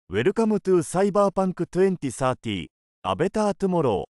Welcome to Cyberpunk 2030 A Better Tomorrow.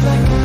Like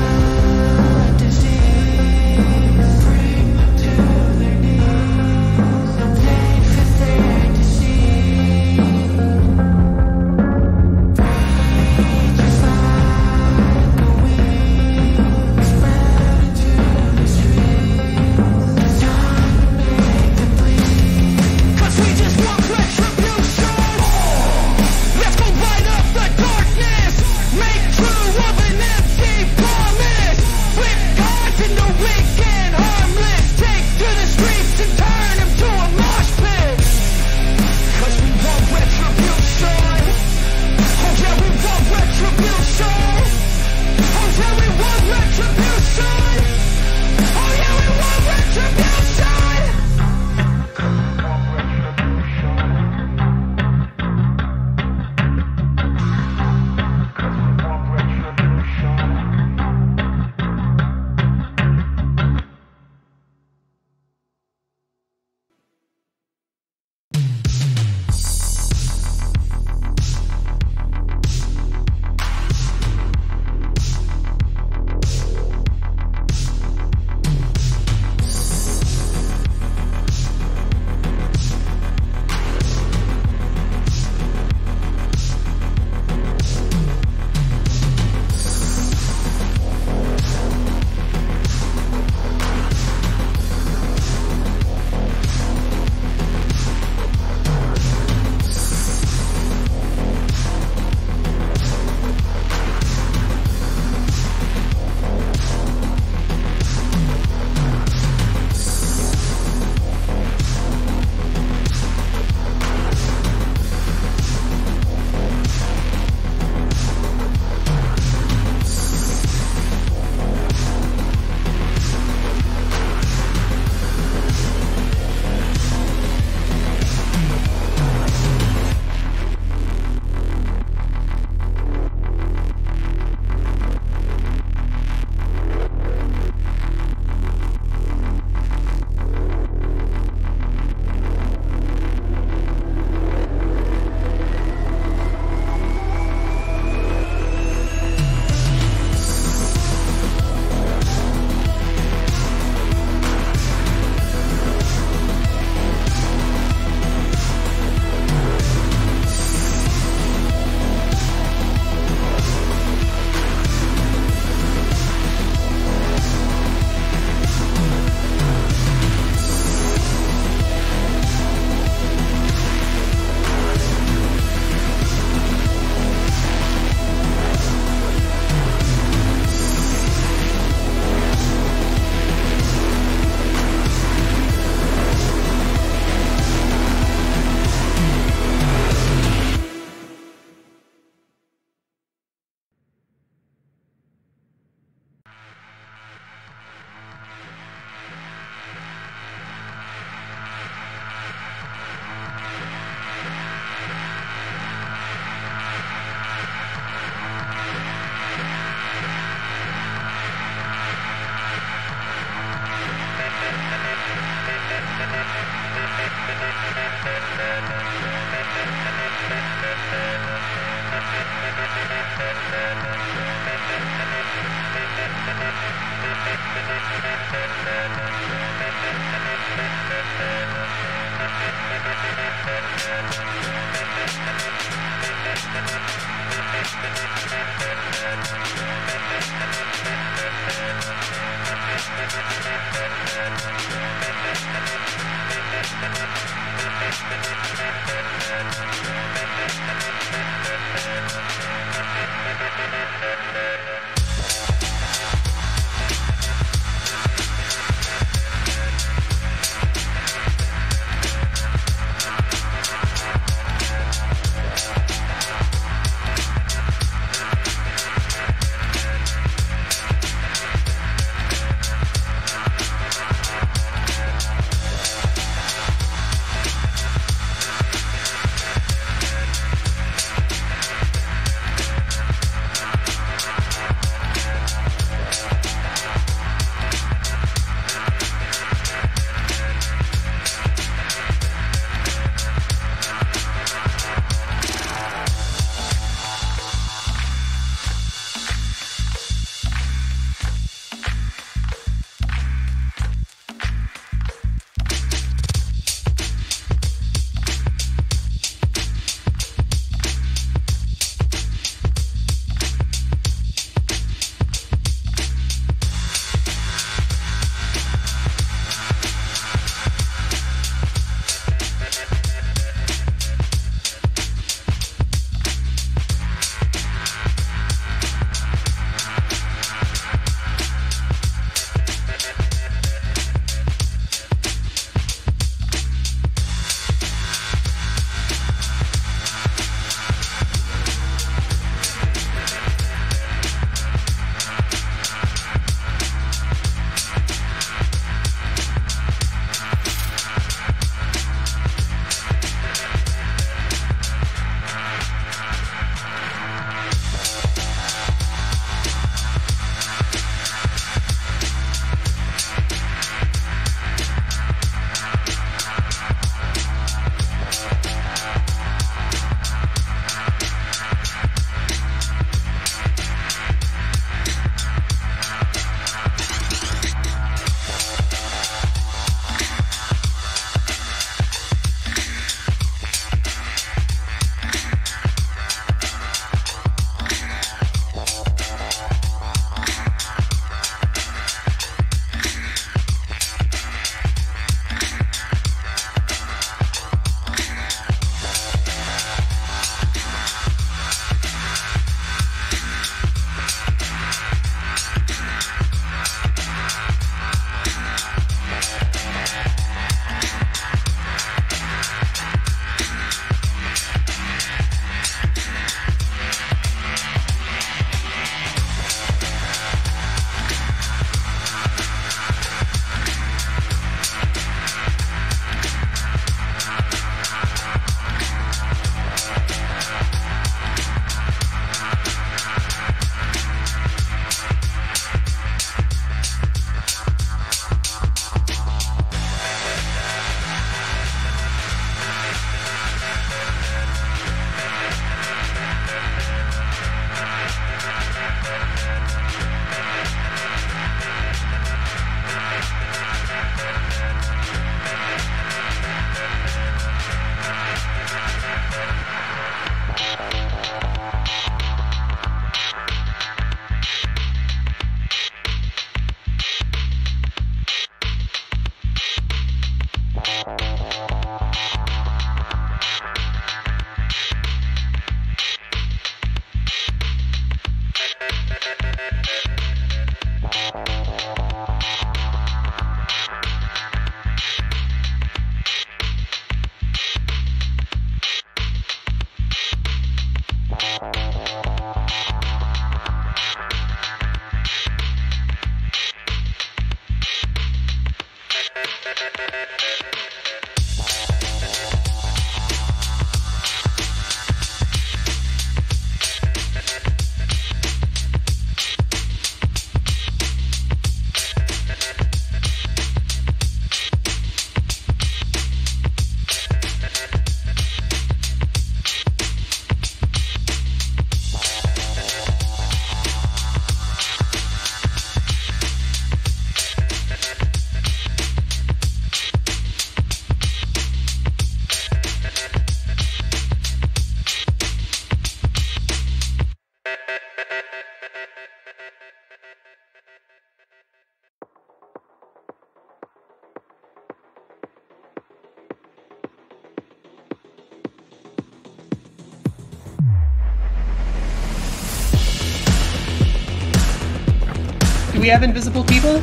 we have invisible people?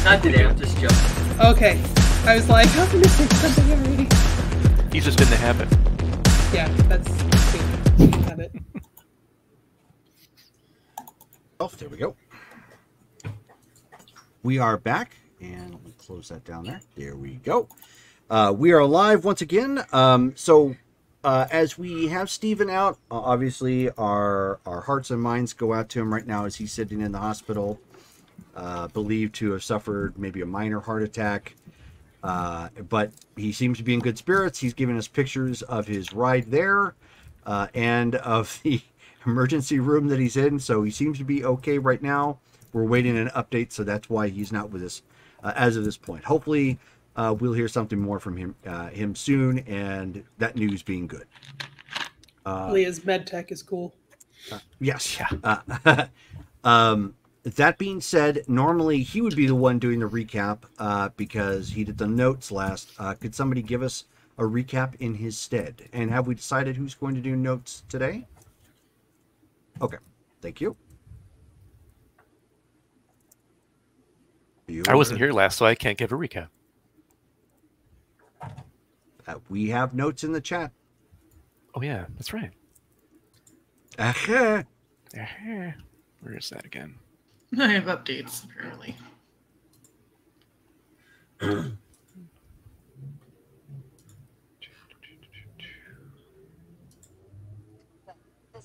Not today, I'm just joking. Okay. I was like, how can this say something already? He's just in the habit. Yeah, that's good. Habit. Oh, there we go. We are back, and let me close that down there. There we go. We are live once again. As we have Steven out, obviously our hearts and minds go out to him right now as he's sitting in the hospital, believed to have suffered maybe a minor heart attack. But he seems to be in good spirits. He's giving us pictures of his ride there and of the emergency room that he's in. So he seems to be okay right now. We're waiting an update, so that's why he's not with us as of this point. Hopefully, we'll hear something more from him soon, and that news being good. Leah's med tech is cool. Yes. Yeah. That being said, normally he would be the one doing the recap because he did the notes last. Could somebody give us a recap in his stead? And have we decided who's going to do notes today? Okay. Thank you. I wasn't here last, so I can't give a recap. We have notes in the chat. Oh, yeah, that's right. Uh-huh. Where is that again? I have updates, apparently. There's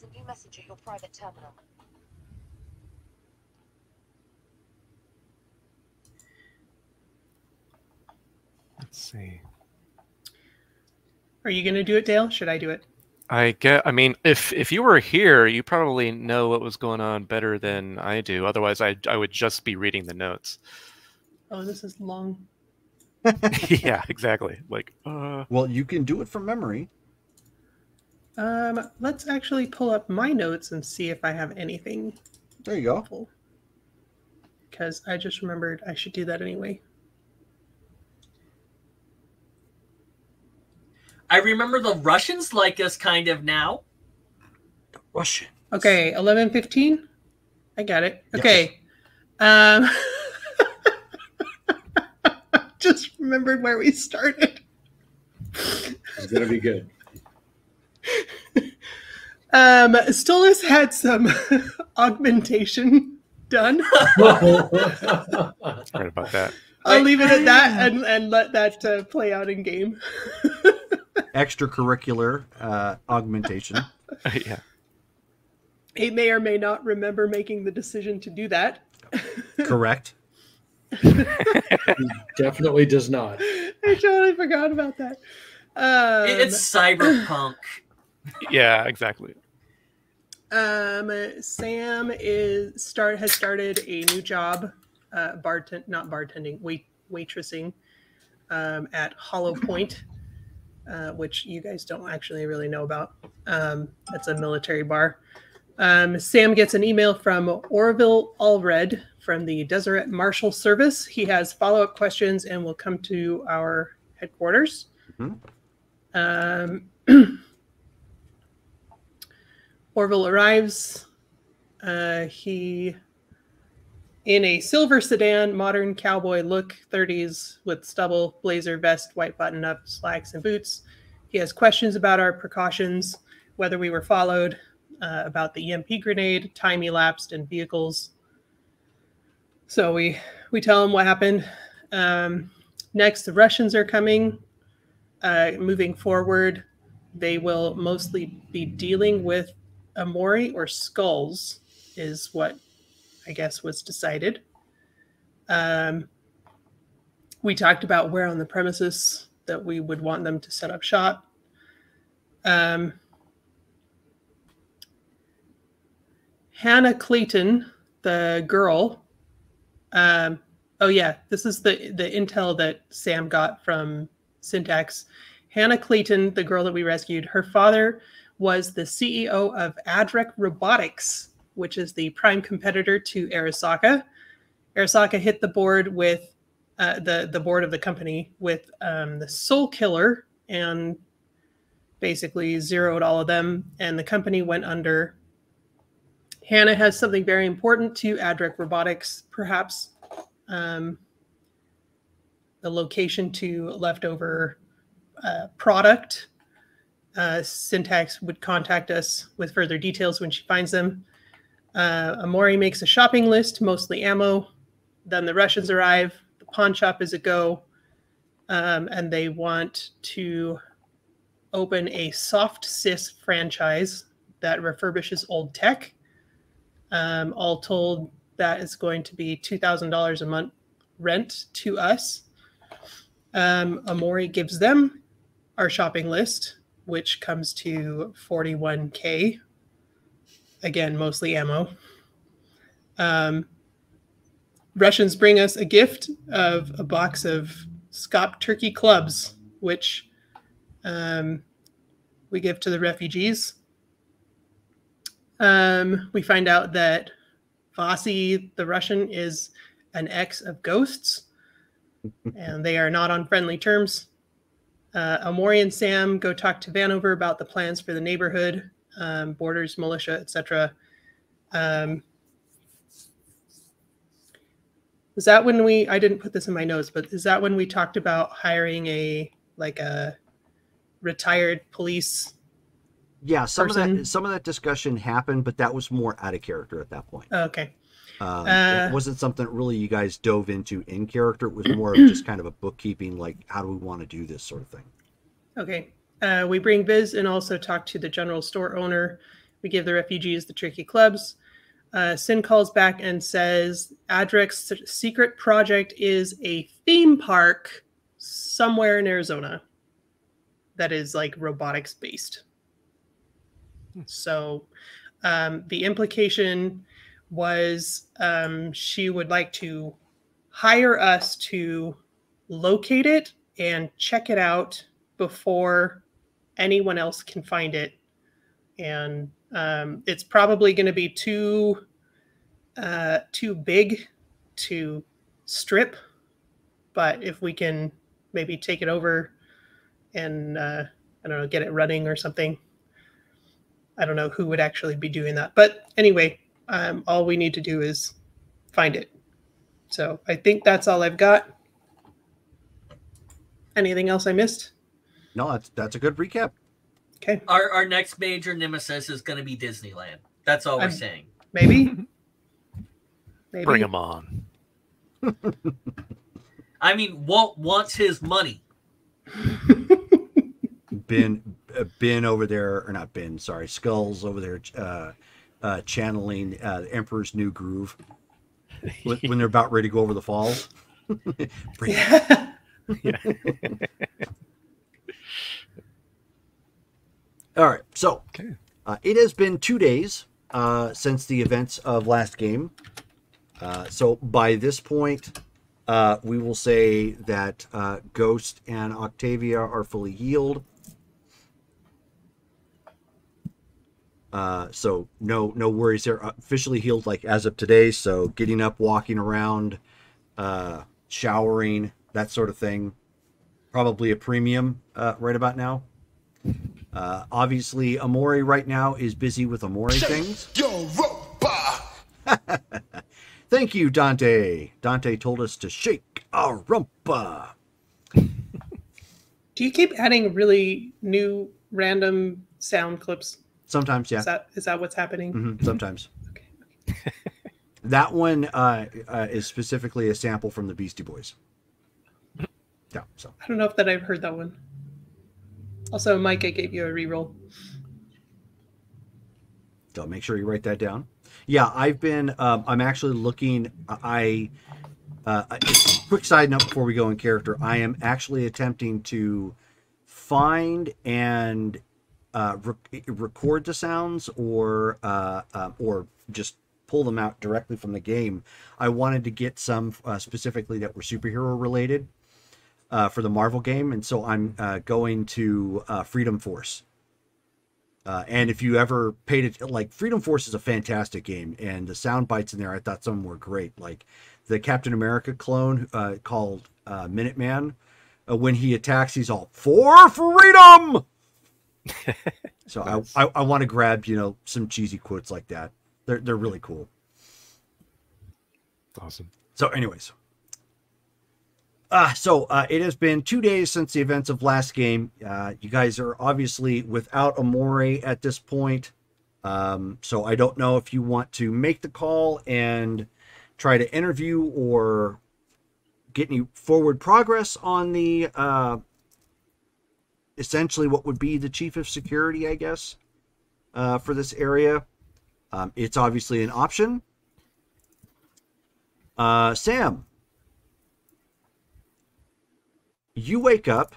a new message at your private terminal. Let's see. Are you going to do it, Dale? Should I do it? I mean, if you were here, you probably know what was going on better than I do. Otherwise, I would just be reading the notes. Oh, this is long. Yeah, exactly. Like, Well, you can do it from memory. Let's actually pull up my notes and see if I have anything. There you go. Because I just remembered I should do that anyway. I remember the Russians like us kind of now. Russian. Okay, 11:15. I got it. Yes. Okay. Just remembered where we started. It's gonna be good. Stolas had some augmentation done. right about that. I'll leave it at that and let that play out in game. Extracurricular augmentation. Yeah. He may or may not remember making the decision to do that. Correct. He definitely does not. I totally forgot about that. It's Cyberpunk. Yeah, exactly. Sam has started a new job, waitressing, at Hollow Point, which you guys don't actually really know about. That's a military bar. Sam gets an email from Orville Allred from the Deseret Marshal Service. He has follow-up questions and will come to our headquarters. Mm-hmm. Orville arrives. He, in a silver sedan, modern cowboy look, 30s, with stubble, blazer, vest, white button-up, slacks, and boots. He has questions about our precautions, whether we were followed, about the EMP grenade, time elapsed, and vehicles. So we tell him what happened. Next, the Russians are coming. Moving forward, they will mostly be dealing with Amori or skulls, is what I guess was decided. We talked about where on the premises that we would want them to set up shop. Hannah Clayton, the girl. Oh yeah, this is the intel that Sam got from Syntax. Hannah Clayton, the girl that we rescued, her father was the CEO of Adrek Robotics, which is the prime competitor to Arasaka. Arasaka hit the board with the board of the company with the Soul Killer and basically zeroed all of them, and the company went under. Hannah has something very important to Adric Robotics, perhaps the location to leftover product. Syntax would contact us with further details when she finds them. Amori makes a shopping list, mostly ammo. Then the Russians arrive. The pawn shop is a go. And they want to open a soft sys franchise that refurbishes old tech. All told, that is going to be $2,000 a month rent to us. Amori gives them our shopping list, which comes to $41K. Again, mostly ammo. Russians bring us a gift of a box of Scop turkey clubs, which we give to the refugees. We find out that Vasi, the Russian, is an ex of Ghosts, and they are not on friendly terms. Amori and Sam go talk to Vanover about the plans for the neighborhood, borders, militia, etc. Is that when I didn't put this in my notes, but is that when we talked about hiring a retired police? Yeah, some of that discussion happened, but that was more out of character at that point. Okay. It wasn't something really you guys dove into in character. It was more of just kind of a bookkeeping, like, how do we want to do this sort of thing. Okay. We bring Viz and also talk to the general store owner. We give the refugees the tricky clubs. Sin calls back and says Adric's secret project is a theme park somewhere in Arizona that is like robotics based. So the implication was she would like to hire us to locate it and check it out before anyone else can find it. And it's probably going to be too big to strip. But if we can maybe take it over and, I don't know, get it running or something. I don't know who would actually be doing that. But anyway, all we need to do is find it. So I think that's all I've got. Anything else I missed? No, that's a good recap. Okay. Our next major nemesis is going to be Disneyland. That's all we're saying. Maybe. Maybe. Bring him on. I mean, Walt wants his money. Ben over there, or not Ben, sorry, Skulls over there channeling the Emperor's New Groove when they're about ready to go over the falls. Yeah. All right, so it has been 2 days since the events of last game. So by this point, we will say that Ghost and Octavia are fully healed. So no worries. They're officially healed, like as of today. So getting up, walking around, showering, that sort of thing. Probably a premium right about now. Obviously, Amori right now is busy with Amori things. Thank you, Dante. Dante told us to shake our rumpa. Do you keep adding really new random sound clips? Sometimes, yeah. Is that what's happening? Mm-hmm, sometimes. Okay. That one is specifically a sample from the Beastie Boys. Yeah, so. I don't know if I've heard that one. Also, Mike, I gave you a reroll. So make sure you write that down. Yeah, I've been. I'm actually looking. Quick side note before we go in character. I am actually attempting to find and record the sounds, or just pull them out directly from the game. I wanted to get some specifically that were superhero related for the Marvel game, and so I'm going to Freedom Force. And if you ever paid it, like, Freedom Force is a fantastic game, and the sound bites in there, I thought some were great. Like the Captain America clone called Minuteman, when he attacks, he's all, "For freedom!" So nice. I want to grab, some cheesy quotes like that. They're really cool. Awesome. So, anyways. It has been 2 days since the events of last game. You guys are obviously without Amore at this point. So I don't know if you want to make the call and try to interview or get any forward progress on the essentially what would be the chief of security, I guess, for this area. It's obviously an option. Sam, you wake up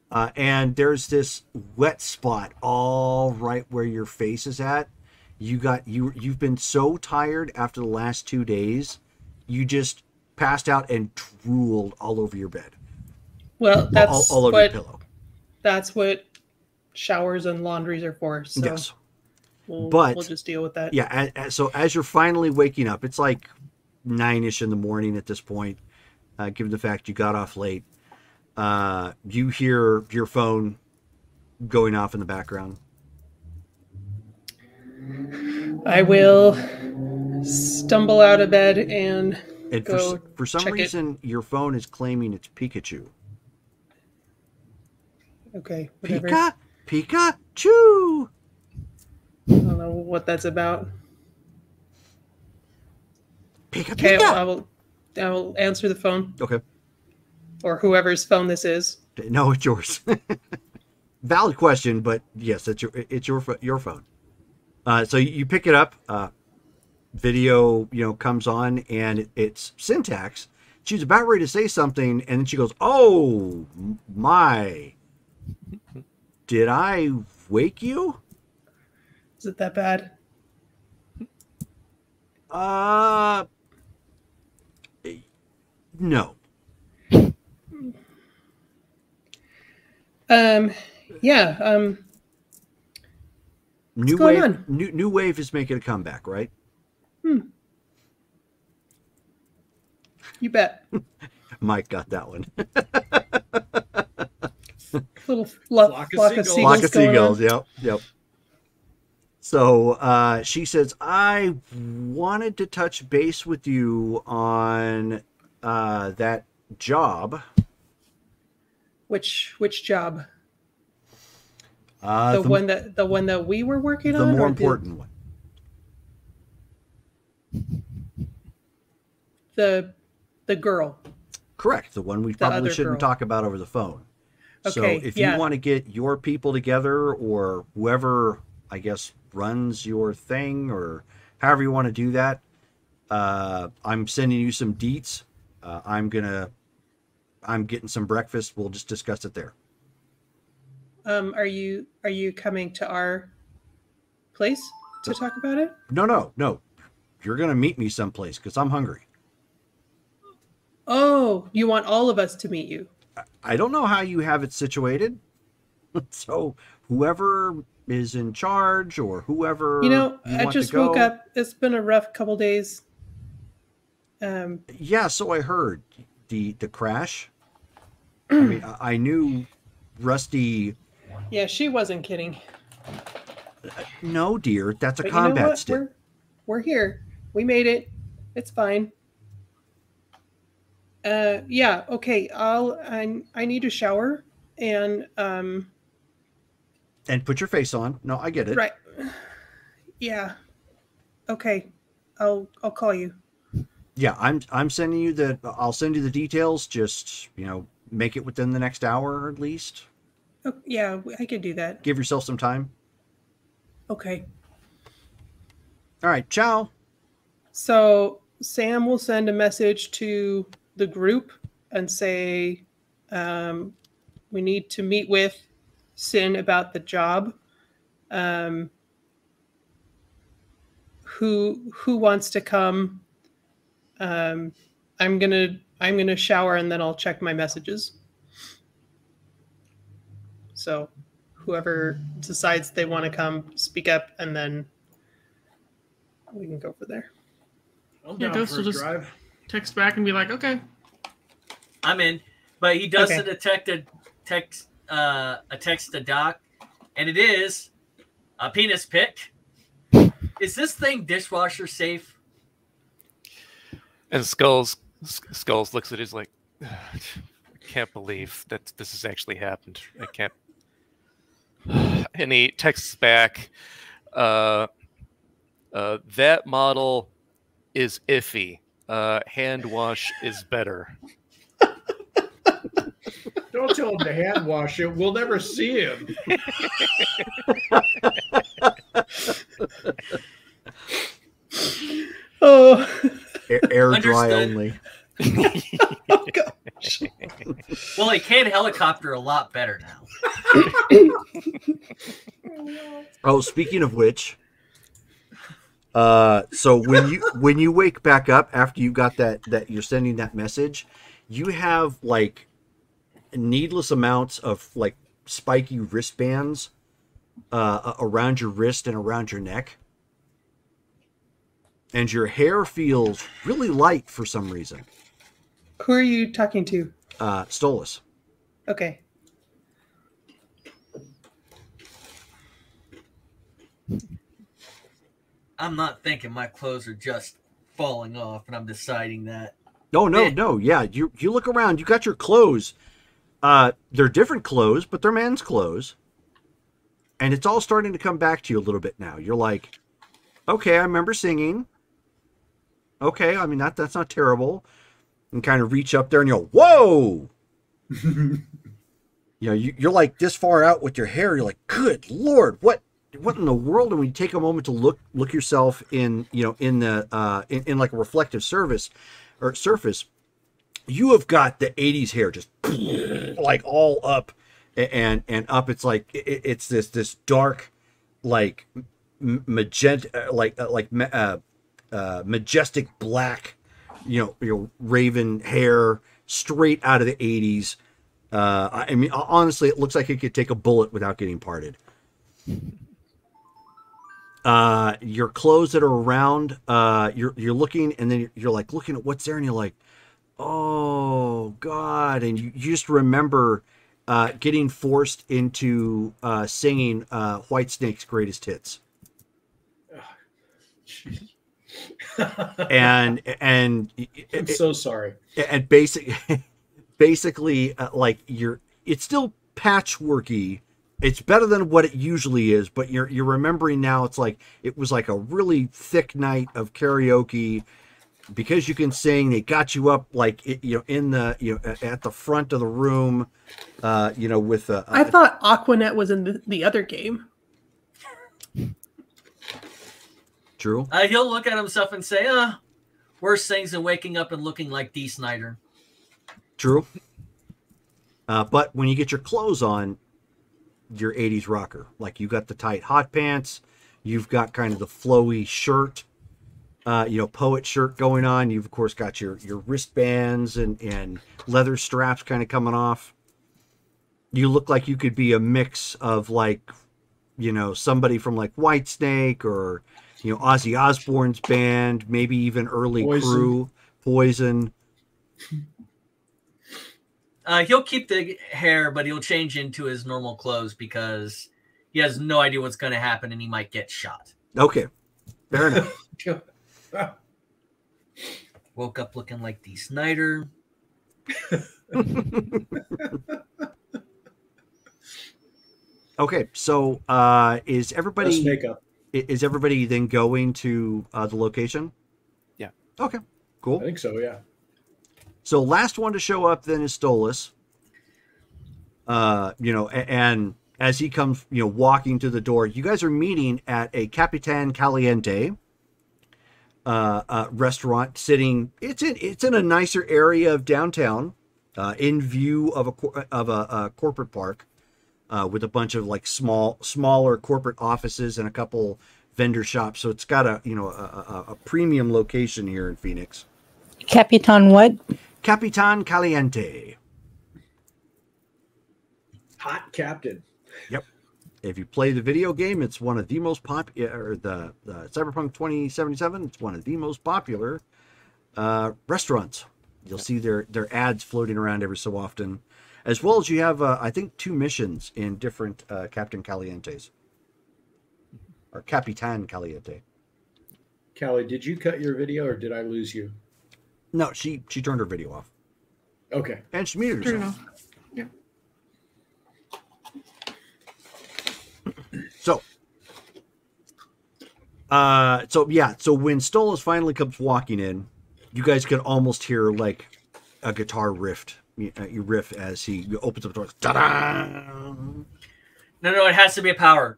and there's this wet spot all right where your face is at. You've been so tired after the last 2 days, you just passed out and drooled all over your bed. Well, that's all over your pillow. That's what showers and laundries are for. So Yes. we'll just deal with that. Yeah. So as you're finally waking up, it's like 9-ish in the morning at this point. Given the fact you got off late, you hear your phone going off in the background. I will stumble out of bed and go for some check reason, your phone is claiming it's Pikachu. Okay, whatever. Pikachu! I don't know what that's about. Okay, Pika! I will answer the phone. Okay. Or whoever's phone this is. No, it's yours. Valid question, but yes, it's your phone. So you pick it up. Video, comes on, and it's Syntax. She's about ready to say something, and then she goes, "Oh my! Did I wake you? Is it that bad? No. Yeah. New going wave. on? New wave is making a comeback, right? You bet. Mike got that one. Little flock of seagulls. Flock of going seagulls. on. Yep. So she says, "I wanted to touch base with you on that job." Which job? The one that we were working the on. more or important one. The girl. Correct. The one we probably other shouldn't girl. talk about over the phone. So Okay, if yeah. you want to get your people together, or whoever, I guess, runs your thing, or however you want to do that, I'm sending you some deets. I'm getting some breakfast. We'll just discuss it there. Are you coming to our place to talk about it? No. You're gonna meet me someplace because I'm hungry. Oh, you want all of us to meet you? I don't know how you have it situated. So whoever is in charge, or whoever I want just to go. woke up. It's been a rough couple days. Yeah, so I heard the crash. I mean, I knew Rusty. Yeah, she wasn't kidding. No, dear, that's a But you know combat what? stick. We're here. We made it. It's fine. Yeah. Okay. I need a shower and And put your face on. No, I get it. right. Yeah. Okay. I'll call you. Yeah, I'm sending you I'll send you the details. Just make it within the next hour at least. Oh, yeah, I could do that. Give yourself some time. Okay. All right, ciao. So Sam will send a message to the group and say, we need to meet with Sin about the job. Who wants to come? I'm gonna shower and then I'll check my messages. So whoever decides they want to come, speak up, and then we can go from there. Yeah, Ghost will just text back and be like, okay. I'm in, but he does Okay. send a text to Doc, and it is A penis pic. Is this thing dishwasher safe? And Skulls looks at it, he's like, I can't believe that this has actually happened. I can't. And he texts back, that model is iffy. Hand wash is better. Don't tell him to hand wash it. We'll never see him. Oh, Air dry Understood. only. oh gosh. Well, he can helicopter a lot better now. Oh, speaking of which, so when you wake back up after you got that you're sending that message, you have like needless amounts of like spiky wristbands around your wrist and around your neck, and your hair feels really light for some reason. Who are you talking to? Stolas. Okay. I'm not thinking my clothes are just falling off, and I'm deciding that. No. Yeah, you look around. You got your clothes. They're different clothes, but they're men's clothes. And it's all starting to come back to you a little bit now. You're like, okay, I remember singing. Okay, I mean, that's not terrible. And kind of reach up there and you go, whoa! You're like this far out with your hair. You're like, good Lord, what in the world? And when you take a moment to look yourself in in like a reflective surface, you have got the 80s hair just like all up and up. It's like it's this dark like magenta majestic black raven hair straight out of the 80s. I mean, honestly, it looks like it could take a bullet without getting parted. Your clothes that are around, you're looking, and then you're like looking at what's there, and you're like, oh God. And you just remember getting forced into singing Whitesnake's Greatest Hits. and I'm so sorry. And basically like it's still patchworky. It's better than what it usually is, but you're remembering now. It's like it was like a really thick night of karaoke because you can sing. They got you up like in the at the front of the room, with I thought Aquanet was in the other game. True. He'll look at himself and say, worse things than waking up and looking like Dee Snider. True. But when you get your clothes on, your 80s rocker. Like you got the tight hot pants, you've got kind of the flowy shirt, poet shirt going on. You've of course got your wristbands and leather straps kind of coming off. You look like you could be a mix of like, somebody from like Whitesnake or Ozzy Osbourne's band, maybe even early Crew, Poison. He'll keep the hair, but he'll change into his normal clothes because he has no idea what's going to happen and he might get shot. Okay, fair enough. Woke up looking like Dee Snider. Okay, so is everybody makeup. Is everybody then going to the location? Yeah. Okay, cool. I think so, yeah. So last one to show up then is Stolas. And as he comes, walking to the door, you guys are meeting at a Capitan Caliente restaurant sitting. It's in a nicer area of downtown, in view of a corporate park, with a bunch of like smaller corporate offices and a couple vendor shops. So it's got a premium location here in Phoenix. Capitan what? Capitan Caliente. Hot captain. Yep. If you play the video game, it's one of the most popular, the Cyberpunk 2077. It's one of the most popular restaurants. You'll see their ads floating around every so often, as well as you have, I think, 2 missions in different Captain Calientes. or Capitan Caliente. Callie, did you cut your video or did I lose you? No, she turned her video off. Okay. And she muted Turn it herself. off. Yeah. So when Stolas finally comes walking in, you guys can almost hear like a guitar riff. You riff as he opens up the door. Ta-da! No, it has to be a power.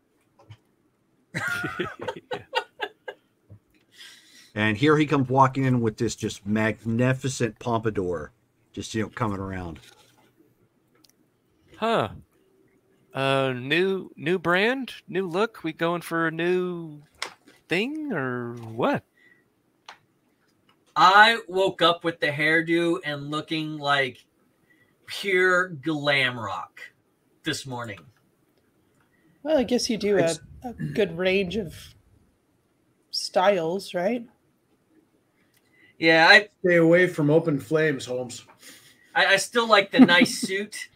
And here he comes walking in with this just magnificent pompadour, just coming around. Huh. New brand, new look. We going for a new thing or what? I woke up with the hairdo and looking like pure glam rock this morning. Well, I guess you do a good range of styles, right? Yeah, I Stay away from open flames, Holmes. I still like the nice suit,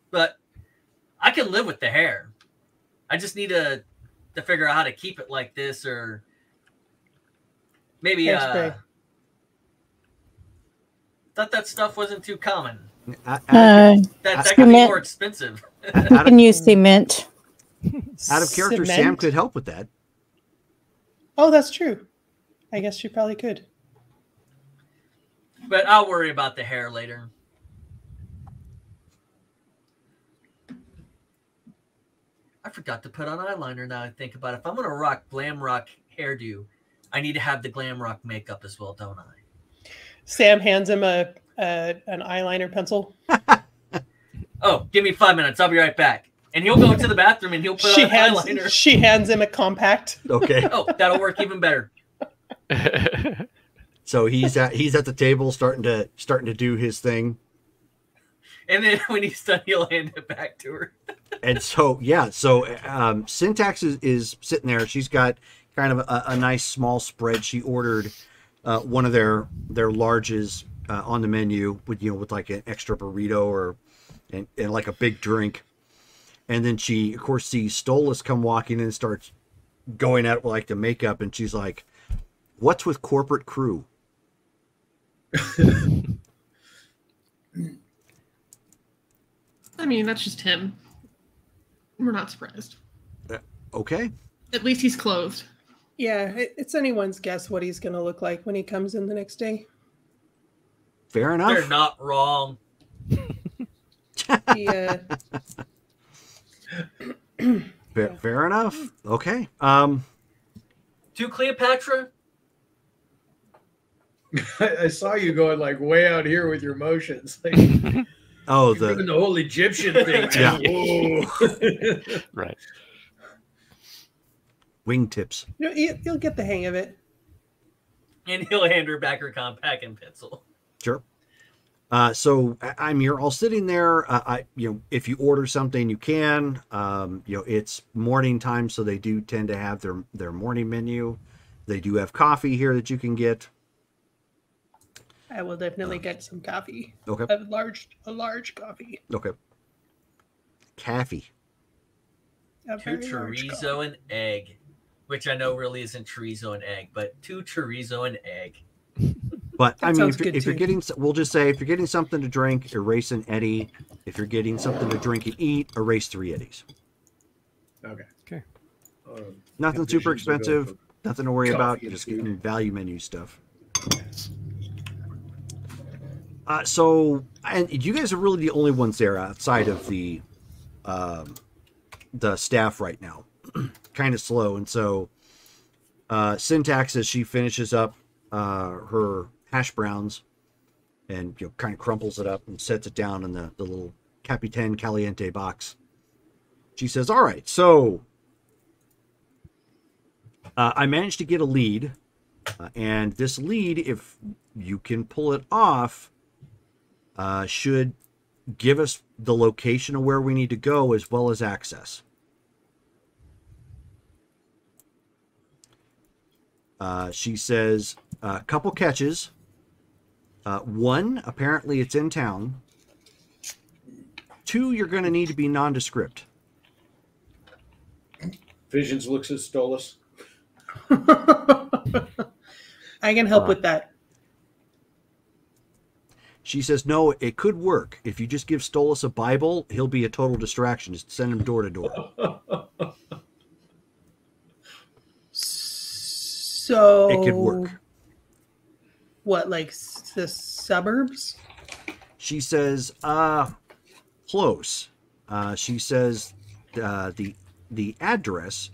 but I can live with the hair. I just need to figure out how to keep it like this, or maybe Hairspray. thought that stuff wasn't too common. Uh, That could be cement. more expensive. You can use cement. Out of character, Cement? Sam could help with that. Oh, that's true. I guess you probably could. But I'll worry about the hair later. I forgot to put on eyeliner now I think about it. If I'm going to rock glam rock hairdo, I need to have the glam rock makeup as well, don't I? Sam hands him an eyeliner pencil. Oh, give me 5 minutes. I'll be right back. And he'll go into the bathroom and he'll put on eyeliner. She hands him a compact. Okay. Oh, that'll work even better. So he's at the table starting to do his thing. And then when he's done, he'll hand it back to her. And so Syntax is sitting there. She's got kind of a nice small spread. She ordered one of their larges on the menu with like an extra burrito and like a big drink. And then she of course sees Stolas come walking in and starts going at it with like the makeup, and she's like, "What's with corporate crew?" I mean, that's just him. We're not surprised. Okay. At least he's clothed. Yeah, it's anyone's guess what he's going to look like when he comes in the next day. Fair enough. They're not wrong. Yeah. Fair enough. Okay. To Cleopatra? I saw you going like way out here with your motions. Like, Oh, you're doing the whole Egyptian thing. Yeah. Whoa. Right. Wingtips. You'll get the hang of it. And he'll hand her back her compact and pencil. Sure. So you're all sitting there. If you order something, you can. It's morning time, so they do tend to have their morning menu. They do have coffee here that you can get. I will definitely get some coffee. Okay. A large coffee. Okay. Coffee. A Two very large chorizo coffee. and egg, which I know really isn't chorizo and egg, but two chorizo and egg. But That I mean, sounds if good, you're too. getting, we'll just say if you're getting something to drink, erase an Eddie. If you're getting something to drink and eat, erase 3 Eddies. Okay. Okay. Nothing super Visions to go expensive. for Nothing to worry coffee about. and Just food. getting value menu stuff. Yes. And you guys are really the only ones there outside of the staff right now. Kind of slow, and so Syntax, as she finishes up her hash browns, and kind of crumples it up and sets it down in the little Capitan Caliente box. She says, "All right, so I managed to get a lead, and this lead, if you can pull it off, should give us the location of where we need to go as well as access." She says, a couple catches. One, apparently it's in town. 2, you're going to need to be nondescript. Visions looks at Stolas. I can help with that. She says, no, it could work. If you just give Stolas a Bible, he'll be a total distraction. Just send him door to door. So it could work. What, like the suburbs? She says, close. She says the address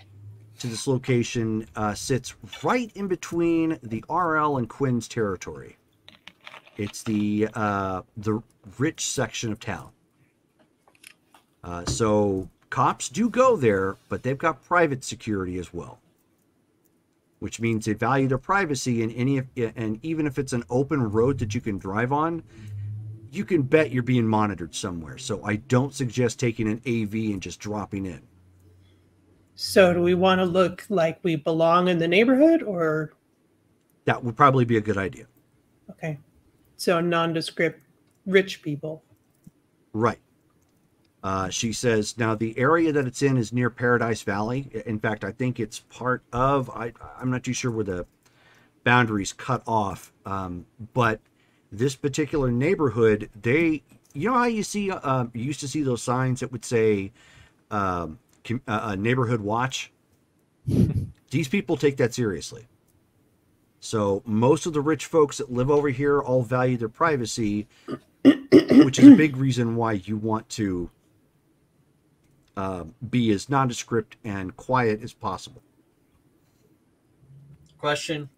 to this location sits right in between the RL and Quinn's territory. It's the rich section of town. So cops do go there, but they've got private security as well, which means they value their privacy. And even if it's an open road that you can drive on, you can bet you're being monitored somewhere. So I don't suggest taking an AV and just dropping in. So do we want to look like we belong in the neighborhood, or? That would probably be a good idea. Okay. So nondescript rich people. Right. She says, now the area that it's in is near Paradise Valley. In fact, I think it's part of, I'm not too sure where the boundaries cut off. But this particular neighborhood, you know how you see, you used to see those signs that would say neighborhood watch? These people take that seriously. So most of the rich folks that live over here all value their privacy, which is a big reason why you want to be as nondescript and quiet as possible. Question.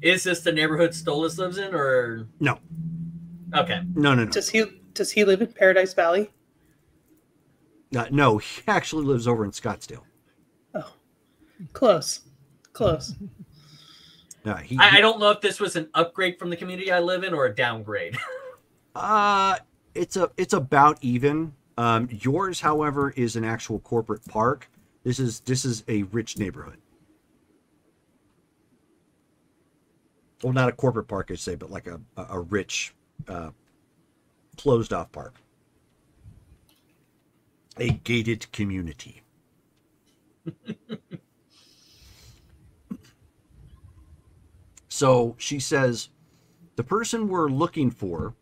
Is this the neighborhood Stolas lives in, or? No. Okay. No. Does he live in Paradise Valley? No, he actually lives over in Scottsdale. Oh. Close. I don't know if this was an upgrade from the community I live in or a downgrade. It's about even. Yours, however, is an actual corporate park. This is a rich neighborhood. Well, not a corporate park, I'd say, but like a rich, closed off park. A gated community. So she says, the person we're looking for,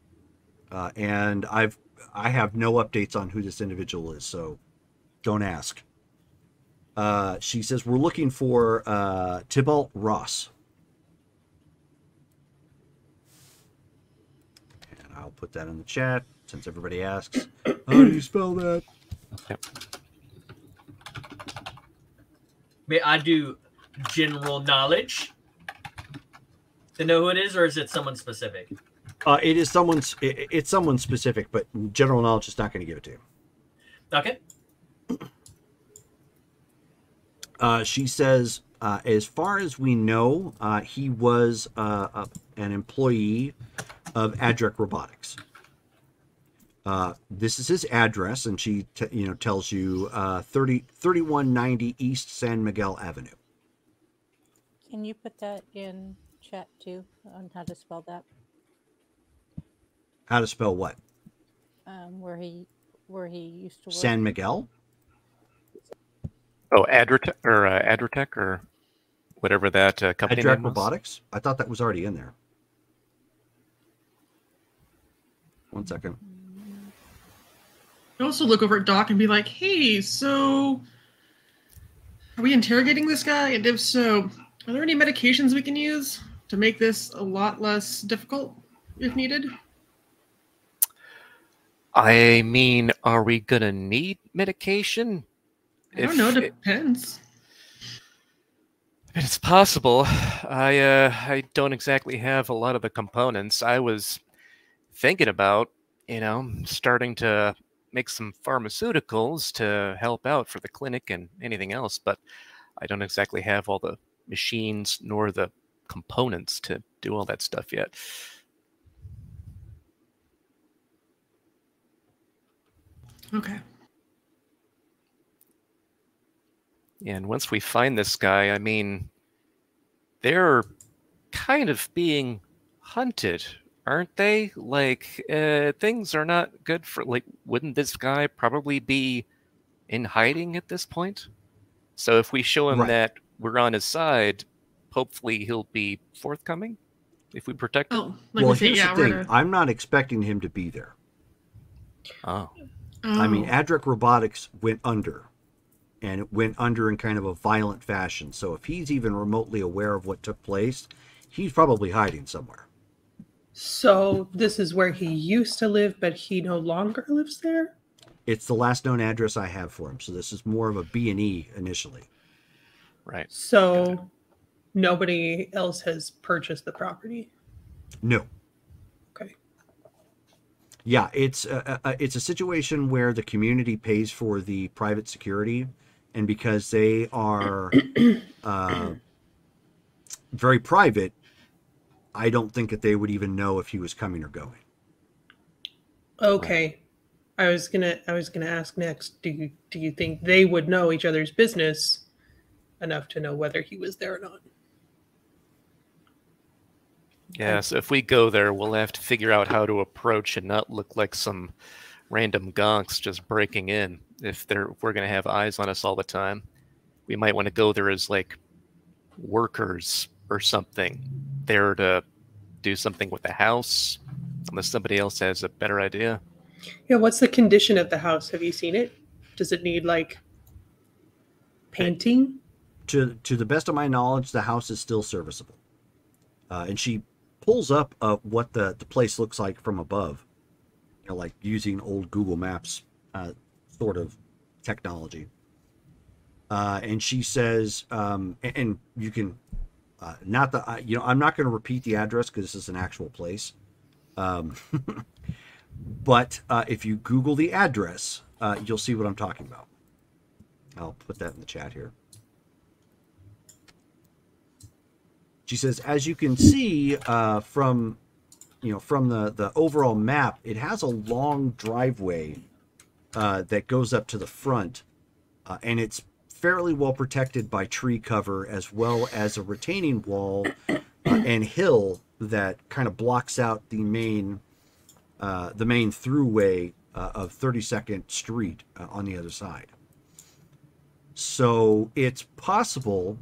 and I have no updates on who this individual is, so don't ask. She says, we're looking for Tybalt Ross. And I'll put that in the chat since everybody asks. How do you spell that? Yep. May I do general knowledge to know who it is, or is it someone specific? It's someone specific, but general knowledge is not going to give it to you. Okay. She says, as far as we know, he was an employee of Adrek Robotics. This is his address, and she tells you 3190 East San Miguel Avenue. Can you put that in chat too on how to spell that? How to spell what? Where he used to work. San Miguel? Oh, Adrotech or whatever that company Adrek name was. Robotics? I thought that was already in there. One second. I also look over at Doc and be like, hey, so are we interrogating this guy? And if so, are there any medications we can use to make this a lot less difficult if needed? I mean, are we gonna need medication? I don't know, depends. It's possible. I don't exactly have a lot of the components. I was thinking about, starting to make some pharmaceuticals to help out for the clinic and anything else, but I don't exactly have all the machines nor the components to do all that stuff yet. Okay. And once we find this guy, I mean, they're kind of being hunted, aren't they? Like, things are not good for, wouldn't this guy probably be in hiding at this point? So if we show him Right. that we're on his side, hopefully he'll be forthcoming if we protect him. Oh, like Well, we say, here's yeah, the we're thing. gonna. I'm not expecting him to be there. Oh, I mean, Oh. Adric Robotics went under, and it went under in kind of a violent fashion. So if he's even remotely aware of what took place, he's probably hiding somewhere. So this is where he used to live, but he no longer lives there? It's the last known address I have for him. So this is more of a B&E initially. right. So nobody else has purchased the property? No. Okay. Yeah, it's a situation where the community pays for the private security, and because they are very private, I don't think that they would even know if he was coming or going. Okay. I was gonna ask next, do you think they would know each other's business enough to know whether he was there or not? Yeah, so if we go there, we'll have to figure out how to approach and not look like some random gonks just breaking in. If we're going to have eyes on us all the time, we might want to go there as like workers or something, there to do something with the house, unless somebody else has a better idea. Yeah, what's the condition of the house? Have you seen it? Does it need like painting? To the best of my knowledge, the house is still serviceable. And she pulls up what the place looks like from above, you know, like using old Google Maps sort of technology. And she says, and you can, not the, you know, I'm not going to repeat the address because this is an actual place. But if you Google the address, you'll see what I'm talking about. I'll put that in the chat here. She says, as you can see from the overall map, it has a long driveway that goes up to the front, and it's fairly well protected by tree cover, as well as a retaining wall and hill that kind of blocks out the main throughway of 32nd Street on the other side. So it's possible,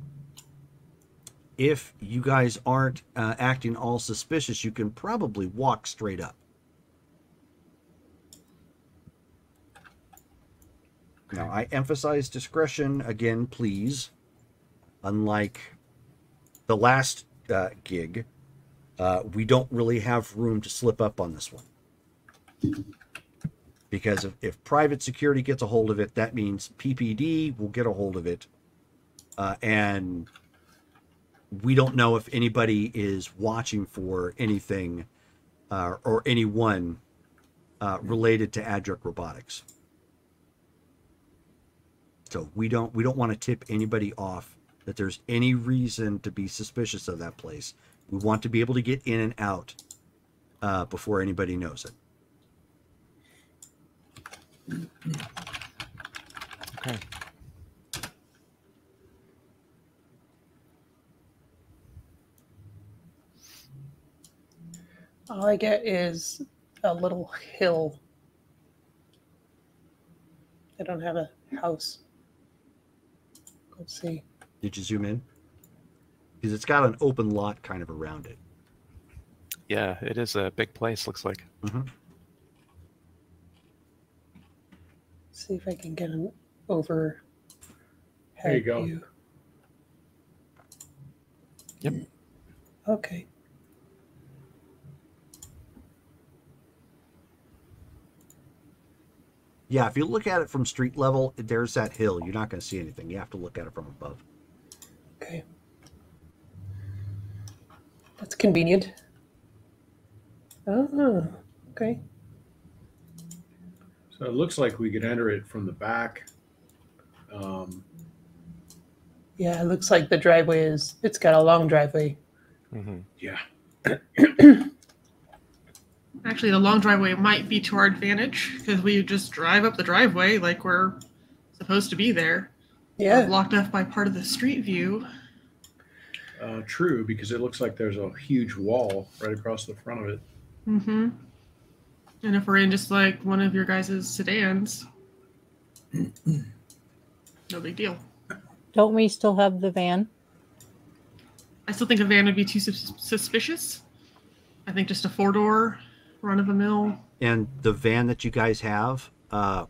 if you guys aren't acting all suspicious, you can probably walk straight up. Now, I emphasize discretion again, please. Unlike the last gig, we don't really have room to slip up on this one. Because if private security gets a hold of it, that means PPD will get a hold of it. And we don't know if anybody is watching for anything or anyone related to Adric Robotics. So we don't want to tip anybody off that there's any reason to be suspicious of that place. We want to be able to get in and out before anybody knows it. Okay. All I get is a little hill. I don't have a house. Let's see. Did you zoom in? Because it's got an open lot kind of around it. Yeah, it is a big place, looks like. Mm-hmm. See if I can get an overhead There you go. view. Yep. Okay. Yeah, if you look at it from street level, there's that hill. You're not going to see anything. You have to look at it from above. Okay. That's convenient. Oh, okay. So it looks like we could enter it from the back. Yeah, it looks like the driveway it's got a long driveway. Mm-hmm. Yeah. Actually, the long driveway might be to our advantage because we just drive up the driveway like we're supposed to be there. We're Yeah. blocked off by part of the street view. True, because it looks like there's a huge wall right across the front of it. Mm-hmm. And if we're in just like one of your guys' sedans, no big deal. Don't we still have the van? I still think a van would be too suspicious. I think just a 4-door, run-of-the-mill. And the van that you guys have,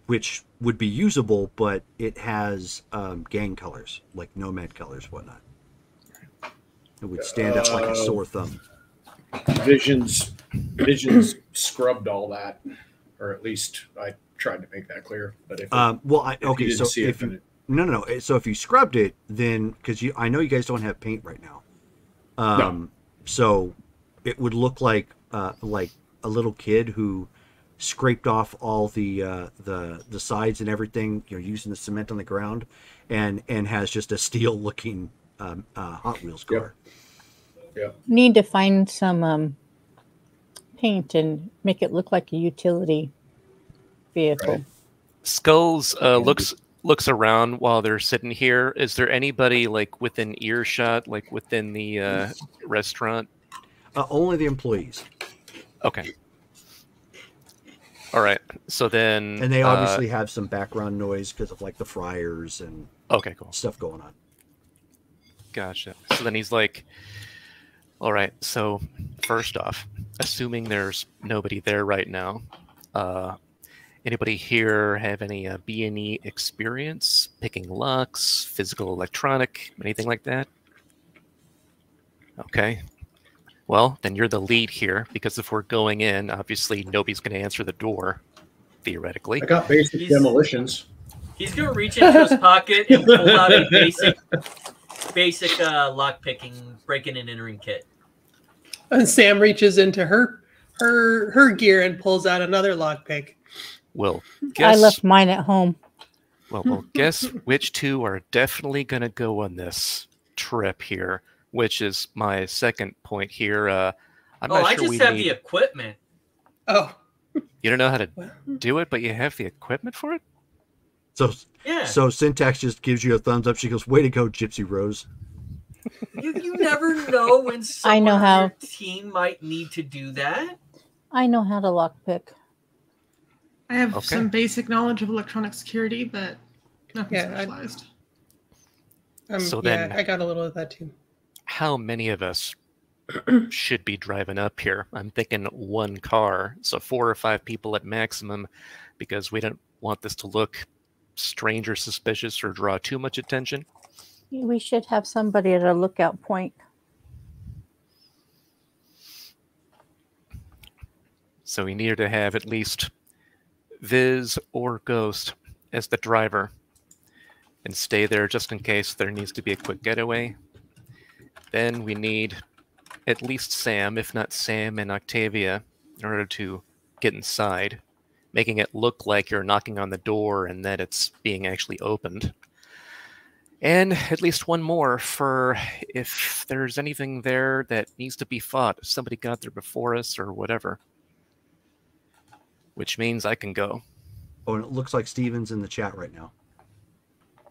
which would be usable, but it has gang colors, like nomad colors, whatnot. It would stand out like a sore thumb. Visions scrubbed all that, or at least I tried to make that clear. But if So if you scrubbed it, then because I know you guys don't have paint right now, No. So it would look like a little kid who scraped off all the sides and everything, using the cement on the ground, and has just a steel looking Hot Wheels car. Yep. Need to find some paint and make it look like a utility vehicle. Right. Skulls looks around while they're sitting here. Is there anybody like within earshot, like within the restaurant? Only the employees. Okay. All right. So then, and they obviously have some background noise because of like the fryers and okay, cool stuff going on. Gotcha. So then he's like, all right. So first off, assuming there's nobody there right now, anybody here have any B&E experience picking locks, physical, electronic, anything like that? Okay. Well, then you're the lead here, because if we're going in, obviously nobody's going to answer the door, theoretically. I got basic demolitions. He's going to reach into his pocket and pull out a basic lock picking, breaking and entering kit. And Sam reaches into her gear and pulls out another lockpick. Well, guess I left mine at home. Well, guess which two are definitely going to go on this trip here, which is my second point here. I'm not sure I just have the equipment. Oh. You don't know how to do it, but you have the equipment for it? So yeah. So Syntax just gives you a thumbs up. She goes, "Way to go, Gypsy Rose." You never know when someone on your team might need to do that. I know how to lockpick. I have some basic knowledge of electronic security, but nothing specialized. So then, I got a little of that too. How many of us should be driving up here? I'm thinking one car, so 4 or 5 people at maximum, because we don't want this to look strange or suspicious or draw too much attention. We should have somebody at a lookout point. So we needed to have at least Viz or Ghost as the driver and stay there just in case there needs to be a quick getaway. Then we need at least Sam, if not Sam and Octavia, in order to get inside, making it look like you're knocking on the door and that it's being actually opened. And at least one more for if there's anything there that needs to be fought, if somebody got there before us or whatever. Which means I can go. Oh, and it looks like Steven's in the chat right now.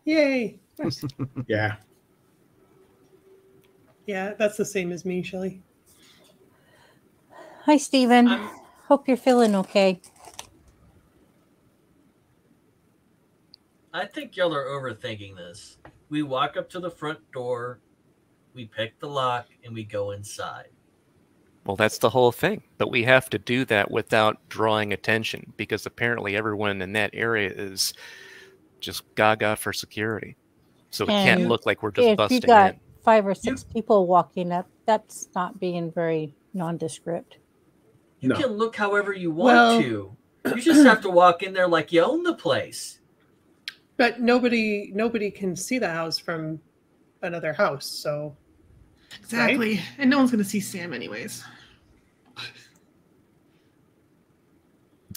Yay. Nice. Yeah. Yeah, that's the same as me, Shelly. Hi, Steven. Hope you're feeling okay. I think y'all are overthinking this. We walk up to the front door, we pick the lock, and we go inside. Well, that's the whole thing. But we have to do that without drawing attention, because apparently everyone in that area is just gaga for security. So it can't look like we're just busting in. If you got 5 or 6 people walking up, that's not being very nondescript. You can look however you want to. You just have to walk in there like you own the place. But nobody can see the house from another house, so exactly. Right? And no one's going to see Sam anyways.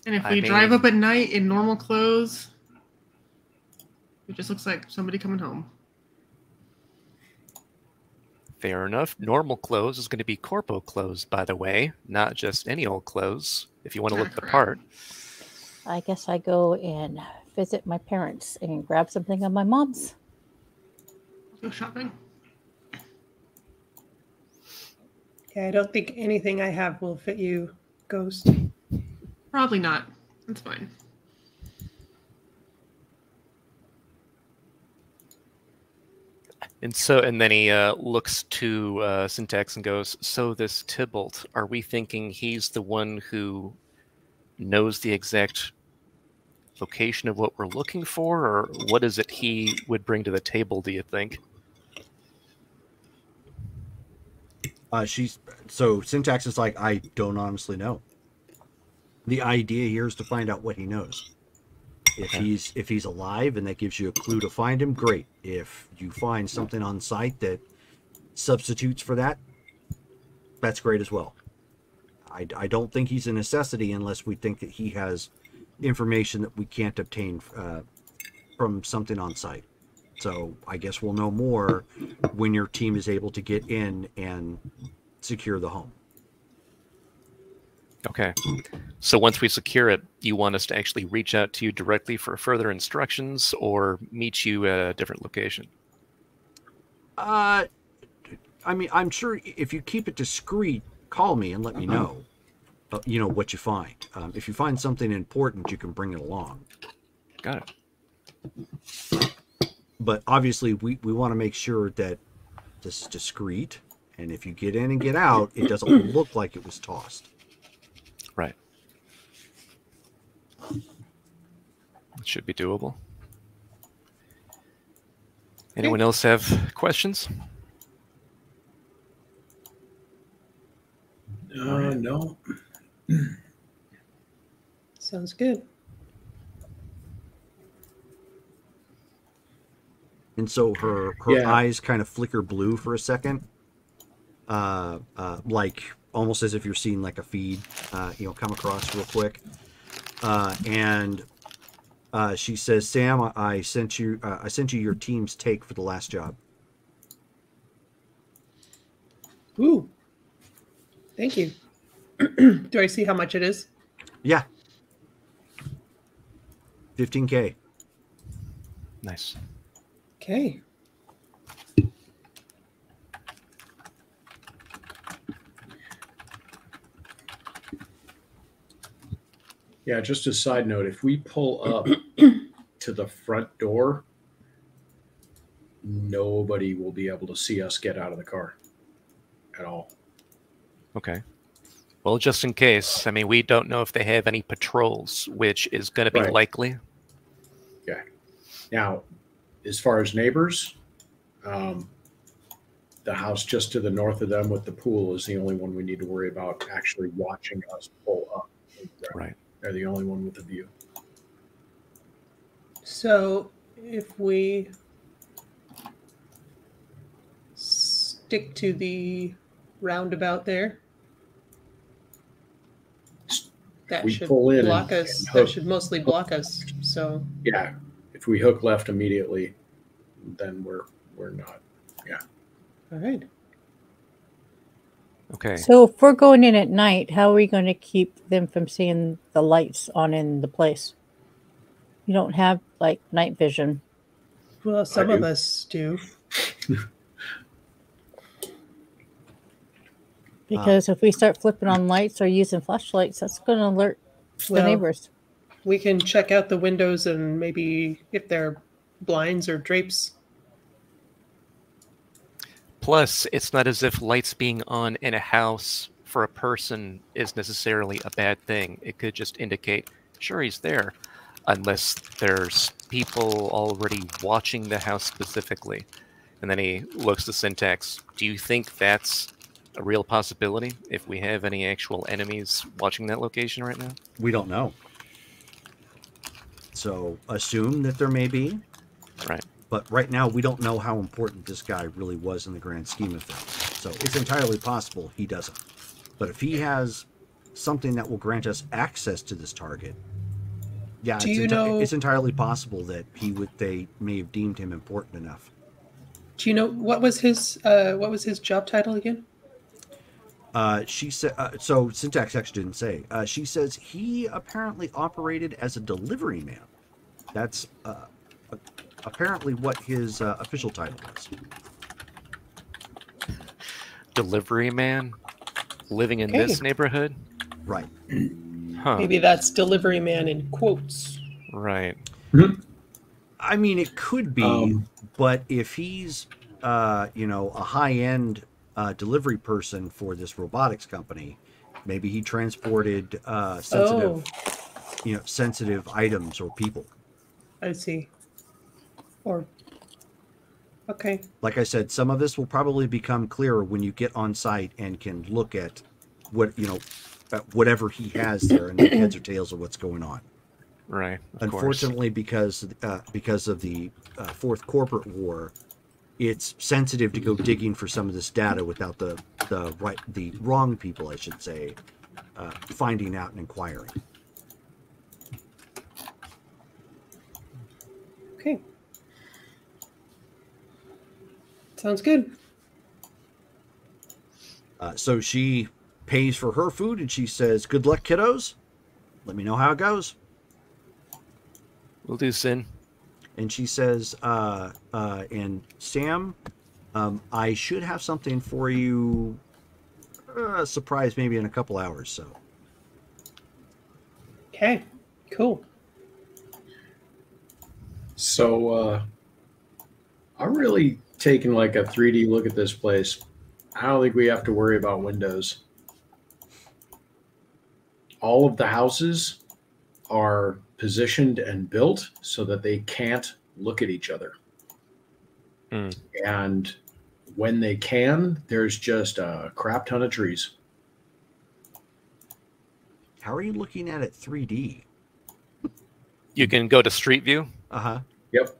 And if we drive up at night in normal clothes, it just looks like somebody coming home. Fair enough. Normal clothes is going to be corpo clothes, by the way, not just any old clothes, if you want to look the part. I guess I go and visit my parents and grab something on my mom's. Go shopping. Yeah, I don't think anything I have will fit you, Ghost. Probably not. That's fine. And then he looks to Syntax and goes, "So this Tybalt, are we thinking he's the one who knows the exact location of what we're looking for, or what is it he would bring to the table, do you think?" So Syntax is like, I don't honestly know. The idea here is to find out what he knows. If he's alive and that gives you a clue to find him, great. If you find something on site that substitutes for that, that's great as well. I don't think he's a necessity unless we think that he has information that we can't obtain from something on site. So I guess we'll know more when your team is able to get in and secure the home. Okay. So once we secure it, you want us to actually reach out to you directly for further instructions or meet you at a different location? I mean, I'm sure if you keep it discreet, call me and let me know, what you find. If you find something important, you can bring it along. Got it. But obviously, we want to make sure that this is discreet, and if you get in and get out, it doesn't look like it was tossed. Right. It should be doable. Anyone else have questions? No. Sounds good. And so her eyes kind of flicker blue for a second, like almost as if you're seeing like a feed, come across real quick. And she says, "Sam, I sent you your team's take for the last job." Ooh, thank you. Do I see how much it is? Yeah, 15K. Nice. Okay. Yeah, just a side note, if we pull up to the front door, nobody will be able to see us get out of the car at all. Okay. Well, just in case, I mean, we don't know if they have any patrols, which is going to be likely. Yeah. Now, as far as neighbors, the house just to the north of them with the pool is the only one we need to worry about actually watching us pull up. Right. They're the only one with a view. So if we stick to the roundabout there, that should block us. That should mostly block us. So yeah, if we hook left immediately, then we're not. Yeah. All right. Okay. So if we're going in at night, how are we going to keep them from seeing the lights on in the place? You don't have like night vision. Well, some of us do. Because if we start flipping on lights or using flashlights, that's going to alert the neighbors. We can check out the windows and maybe if there are blinds or drapes. Plus, it's not as if lights being on in a house for a person is necessarily a bad thing. It could just indicate, sure, he's there, unless there's people already watching the house specifically. And then he looks to Syntax. Do you think that's a real possibility if we have any actual enemies watching that location right now? We don't know. So assume that there may be. Right. But right now, we don't know how important this guy really was in the grand scheme of things. So it's entirely possible he doesn't. But if he has something that will grant us access to this target, yeah, it's entirely possible that they may have deemed him important enough. Do you know what was his job title again? She said. So Syntax actually didn't say. She says he apparently operated as a delivery man. That's apparently what his official title was. Delivery man? Living in this neighborhood? Right. Huh. Maybe that's delivery man in quotes. Right. I mean, it could be, but if he's you know, a high-end delivery person for this robotics company. Maybe he transported sensitive, you know, sensitive items or people. I see. Or okay. Like I said, some of this will probably become clearer when you get on site and can look at what, you know, whatever he has there and make heads or tails of what's going on. Right. Unfortunately, because of the Fourth Corporate War, it's sensitive to go digging for some of this data without the wrong people, I should say, finding out and inquiring. Okay. Sounds good. So she pays for her food and she says, "Good luck, kiddos. Let me know how it goes." Will do, Sin. And she says, and Sam, I should have something for you, surprise maybe in a couple hours. So. Okay, cool. So I'm really taking like a 3D look at this place. I don't think we have to worry about windows. All of the houses are positioned and built so that they can't look at each other. And when they can, there's just a crap ton of trees. How are you looking at it 3D? You can go to Street View. Yep.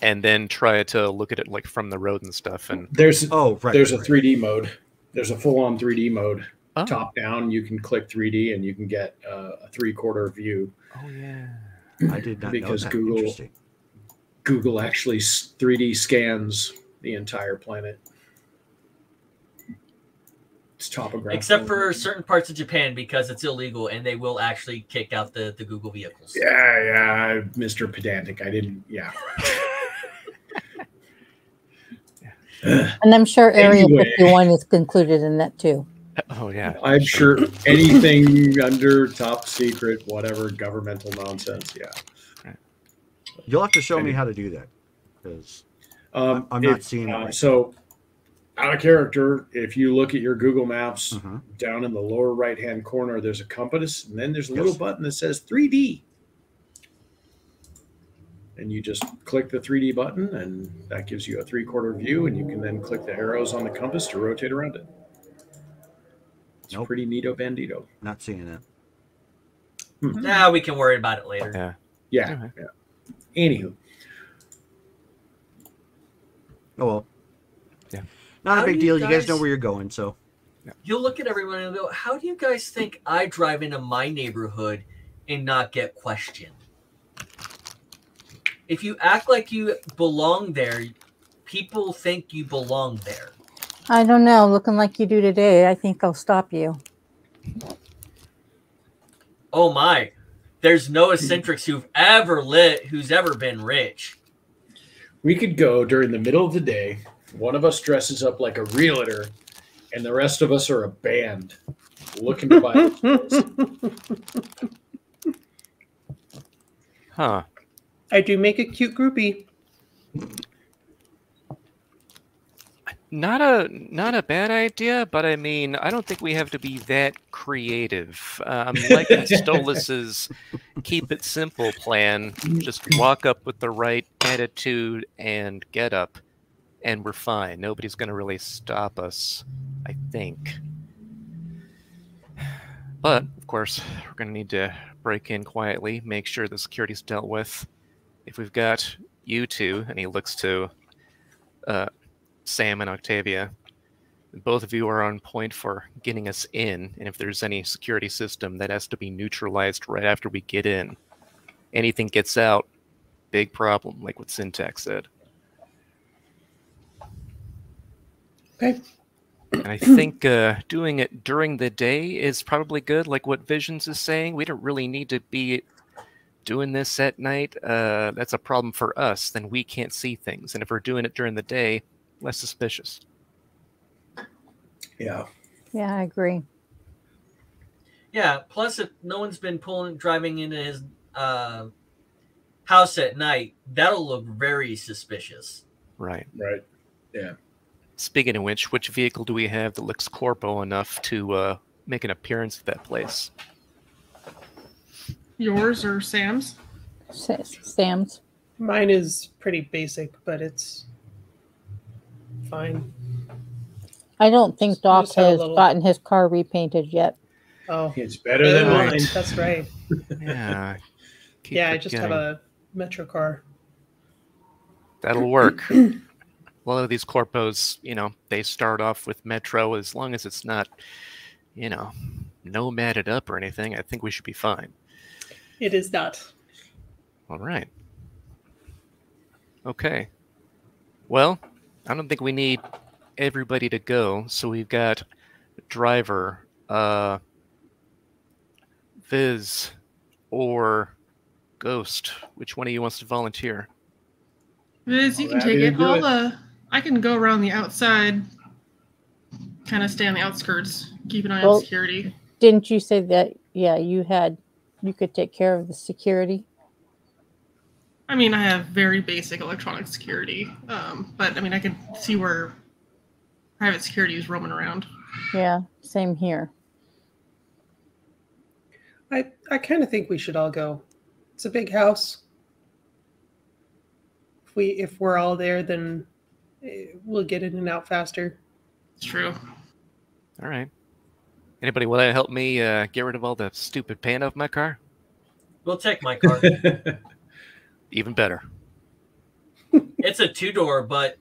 And then try to look at it like from the road and stuff. And there's a right. 3D mode. There's a full-on 3D mode. Oh. Top down, you can click 3D and you can get a 3/4 view. Oh yeah. I did not because know that. Google actually 3D scans the entire planet. It's topographical. Except for certain parts of Japan because it's illegal and they will actually kick out the Google vehicles. Yeah, Mr. Pedantic. I didn't, yeah. And I'm sure Area 51 is included in that too. Oh, yeah. I'm sure anything under top secret, whatever governmental nonsense, yeah. You'll have to show me how to do that, because I'm not seeing it. Right so, out of character, if you look at your Google Maps, down in the lower right-hand corner, there's a compass, and then there's a little button that says 3D. And you just click the 3D button, and that gives you a 3/4 view, and you can then click the arrows on the compass to rotate around it. It's pretty neato bandito. Not seeing it. Now we can worry about it later. Yeah. Anywho. Oh, well. Yeah. Not How a big do deal. you You guys guys- know where you're going, so. You'll look at everyone and go, how do you guys think I drive into my neighborhood and not get questioned? If you act like you belong there, people think you belong there. I don't know. Looking like you do today, I think I'll stop you. Oh my. There's no eccentrics who's ever been rich. We could go during the middle of the day. One of us dresses up like a realtor, and the rest of us are a band looking to buy. Huh. I do make a cute groupie. Not a bad idea, but I mean, I don't think we have to be that creative. I'm liking Stolas's keep it simple plan. Just walk up with the right attitude and get up, and we're fine. Nobody's going to really stop us, I think. But, of course, we're going to need to break in quietly, make sure the security's dealt with. If we've got you two, and he looks to Sam and Octavia, both of you are on point for getting us in, and if there's any security system that has to be neutralized right after we get in, anything gets out, big problem, like what Syntax said. Okay. And I think doing it during the day is probably good, like what Visions is saying. We don't really need to be doing this at night. That's a problem for us. Then we can't see things. And if we're doing it during the day, less suspicious. Yeah. Yeah, I agree. Yeah, plus if no one's been driving into his house at night, that'll look very suspicious. Right. Right. Yeah. speaking of which vehicle do we have that looks corpo enough to make an appearance at that place? Yours or Sam's? Sam's. Mine is pretty basic, but it's fine. I don't think Doc Just have a has little- gotten his car repainted yet. Oh, It's better than Right. mine. That's right. Yeah. keep Yeah, I just have forgetting. a Metro car. That'll work. A lot of these corpos, they start off with Metro. As long as it's not, nomaded up or anything, I think we should be fine. It is not. All right. Okay. Well, I don't think we need everybody to go. So we've got driver, Viz, or Ghost. Which one of you wants to volunteer? Viz, you I'm can happy take to it. do it. I can go around the outside, kind of stay on the outskirts, keep an eye Well- on security. Didn't you say that? Yeah, you could take care of the security. I mean, I have very basic electronic security, but I mean, I can see where private security is roaming around. Yeah, same here. I kind of think we should all go. It's a big house. If we're all there, then we'll get in and out faster. It's true. All right. Anybody want to help me get rid of all the stupid paint off my car? We'll take my car. Even better. It's a 2-door, but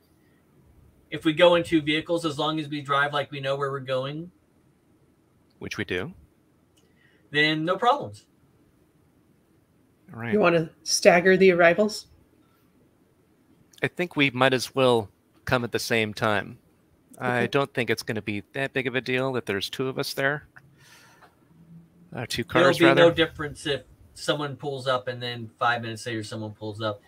if we go in 2 vehicles, as long as we drive like we know where we're going, Which we do. then no problems. All right. You want to stagger the arrivals? I think we might as well come at the same time. I Okay. don't think it's going to be that big of a deal that there's 2 of us there. 2 There'll cars, be rather. no difference if someone pulls up and then 5 minutes later someone pulls up.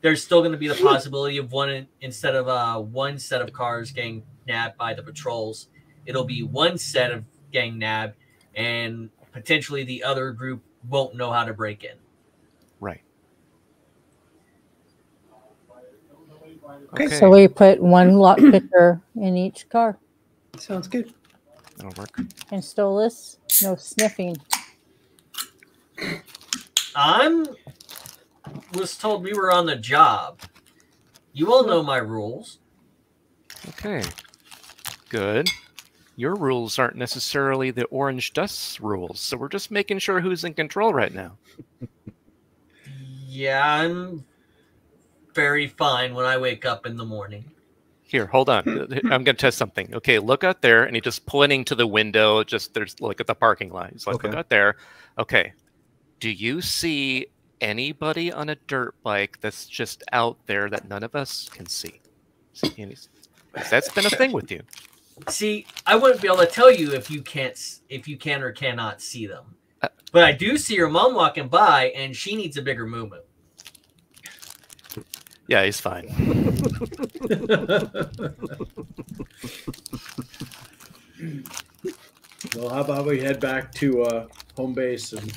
There's still going to be the possibility of instead of one set of cars getting nabbed by the patrols, it'll be one set of getting nabbed, and potentially the other group won't know how to break in. Right. Okay. So we put one lock picker in each car. Sounds good. That'll work. And Stolas, no sniffing. Was told we were on the job. You all know my rules. Okay. Good. Your rules aren't necessarily the orange dust rules, so we're just making sure who's in control right now. Yeah, I'm very fine when I wake up in the morning. Here, hold on. I'm going to test something. Okay, look out there, and he just pointing to the window. There's look at the parking lot. He's like, Okay. look out there. Okay. Do you see anybody on a dirt bike that's just out there that none of us can see? That's been a thing with you. See, I wouldn't be able to tell you if you can or cannot see them. But I do see your mom walking by, and she needs a bigger movement. Yeah, he's fine. Well, how about we head back to home base and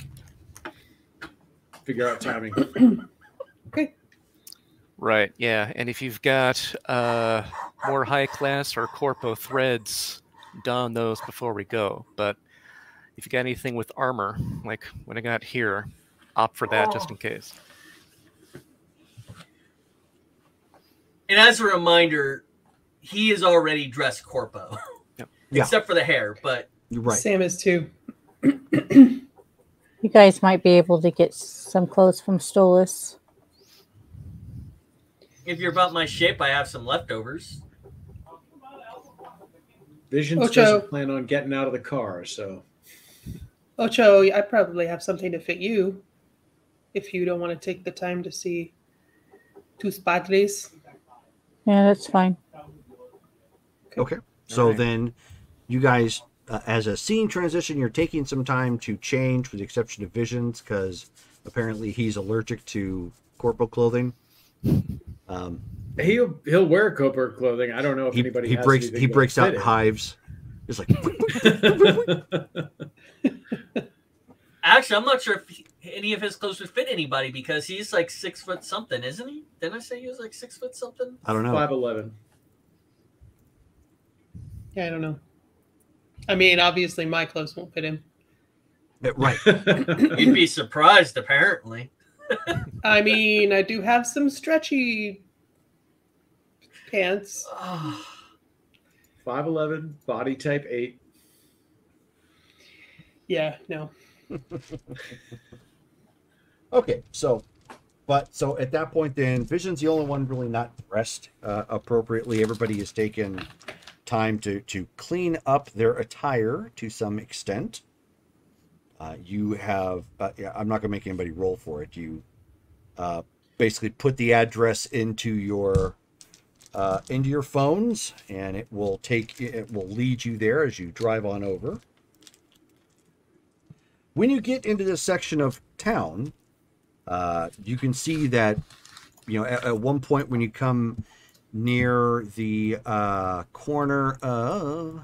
figure out timing? Okay. Right, yeah. And if you've got more high class or corpo threads, don those before we go. But if you got anything with armor, like what I got here, opt for that just in case. And as a reminder, he is already dressed corpo. Yep. Yeah. Except for the hair, but You're right. Sam is too. You guys might be able to get some clothes from Stolas. if you're about my shape, I have some leftovers. Visions Ocho. doesn't plan on getting out of the car, so Ocho, I probably have something to fit you if you don't want to take the time to see Tus Padres. Yeah, that's fine. Okay. So Alright. then you guys, as a scene transition, you're taking some time to change with the exception of Visions because apparently he's allergic to corporal clothing. he'll wear covert clothing. I don't know if anybody He has breaks anything he that'll breaks out fit in it. hives. It's like Actually, I'm not sure if any of his clothes would fit anybody because he's like 6 foot something, isn't he? Didn't I say he was like 6 foot something? I don't know. 5'11". Yeah, I don't know. I mean, obviously my clothes won't fit him. Right. You'd be surprised, apparently. I mean, I do have some stretchy pants. 5'11", body type 8. Yeah, no. Okay, so at that point, then Vision's the only one really not dressed appropriately. Everybody has taken time to clean up their attire to some extent. You have, I'm not going to make anybody roll for it. You basically put the address into your phones, and it will lead you there as you drive on over. When you get into this section of town, you can see that, at one point when you come near the corner of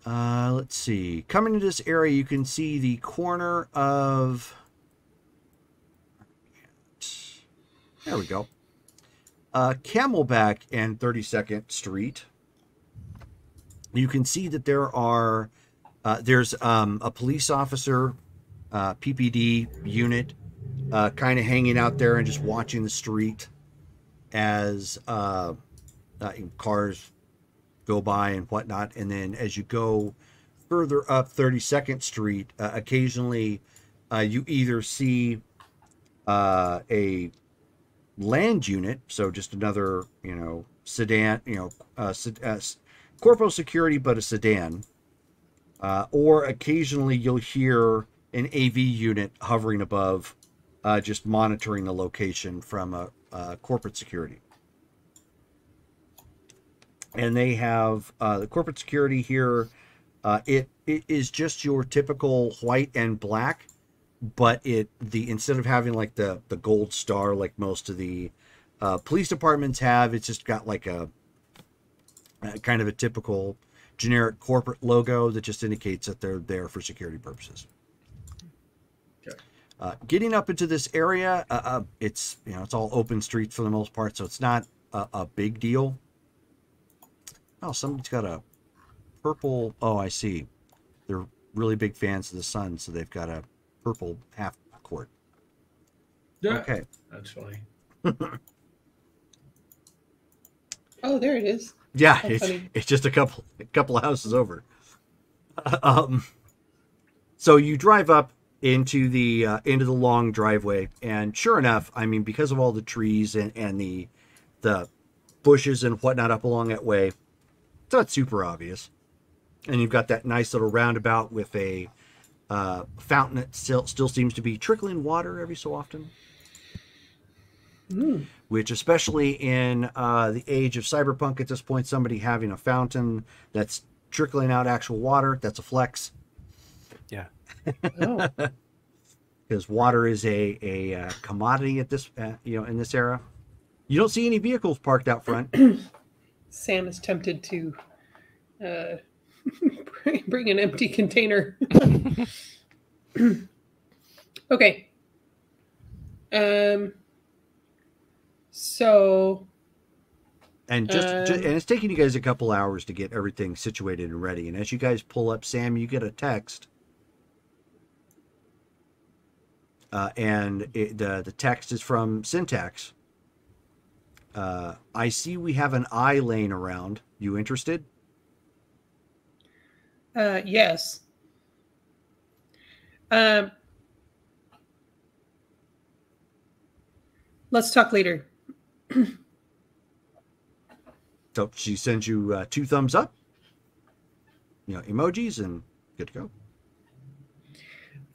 let's see, coming into this area, you can see the corner of, there we go, Camelback and 32nd Street. You can see that there's a police officer, PPD unit, kind of hanging out there and just watching the street as cars go by and whatnot. And then as you go further up 32nd Street, occasionally you either see a land unit, so just another, sedan, corporal security, but a sedan. Or occasionally you'll hear an AV unit hovering above, just monitoring the location from a corporate security. And they have the corporate security here. It is just your typical white and black, but instead of having like the gold star like most of the police departments have, it's just got like a kind of a typical generic corporate logo that just indicates that they're there for security purposes. Okay. Getting up into this area, it's all open streets for the most part, so it's not a big deal. Oh, somebody's got a purple. Oh, I see. They're really big fans of the sun, so they've got a purple half court. Yeah. Okay. That's funny. Oh, there it is. Yeah, That's funny. it's just a couple of houses over. So you drive up into the long driveway, and sure enough, I mean, because of all the trees and the bushes and whatnot up along that way, it's not super obvious. And you've got that nice little roundabout with a fountain that still seems to be trickling water every so often. Mm. Which, especially in the age of cyberpunk at this point, somebody having a fountain that's trickling out actual water, that's a flex. Yeah. Oh. Because water is a commodity at this in this era. You don't see any vehicles parked out front. Sam is tempted to bring an empty container. Okay. So. And and it's taking you guys a couple hours to get everything situated and ready. And as you guys pull up, Sam, you get a text. And the text is from Syntax. I see we have an eye laying around. You interested? Yes. Let's talk later. So she sends you 2 thumbs up, emojis, and good to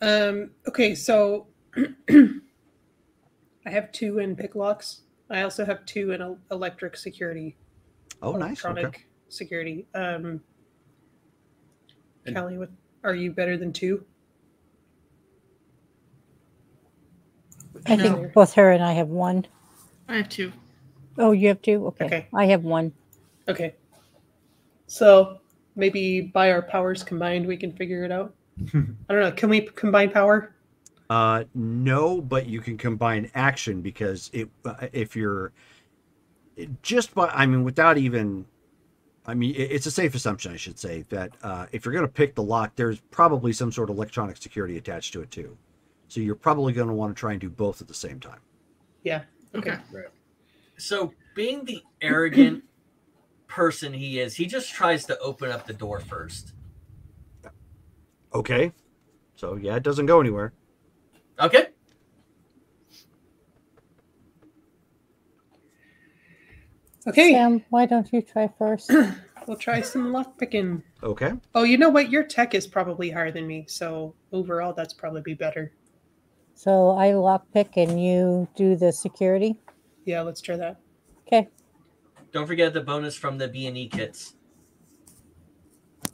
go. Okay, so I have 2 in pick locks. I also have 2 in electric security. Oh, nice. Electronic Okay. security. Callie, are you better than 2? I No. think both her and I have 1. I have 2. Oh, you have 2? Okay. Okay. I have 1. Okay. So maybe by our powers combined, we can figure it out. I don't know. Can we combine power? No, but you can combine action, because if you're just by, I mean, without even, I mean, it's a safe assumption, I should say, that if you're going to pick the lock, there's probably some sort of electronic security attached to it too. So you're probably going to want to try and do both at the same time. Yeah. Okay. Right. So, being the arrogant person he is, he just tries to open up the door first. Okay. So, yeah, it doesn't go anywhere. Okay. Okay. Sam, why don't you try first? We'll try some luck picking. Okay. Oh, you know what? Your tech is probably higher than me, so overall, that's probably be better. So I lockpick and you do the security. Yeah, let's try that. Okay. Don't forget the bonus from the B&E kits.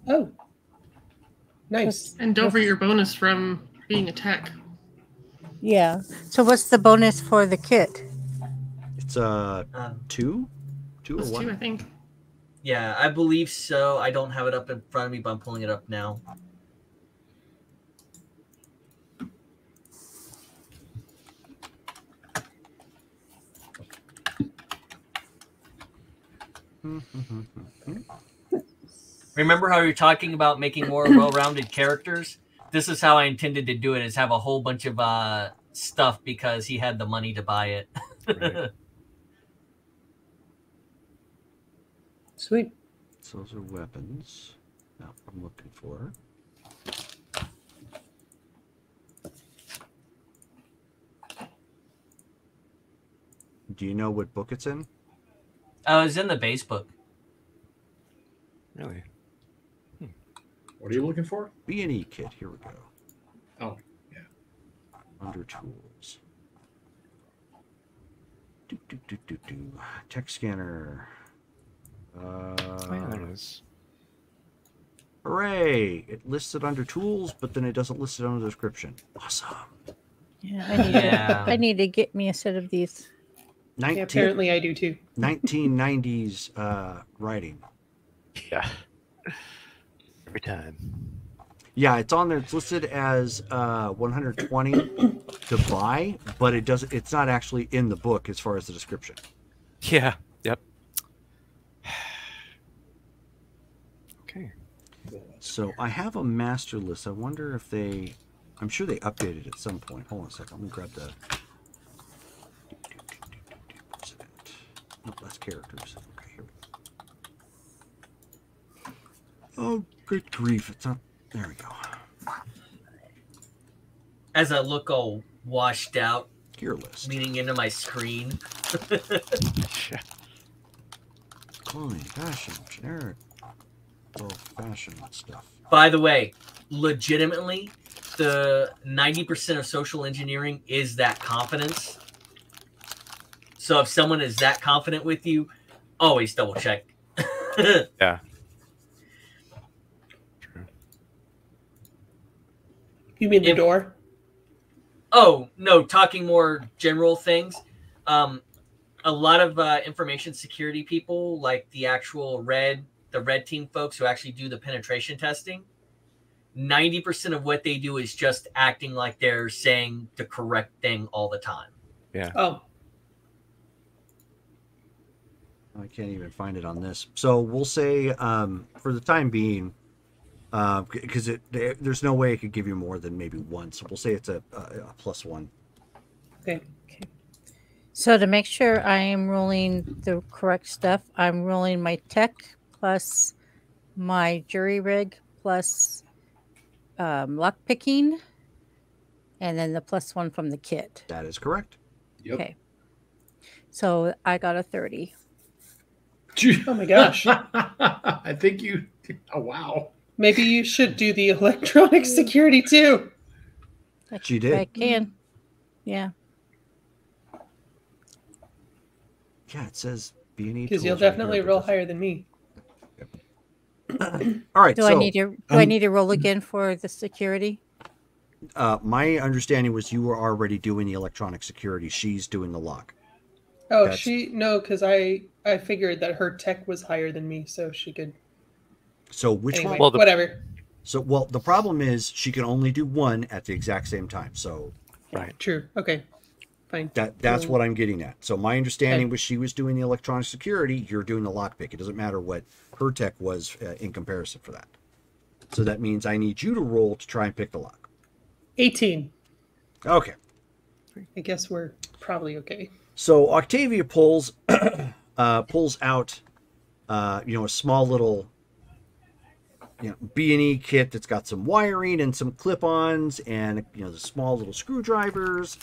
Oh, nice. And don't forget your bonus from being a tech. Yeah. So what's the bonus for the kit? It's two? Two or Plus 2, I one? think. Yeah, I believe so. I don't have it up in front of me, but I'm pulling it up now. Remember how you're talking about making more well-rounded characters? This is how I intended to do it, is have a whole bunch of stuff because he had the money to buy it. Right. Sweet. So those are weapons. Now I'm looking for. Do you know what book it's in? It was in the base book. Really? What are you looking for? B&E kit. Here we go. Oh, yeah. Under tools. Tech scanner. Oh, yeah, there it is. Hooray! It lists it under tools, but then it doesn't list it under the description. Awesome. Yeah. I need to get me a set of these. Yeah, apparently I do too. 1990s writing. Yeah. Every time. Yeah, it's on there. It's listed as 120 to buy, but it doesn't. It's not actually in the book as far as the description. Yeah. Yep. Okay. So I have a master list. I wonder if they. I'm sure they updated at some point. Hold on a second. Let me grab the. Where's it at? No, that's characters. Okay, here we go. Oh, good grief! It's not. There we go. As I look all washed out, Gear list. leaning into my screen. Clothing, fashion, generic, well, fashion stuff. By the way, legitimately, the 90% of social engineering is that confidence. So if someone is that confident with you, always double check. Yeah. You mean the door? Oh, no, talking more general things. A lot of information security people, like the actual red team folks who actually do the penetration testing, 90% of what they do is just acting like they're saying the correct thing all the time. Yeah. Oh. I can't even find it on this. So we'll say, for the time being, because there's no way it could give you more than maybe one. So we'll say it's a +1. Okay. So to make sure I am rolling the correct stuff, I'm rolling my tech plus my jury rig plus lock picking, and then the +1 from the kit. That is correct. Yep. Okay. So I got a 30. Oh my gosh. I think you. Oh, wow. Maybe you should do the electronic security too. She did. I can. Yeah. Yeah, it says B&E. Because you'll definitely roll higher than me. All right. Do I need to roll again for the security? My understanding was you were already doing the electronic security. She's doing the lock. Oh, no, because I figured that her tech was higher than me, so she could. So which Anyway, one? whatever. So the problem is she can only do one at the exact same time. So Right. True. Okay. fine. That's what I'm getting at. So my understanding was she was doing the electronic security. You're doing the lockpick. It doesn't matter what her tech was in comparison for that. So that means I need you to roll to try and pick the lock. 18. Okay. I guess we're probably okay. So Octavia pulls out, a small little, B&E kit that's got some wiring and some clip-ons and, the small little screwdrivers,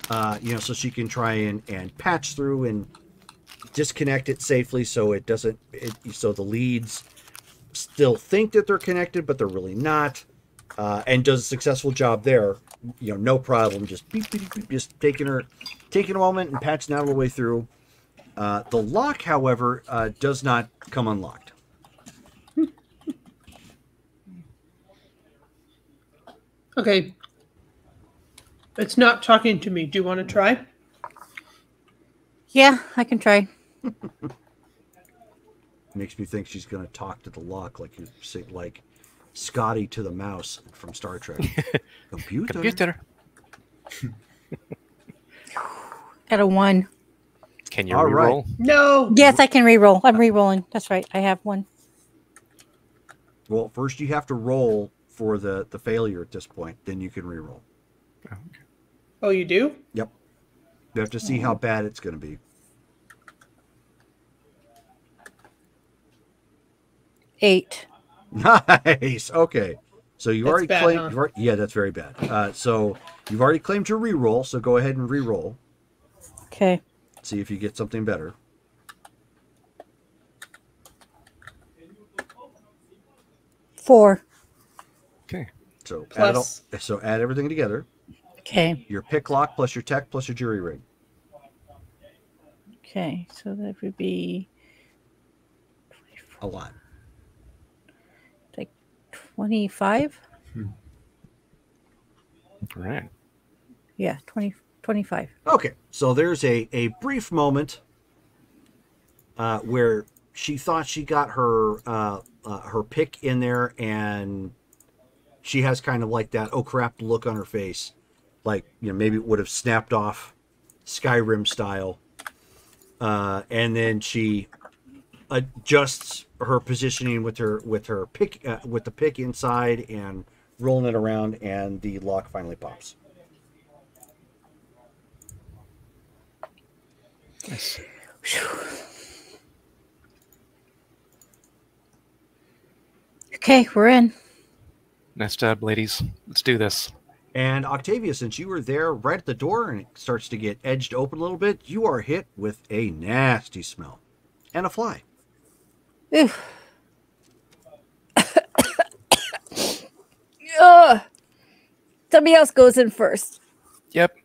so she can try and patch through and disconnect it safely so it doesn't, so the leads still think that they're connected, but they're really not, and does a successful job there. No problem. Just beep, beep, beep, just taking a moment and patching that all the way through. The lock, however, does not come unlocked. Okay. It's not talking to me. Do you want to try? Yeah, I can try. Makes me think she's going to talk to the lock like Scotty to the mouse from Star Trek. Computer. Got a 1. Can you All reroll? right. No. Yes, I can re-roll. I'm re-rolling. That's right. I have 1. Well, first you have to roll for the failure at this point. Then you can reroll. Oh, okay. Oh, you do? Yep. You have to see how bad it's going to be. 8. Nice. Okay. So you That's already bad, claimed. huh? Yeah, that's very bad. So you've already claimed your reroll. So go ahead and reroll. Okay. See if you get something better. 4. Okay. So Plus. add everything together. Okay. Your pick lock plus your tech plus your jury rig. Okay. So that would be A lot. like 25. All right. Yeah, 25. Okay. So there's a brief moment where she thought she got her pick in there, and she has kind of like that oh crap look on her face, like maybe it would have snapped off Skyrim style, and then she adjusts her positioning with her pick with the pick inside and rolling it around, and the lock finally pops. Nice. Okay, we're in. Nice job, ladies. Let's do this. And Octavia, since you were there right at the door and it starts to get edged open a little bit, you are hit with a nasty smell and a fly. Ew. Ugh. Somebody else goes in first. Yep.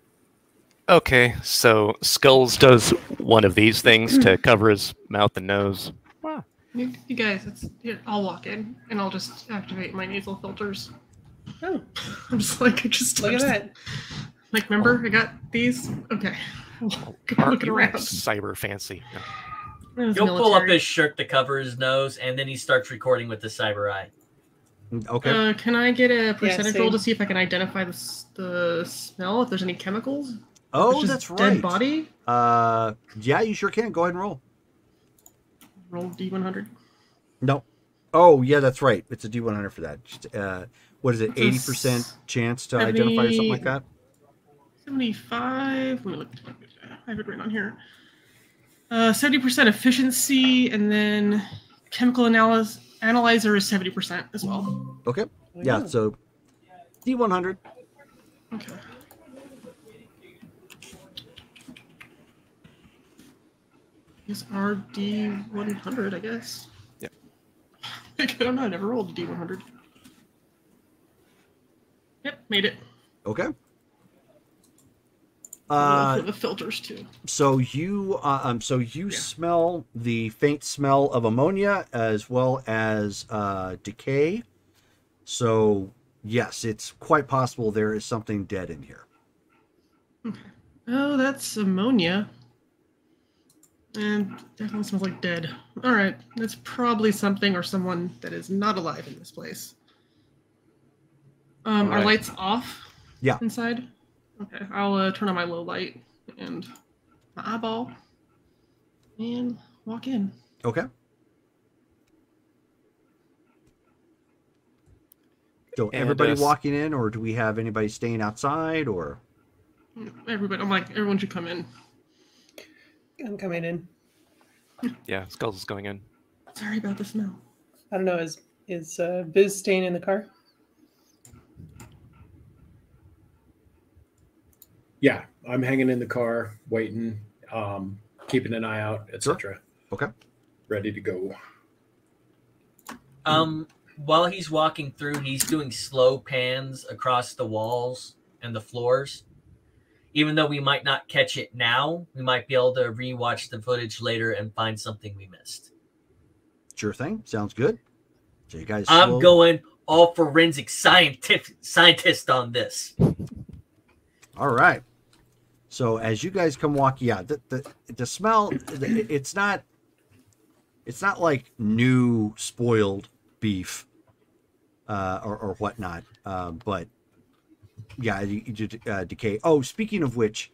Okay, so Skulls does one of these things to cover his mouth and nose. Wow. You guys, here, I'll walk in and I'll just activate my nasal filters. Oh, I'm just like, look at that. Like, remember, I got these? Okay. Aren't Looking you around. cyber fancy? It was You'll pull up military. his shirt to cover his nose, and then he starts recording with the cyber eye. Okay. Can I get a percentage roll same. to see if I can identify the smell, if there's any chemicals? Oh, Just that's right. Dead body? Yeah, you sure can. Go ahead and roll. Roll D100. No. Oh, yeah, that's right. It's a D100 for that. What is it? It's a 80% chance to identify or something like that? 75. Let me look. I have it written on here. 70% efficiency, and then chemical analyzer is 70% as well. Okay. Yeah. So D100. Okay. Is our D100, I guess. Yep. I don't know. I never rolled a D100. Yep, made it. Okay. For the filters too. So you smell the faint smell of ammonia as well as decay. So yes, it's quite possible there is something dead in here. Okay. Oh, that's ammonia. And definitely smells like dead. All right, that's probably something or someone that is not alive in this place. Are right. lights off? Yeah. Inside. Okay, I'll turn on my low light and my eyeball and walk in. Okay. So And, everybody walking in, or do we have anybody staying outside, or? Everybody, I'm like, everyone should come in. I'm coming in. Yeah, Skulls is going in. Sorry about the smell. I don't know. Is Viz staying in the car? Yeah, I'm hanging in the car, waiting, keeping an eye out, etc. Okay. Ready to go. While he's walking through, he's doing slow pans across the walls and the floors. Even though we might not catch it now, we might be able to rewatch the footage later and find something we missed. Sure thing. Sounds good. So you guys. I'm going all forensic scientist on this. All right. So as you guys come walk, yeah, the smell, it's not like new spoiled beef or whatnot, but yeah, decay. Oh, speaking of which,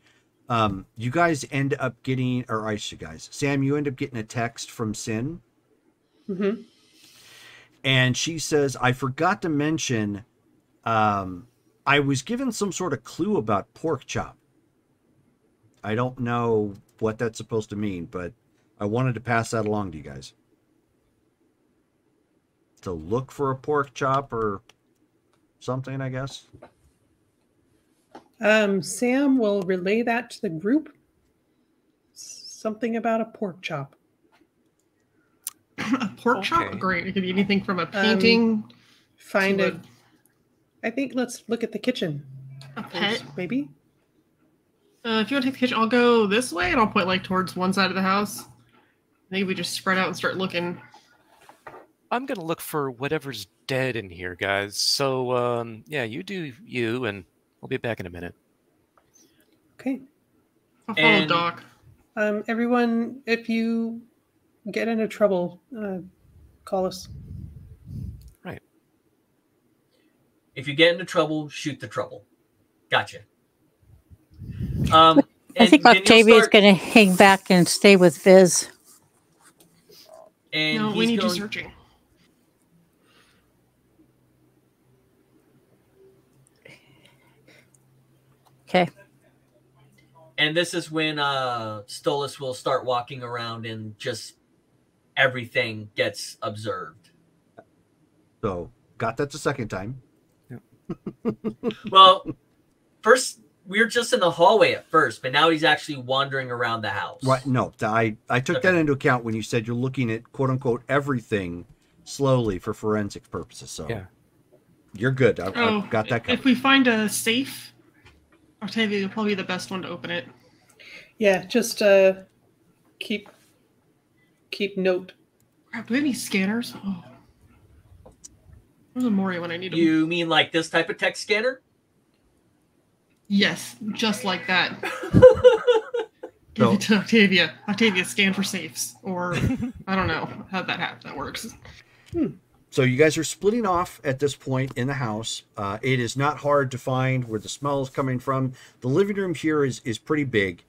you guys end up getting, or I should guys, Sam, you end up getting a text from Sin. Mm-hmm. And she says, I forgot to mention, I was given some sort of clue about pork chop. I don't know what that's supposed to mean, but I wanted to pass that along to you guys. To look for a pork chop or something, I guess. Sam will relay that to the group. Something about a pork chop. A pork chop? Great. It could be anything from a painting. Find it. I think let's look at the kitchen. A pet? Maybe? If you want to take the kitchen, I'll go this way and I'll point like towards one side of the house. Maybe we just spread out and start looking. I'm going to look for whatever's dead in here, guys. So, yeah, you do you, and I'll be back in a minute. Okay. I'll follow Doc. Everyone, if you get into trouble, call us. Right. If you get into trouble, shoot the trouble. Gotcha. I think Octavia's going to hang back and stay with Viz. And no, we need you searching. Okay. And this is when Stolas will start walking around and just everything gets observed. So, got that the second time. Well, first, we were just in the hallway at first, but now he's actually wandering around the house. Right. No, I took that into account when you said you're looking at quote unquote everything slowly for forensic purposes. So yeah, you're good. I've got that covered. If we find a safe, Octavia will probably be the best one to open it. Yeah, just keep note. Crap, do we have any scanners? Oh. Where's a Mori when I need them? You mean like this type of text scanner? Yes, just like that. Give it to Octavia. Octavia, scan for safes. Or, I don't know how that works. So you guys are splitting off at this point in the house. It is not hard to find where the smell is coming from. The living room here is pretty big.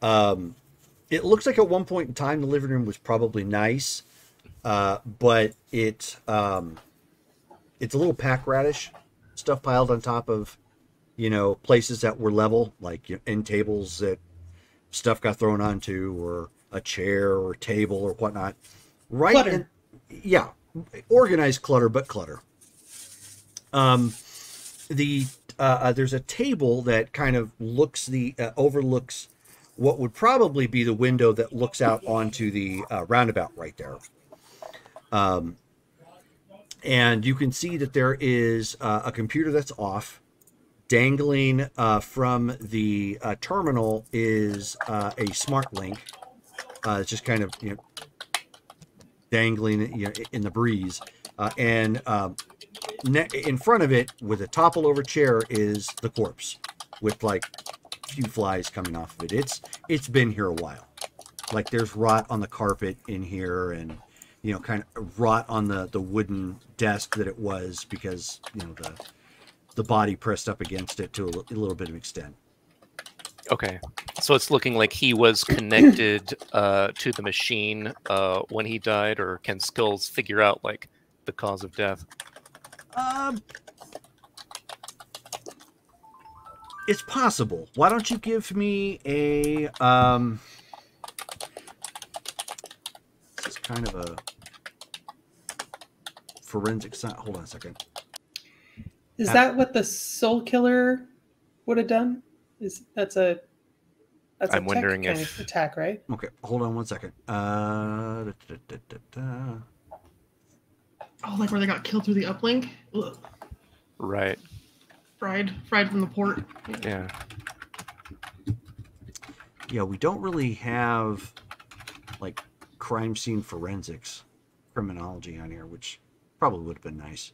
It looks like at one point in time the living room was probably nice, but it's a little pack radish, stuff piled on top of, places that were level, like end tables that stuff got thrown onto, or a chair or a table or whatnot. Right? Clutter. Yeah, organized clutter, but clutter. There's a table that kind of overlooks what would probably be the window that looks out onto the roundabout right there. And you can see that there is a computer that's off. Dangling from the terminal is a smart link. It's just kind of dangling in the breeze. And in front of it, with a topple over chair, is the corpse with like a few flies coming off of it. It's been here a while. Like there's rot on the carpet in here, and kind of rot on the wooden desk that it was, because the body pressed up against it to a little bit of extent. Okay. So it's looking like he was connected to the machine when he died, or can Skulls figure out like the cause of death? It's possible. Why don't you give me a this is kind of a forensic science. Hold on a second. Is that what the Soul Killer would have done? That's a I'm wondering kind if of attack, right? Okay, hold on one second. Oh, like where they got killed through the uplink? Ugh. right. Fried from the port. Yeah. Yeah, we don't really have like crime scene forensics criminology on here, which probably would have been nice.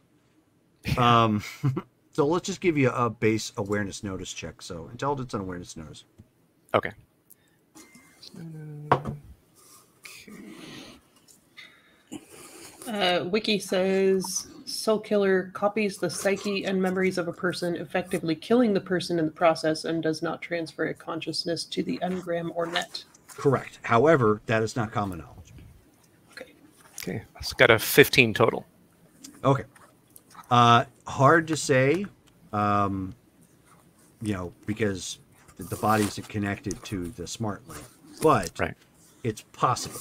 So let's just give you a base awareness notice check. So intelligence and awareness notice. Okay. Wiki says Soul Killer copies the psyche and memories of a person, effectively killing the person in the process, and does not transfer a consciousness to the engram or net. Correct. However, that is not common knowledge. Okay. Okay. It's got a 15 total. Okay. Hard to say, because the body isn't connected to the smart link, but Right. it's possible.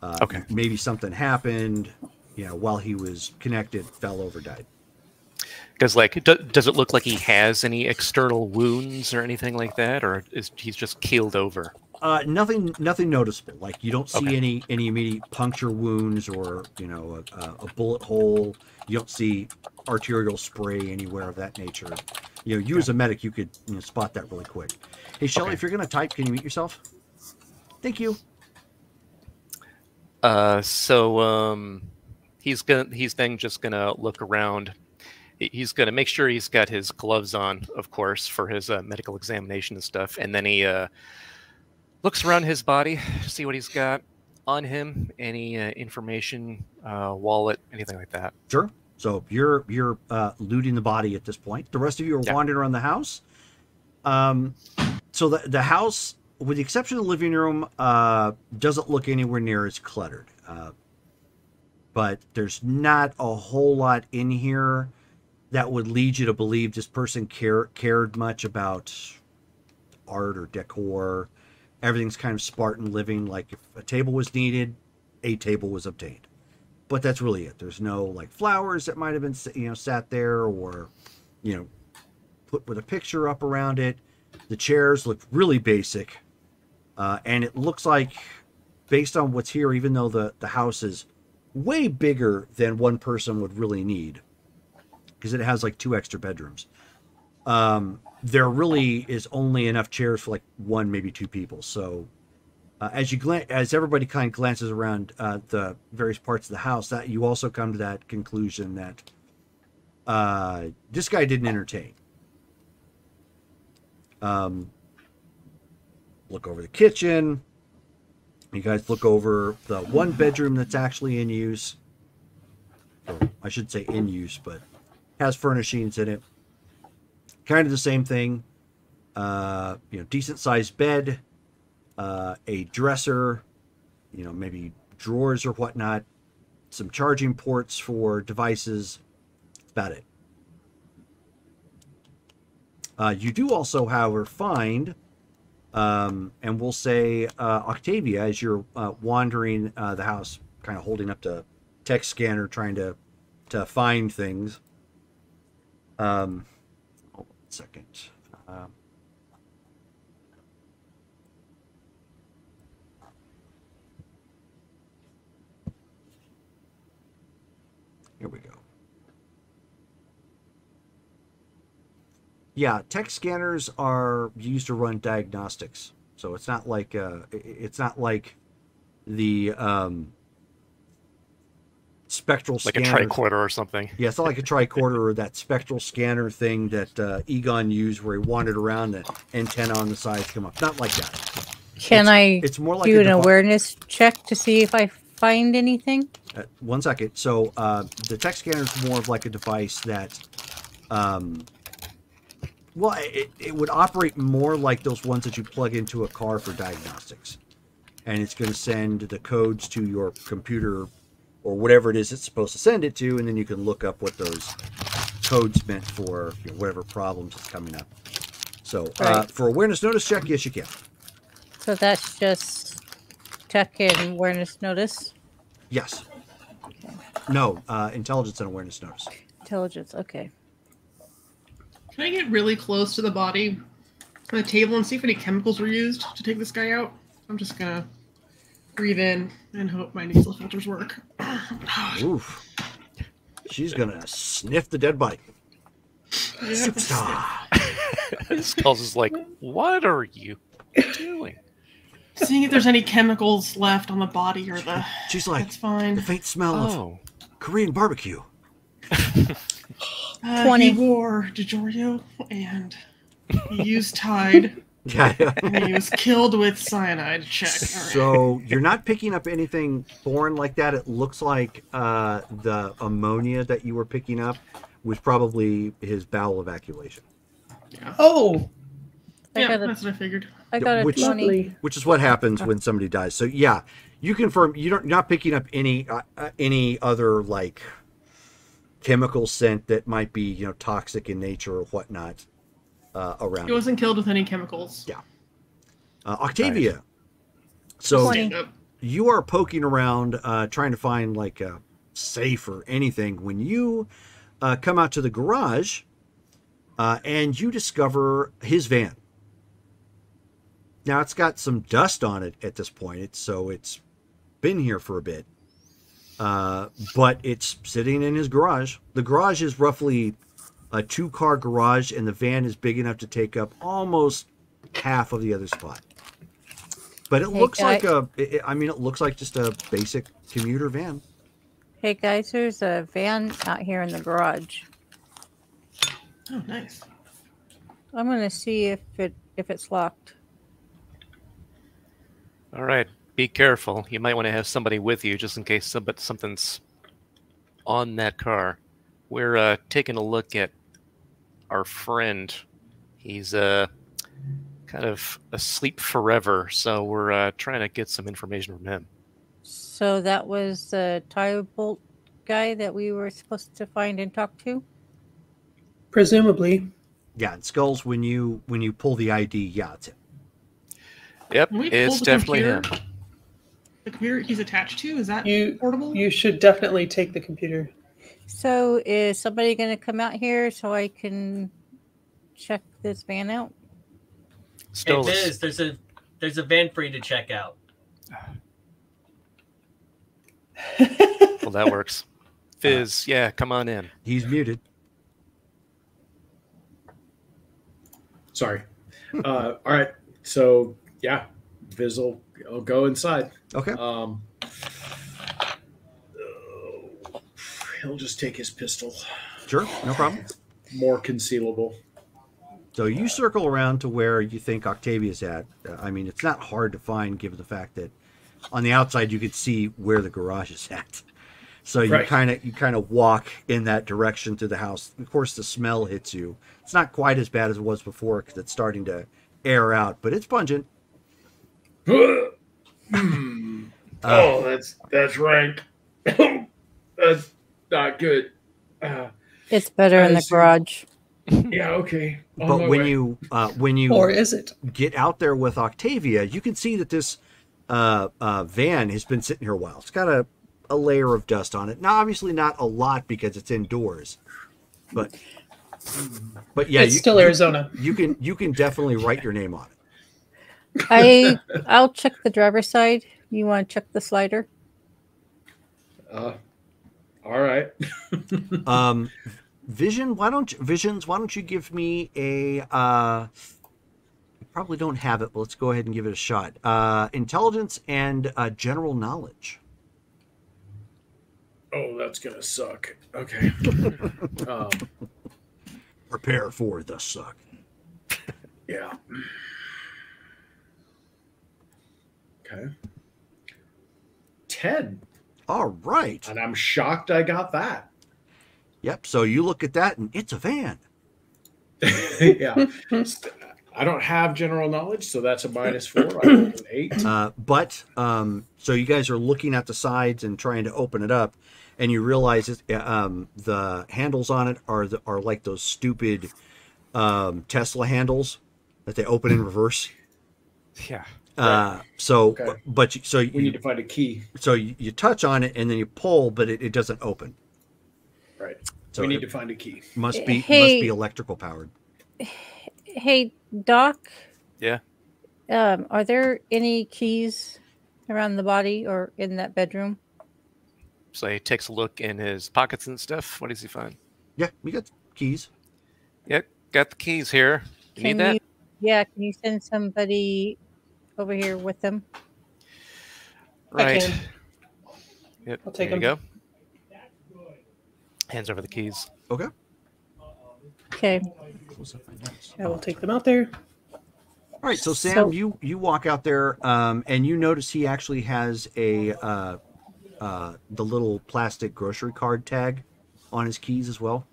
Okay. Maybe something happened, while he was connected, fell over, died. Because, like, does it look like he has any external wounds or anything like that, or is he's just keeled over? Nothing noticeable. Like, you don't see Okay. any immediate puncture wounds or a bullet hole. You don't see arterial spray anywhere of that nature. You as a medic, you could spot that really quick. Hey, Shelly, Okay. if you're gonna type, can you mute yourself? Thank you. He's then just gonna look around. He's gonna make sure he's got his gloves on, of course, for his medical examination and stuff, and then he looks around his body, see what he's got on him, any information, wallet, anything like that. Sure. So you're looting the body at this point. The rest of you are wandering around the house. So the house, with the exception of the living room, doesn't look anywhere near as cluttered. But there's not a whole lot in here that would lead you to believe this person cared much about art or decor. Everything's kind of Spartan living. Like, if a table was needed, a table was obtained. But that's really it. There's no like flowers that might have been sat there, or put with a picture up around it. The chairs look really basic, and it looks like, based on what's here, even though the house is way bigger than one person would really need, because it has like 2 extra bedrooms, there really is only enough chairs for like 1, maybe 2 people. So as everybody kind of glances around the various parts of the house, that you also come to that conclusion that this guy didn't entertain. Look over the kitchen. You guys look over the 1 bedroom that's actually in use. Or I should say in use, but has furnishings in it. Kind of the same thing. Decent sized bed. A dresser, maybe drawers or whatnot, some charging ports for devices. That's about it. You do also, however, find, and we'll say Octavia, as you're wandering the house, kind of holding up the text scanner, trying to find things. Hold on a second. Here we go. Yeah, text scanners are used to run diagnostics, so it's not like the spectral Like scanner, a tricorder or something. Yeah, it's not like a tricorder or that spectral scanner thing that Egon used, where he wandered around, the antenna on the sides come up. Not like that. It's more like do an a awareness check to see if I find anything? 1 second. So the text scanner is more of like a device that Well, it would operate more like those ones that you plug into a car for diagnostics. And it's going to send the codes to your computer or whatever it is it's supposed to send it to, and then you can look up what those codes meant for whatever problems is coming up. So for awareness notice check, yes, you can. So that's just tech and awareness notice? Yes. Okay. No, intelligence and awareness notice. Intelligence, okay. Can I get really close to the body on the table and see if any chemicals were used to take this guy out? I'm just gonna breathe in and hope my nasal filters work. Oof. She's gonna sniff the dead body. Skulls is like, what are you doing? Seeing if there's any chemicals left on the body or the... She's like, that's fine. The faint smell of Korean barbecue. 20. He wore DiGiorno and he used Tide. Yeah. And he was killed with cyanide. Check. So you're not picking up anything foreign like that. It looks like the ammonia that you were picking up was probably his bowel evacuation. Yeah. Oh, yeah, that's what I figured. I got a 20. Which is what happens when somebody dies. So yeah, you confirm you're not picking up any other like chemical scent that might be toxic in nature or whatnot around. He wasn't killed with any chemicals. Yeah. Octavia. Nice. So 20. You are poking around trying to find like a safe or anything when you come out to the garage and you discover his van. Now it's got some dust on it at this point, it's been here for a bit, but it's sitting in his garage. The garage is roughly a 2-car garage, and the van is big enough to take up almost half of the other spot. But it looks like it looks like just a basic commuter van. Hey guys, there's a van out here in the garage. Oh, nice. I'm gonna see if it's locked. All right, be careful. You might want to have somebody with you just in case something's on that car. We're taking a look at our friend. He's kind of asleep forever, so we're trying to get some information from him. So that was the tire bolt guy that we were supposed to find and talk to? Presumably. Yeah, and Skulls, when you pull the ID, yeah, it's him. Yep, it's definitely him. The computer he's attached to, is that portable? You should definitely take the computer. So is somebody going to come out here so I can check this van out? Still is. There's a van for you to check out. Well, that works. Fizz, yeah, come on in. He's muted. Sorry. All right. So, yeah, Viz will go inside. Okay. He'll just take his pistol. Sure, no problem. More concealable. So you circle around to where you think Octavia's at. I mean, it's not hard to find given the fact that on the outside you could see where the garage is at. So you kind of walk in that direction through the house. Of course, the smell hits you. It's not quite as bad as it was before because it's starting to air out, but it's pungent. Oh, that's rank. That's not good. It's better in the garage. Yeah, okay. But when you or is it get out there with Octavia, you can see that this van has been sitting here a while. It's got a layer of dust on it. Now, obviously not a lot because it's indoors, but yeah, it's still Arizona. You can definitely write your name on it. I'll check the driver's side. You want to check the slider? All right. Visions, why don't you give me a you probably don't have it, but let's go ahead and give it a shot. Intelligence and general knowledge. Oh, that's gonna suck. Okay. Prepare for the suck. Yeah. Okay. 10. All right. And I'm shocked I got that. Yep. So you look at that and it's a van. Yeah. I don't have general knowledge, so that's a -4. I rolled an 8. So you guys are looking at the sides and trying to open it up, and you realize the handles on it are like those stupid Tesla handles that they open in reverse. Yeah. Okay. We need to find a key. So you touch on it and then you pull, but it doesn't open. Right. So we need to find a key. Must be electrical powered. Hey, Doc. Yeah. Are there any keys around the body or in that bedroom? So he takes a look in his pockets and stuff. What does he find? Yeah, we got keys. Yep, got the keys here. You need that? Yeah, can you send somebody over here with them? Right. I can. Yep. I'll take there them. You go. Hands over the keys. Okay. Okay. I will take them out there. All right, so Sam, you walk out there, and you notice he actually has the little plastic grocery card tag on his keys as well.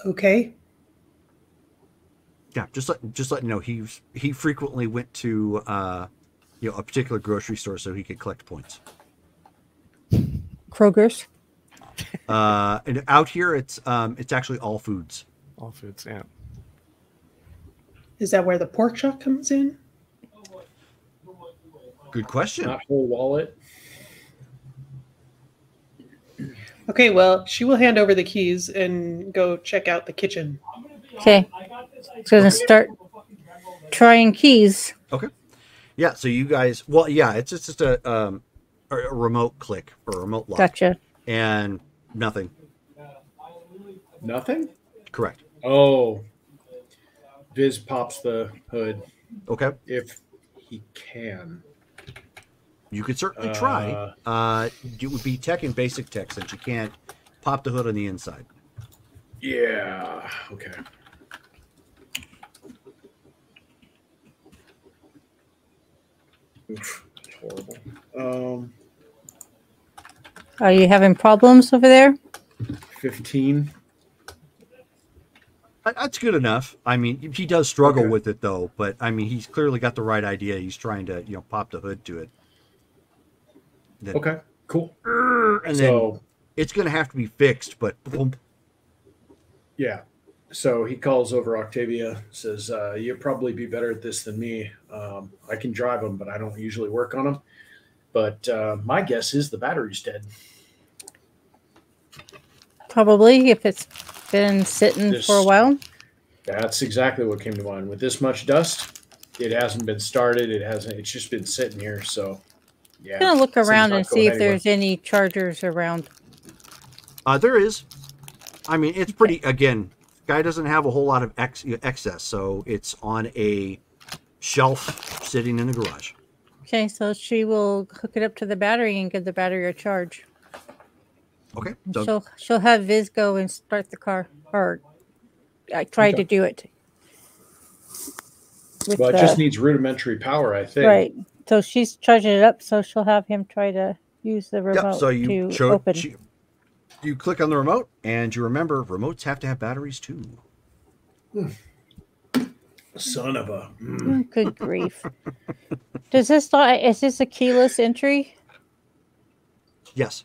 Okay. Yeah, just letting you know he frequently went to a particular grocery store so he could collect points. Kroger's. And out here it's actually All Foods. All Foods, yeah. Is that where the pork chop comes in? Good question. Not whole wallet. Okay, well, she will hand over the keys and go check out the kitchen. Okay. So then start trying keys. Okay. Yeah, so you guys, it's just a remote click or a remote lock. Gotcha. And nothing. Nothing? Correct. Oh. Viz pops the hood. Okay. If he can. You could certainly try. It would be tech and basic tech since you can't pop the hood on the inside. Yeah. Okay. Oof, horrible. Are you having problems over there? 15. That's good enough. I mean, he does struggle with it though, but I mean, he's clearly got the right idea. He's trying to, pop the hood to it. Then, Okay, cool. And then it's going to have to be fixed, but boom. Yeah. So he calls over Octavia, says, you'd probably be better at this than me. I can drive them, but I don't usually work on them. But my guess is the battery's dead. Probably, if it's been sitting for a while. That's exactly what came to mind. With this much dust, it hasn't been started. It's just been sitting here. So, yeah. I'm going to look around and see if there's any chargers around. There is. I mean, it's pretty, again, guy doesn't have a whole lot of excess, so it's on a shelf sitting in the garage. Okay, so she will hook it up to the battery and give the battery a charge. Okay. So she'll have Viz go and start the car, or I tried to do it. Well, it just needs rudimentary power, I think. Right. So she's charging it up, so she'll have him try to use the remote to open. You click on the remote, and you remember remotes have to have batteries too. Son of a... Good grief. Is this a keyless entry? Yes.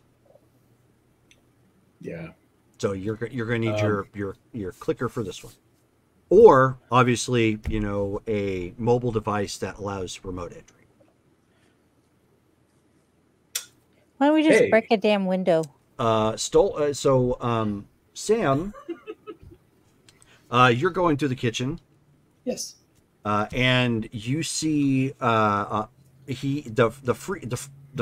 Yeah. So you're going to need your clicker for this one. Or, obviously, a mobile device that allows remote entry. Why don't we just break a damn window? Sam, you're going through the kitchen. Yes. And you see the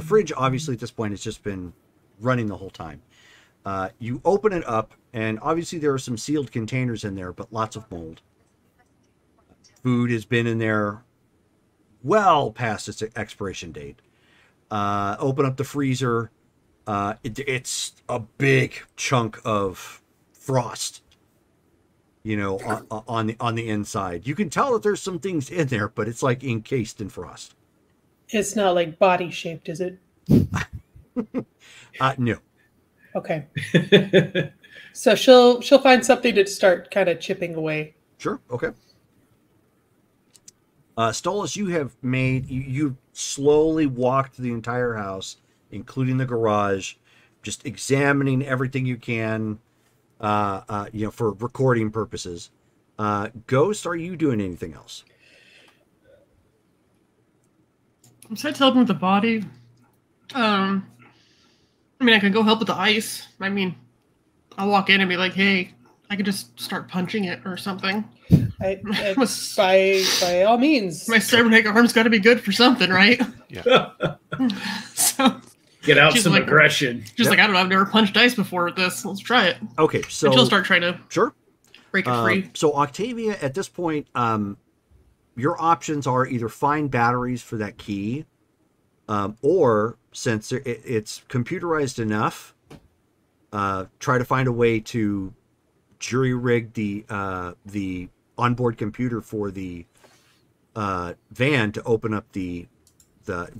fridge obviously at this point has just been running the whole time. You open it up, and obviously there are some sealed containers in there, but lots of mold. Food has been in there well past its expiration date. Open up the freezer. It's a big chunk of frost, on the inside. You can tell that there's some things in there, but it's like encased in frost. It's not like body shaped, is it? No. Okay. So she'll find something to start kind of chipping away. Sure. Okay. Stolas, you slowly walked the entire house, including the garage, just examining everything you can, for recording purposes. Ghost, are you doing anything else? Besides helping with the body, I could go help with the ice. I'll walk in and be like, hey, I could just start punching it or something. By all means. My cybernetic arm's got to be good for something, right? Yeah. So get out some aggression. She's like, I don't know, I've never punched ice before with this. Let's try it. Okay, so and she'll start trying to break it free. So Octavia, at this point, your options are either find batteries for that key, or since it's computerized enough, try to find a way to jury rig the onboard computer for the van to open up the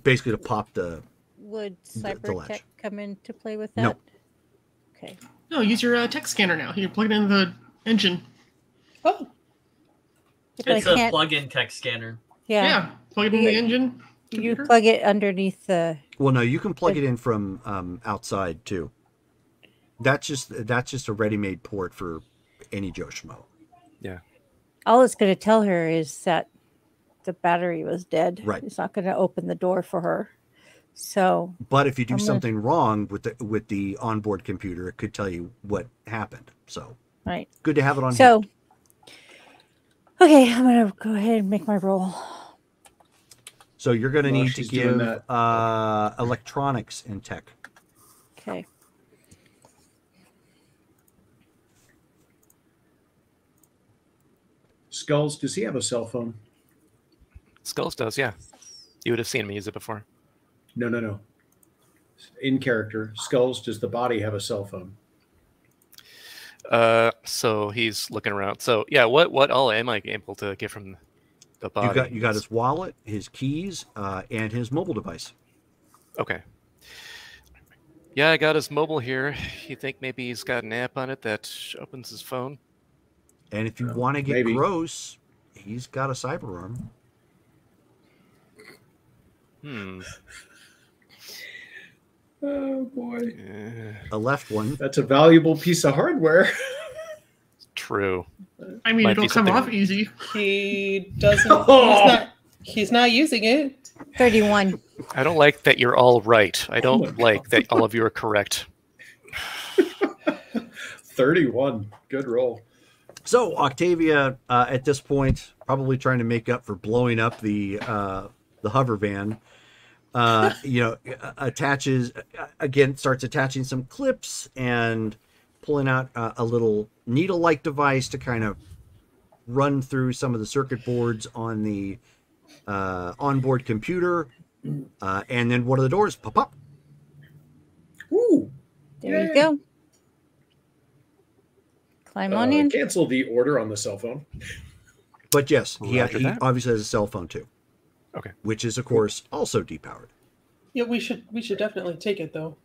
basically to pop the. Would latch. Cybertech come into play with that? No. Okay. No, use your tech scanner now. You plug it in the engine. Oh. It's a plug-in tech scanner. Yeah. Plug it in the engine. You plug it underneath the. Well, no, you can plug it in from outside too. That's just a ready-made port for any Joe Schmo. Yeah. All it's going to tell her is that the battery was dead. Right. It's not going to open the door for her. So. But if you do something wrong with the onboard computer, it could tell you what happened. So. Right. Good to have it on. So. hand. Okay, I'm going to go ahead and make my roll. So you're going to need to give that. electronics and tech. Okay. Skulls, does he have a cell phone? Skulls does, yeah. You would have seen me use it before. No. In character, Skulls, does the body have a cell phone? So he's looking around. So yeah, what all am I able to get from the body? You got his wallet, his keys, and his mobile device. Okay. Yeah, I got his mobile here. You think maybe he's got an app on it that opens his phone? And if you want to get gross, he's got a cyber arm. Oh boy. A left one. That's a valuable piece of hardware. True. It'll come off easy. He doesn't. He's not using it. 31. I don't like that you're all right. I don't like that all of you are correct. 31. Good roll. So Octavia, at this point, probably trying to make up for blowing up the hover van, starts attaching some clips and pulling out a little needle-like device to kind of run through some of the circuit boards on the onboard computer, and then one of the doors pop up. Ooh! There you go. Climb on in. Cancel the order on the cell phone. But yes, he obviously has a cell phone too. Okay. Which is, of course, also depowered. Yeah, we should definitely take it though.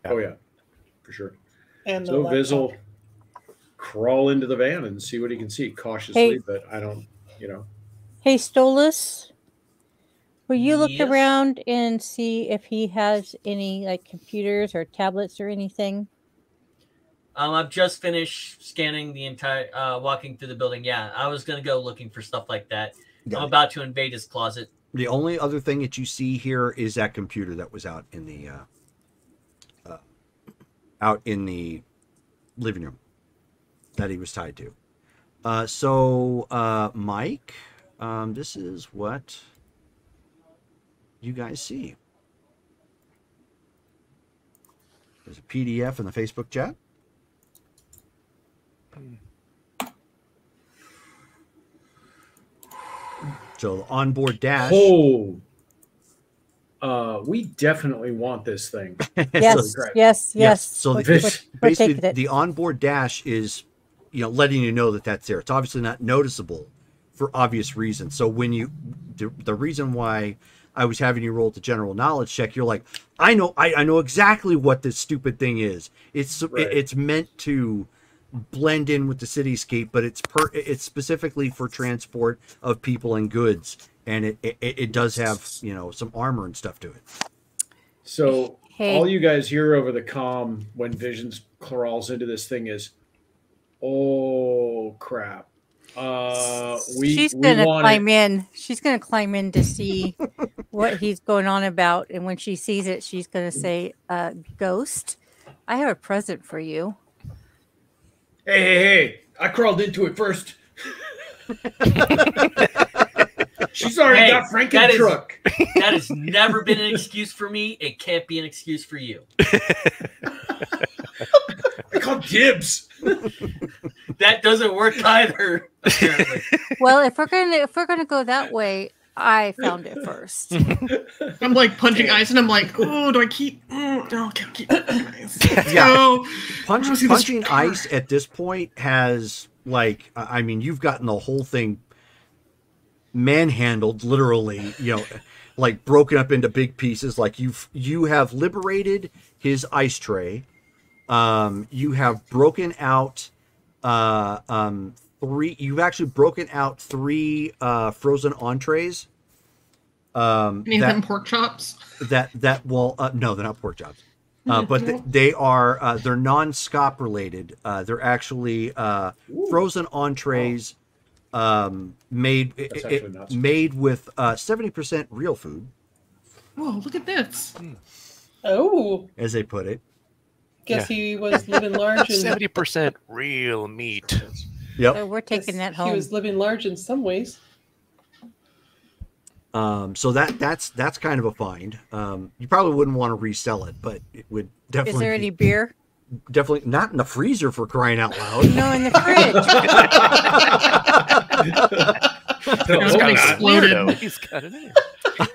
Oh yeah, for sure. And so Viz will crawl into the van and see what he can see cautiously, but I don't, Hey, Stolas, will you look around and see if he has any computers or tablets or anything? I've just finished scanning the entire, walking through the building. Yeah, I was going to go looking for stuff like that. Yeah. I'm about to invade his closet. The only other thing that you see here is that computer that was out in the living room that he was tied to. So Mike, this is what you guys see. There's a PDF in the Facebook chat. So the onboard dash. Oh, we definitely want this thing. Yes. So basically, the onboard dash is, letting you know that that's there. It's obviously not noticeable for obvious reasons. So when the reason why I was having you roll the general knowledge check, you're like, I know exactly what this stupid thing is. It's meant to blend in with the cityscape, but it's specifically for transport of people and goods, and it does have some armor and stuff to it. So Hey. all you guys hear over the comm when Visions crawls into this thing is, "Oh crap! She's gonna climb in. She's gonna climb in to see what he's going on about, and when she sees it, she's gonna say, "Ghost, I have a present for you." Hey! I crawled into it first. She's already got Franken truck. That has never been an excuse for me. It can't be an excuse for you. I call dibs. That doesn't work either, apparently. Well, if we're gonna go that way, I found it first. I'm like punching ice, and I'm like, oh, do I keep? No, okay, keep ice. Yeah. Punching ice at this point has, like, I mean, you've gotten the whole thing manhandled, literally, like broken up into big pieces. Like you have liberated his ice tray. You have broken out you've actually broken out 3 frozen entrees. Any of them pork chops? No, they're not pork chops. But they are they're non-scop related. They're actually frozen entrees made with 70% real food. Whoa, look at this. Oh, as they put it. Guess he was living large. 70% real meat. Yep. So we're taking that home. He was living large in some ways. So that's kind of a find. You probably wouldn't want to resell it, but it would definitely. Is there any beer? Definitely not in the freezer, for crying out loud. No, in the fridge. It's gonna explode. He's got it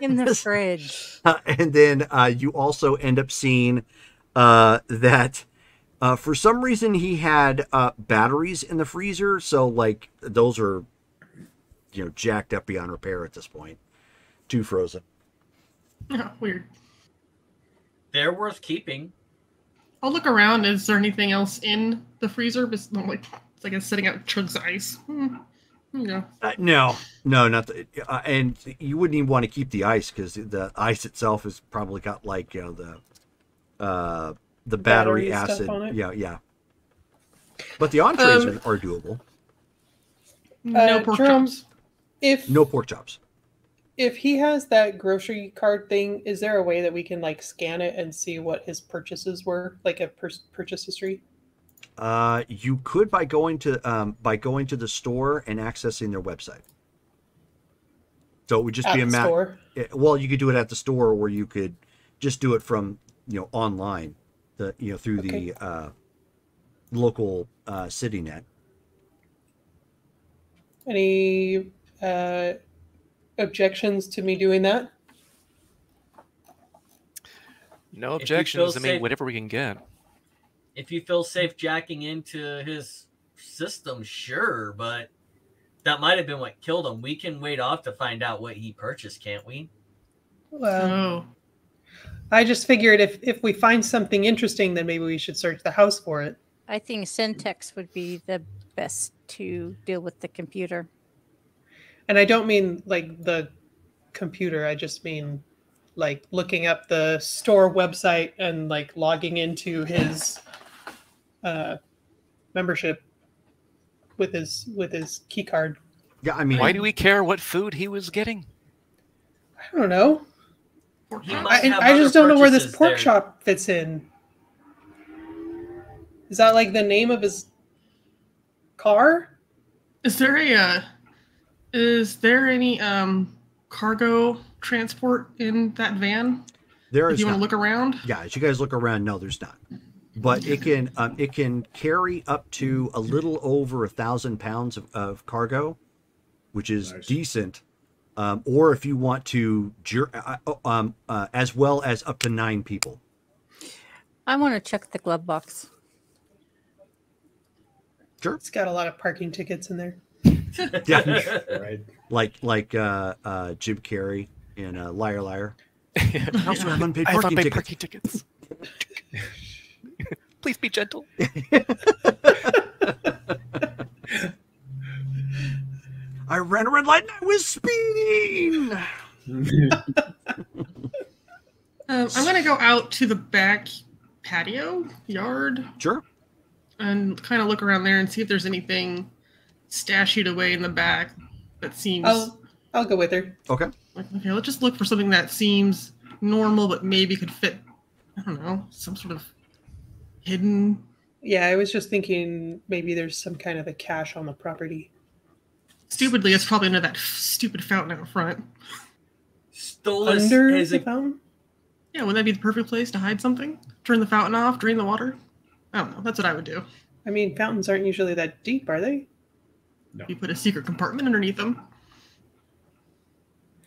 in the fridge. And then you also end up seeing that for some reason he had batteries in the freezer, so like those are jacked up beyond repair at this point. Too frozen. Oh, weird. They're worth keeping. I'll look around. Is there anything else in the freezer? It's like it's setting out chunks of ice. No. No, not the, and you wouldn't even want to keep the ice because the ice itself has probably got like the battery acid. Stuff on it. Yeah. But the entrees are doable. No pork chops. No pork chops. If he has that grocery card thing, is there a way that we can like scan it and see what his purchases were, like a purchase history? You could by going to the store and accessing their website. So it would just At be a the matter. store? Well, you could do it at the store, or you could just do it from online, through Okay. the local CityNet. Any objections to me doing that? No If you objections. I feel mean, safe- whatever we can get. If you feel safe jacking into his system, sure, but that might have been what killed him. We can wait off to find out what he purchased, can't we? Well, Oh. I just figured if we find something interesting, then maybe we should search the house for it. I think Syntex would be the best to deal with the computer. And I don't mean like the computer. I just mean like looking up the store website and like logging into his membership with his key card. Yeah, I mean, Why do we care what food he was getting? I don't know. Pork He chops? must have I just other don't know where this purchases pork there. chop fits in. Is that like the name of his car? Is there any cargo transport in that van? there If is you want not. to look around? Yeah, as you guys look around, no, there's not. But it can carry up to a little over 1,000 pounds of cargo, which is Nice. decent. Or if you want to, as well as up to 9 people. I want to check the glove box. Sure. It's got a lot of parking tickets in there. Yeah. Right. like Jim Carrey in Liar Liar. I I also have unpaid have parking unpaid tickets. parking tickets. Please be gentle. I ran a red light and I was speeding. I'm gonna go out to the back patio yard Sure. and kind of look around there and see if there's anything stashed away in the back that seems. I'll go with her. Okay. Like, okay, let's just look for something that seems normal, but maybe could fit. I don't know, some sort of hidden. Yeah, I was just thinking maybe there's some kind of a cache on the property. Stupidly, it's probably under that stupid fountain out front. Stolas Under has the a fountain? Yeah, would that be the perfect place to hide something? Turn the fountain off, drain the water? I don't know. That's what I would do. I mean, fountains aren't usually that deep, are they? No. You put a secret compartment underneath them.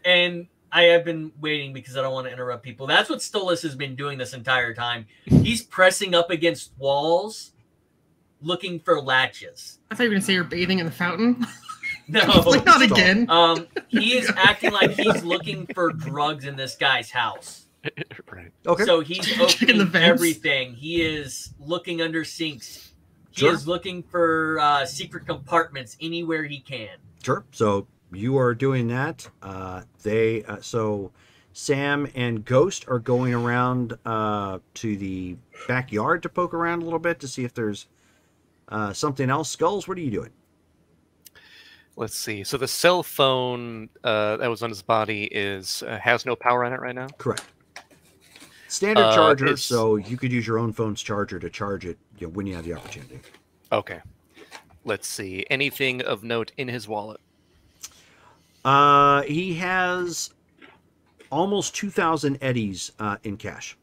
And I have been waiting because I don't want to interrupt people. That's what Stolas has been doing this entire time. He's pressing up against walls, looking for latches. I thought you were going to say you're bathing in the fountain. No. Hopefully not again. He is acting like he's looking for drugs in this guy's house. Right. Okay. So he's Checking the opening vents. everything. He is looking under sinks. He Sure. is looking for secret compartments anywhere he can. Sure. So you are doing that. So Sam and Ghost are going around to the backyard to poke around a little bit to see if there's something else. Skulls, what are you doing? Let's see. So the cell phone that was on his body has no power on it right now. Correct. Standard charger, it's- so you could use your own phone's charger to charge it when you have the opportunity. Okay. Let's see. Anything of note in his wallet? He has almost 2,000 eddies in cash.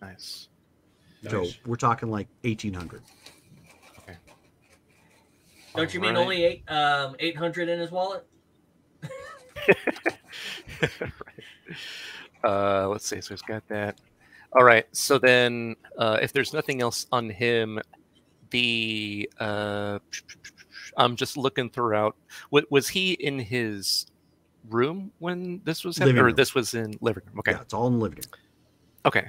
Nice. So Nice. we're talking like 1,800. Don't you mean Alright. only 800 in his wallet? Let's see. So he's got that. All right. So then, if there's nothing else on him, I'm just looking throughout. Was he in his room when this was happening, Living or room. this was in living room? Okay. Yeah, it's all in the living room. Okay.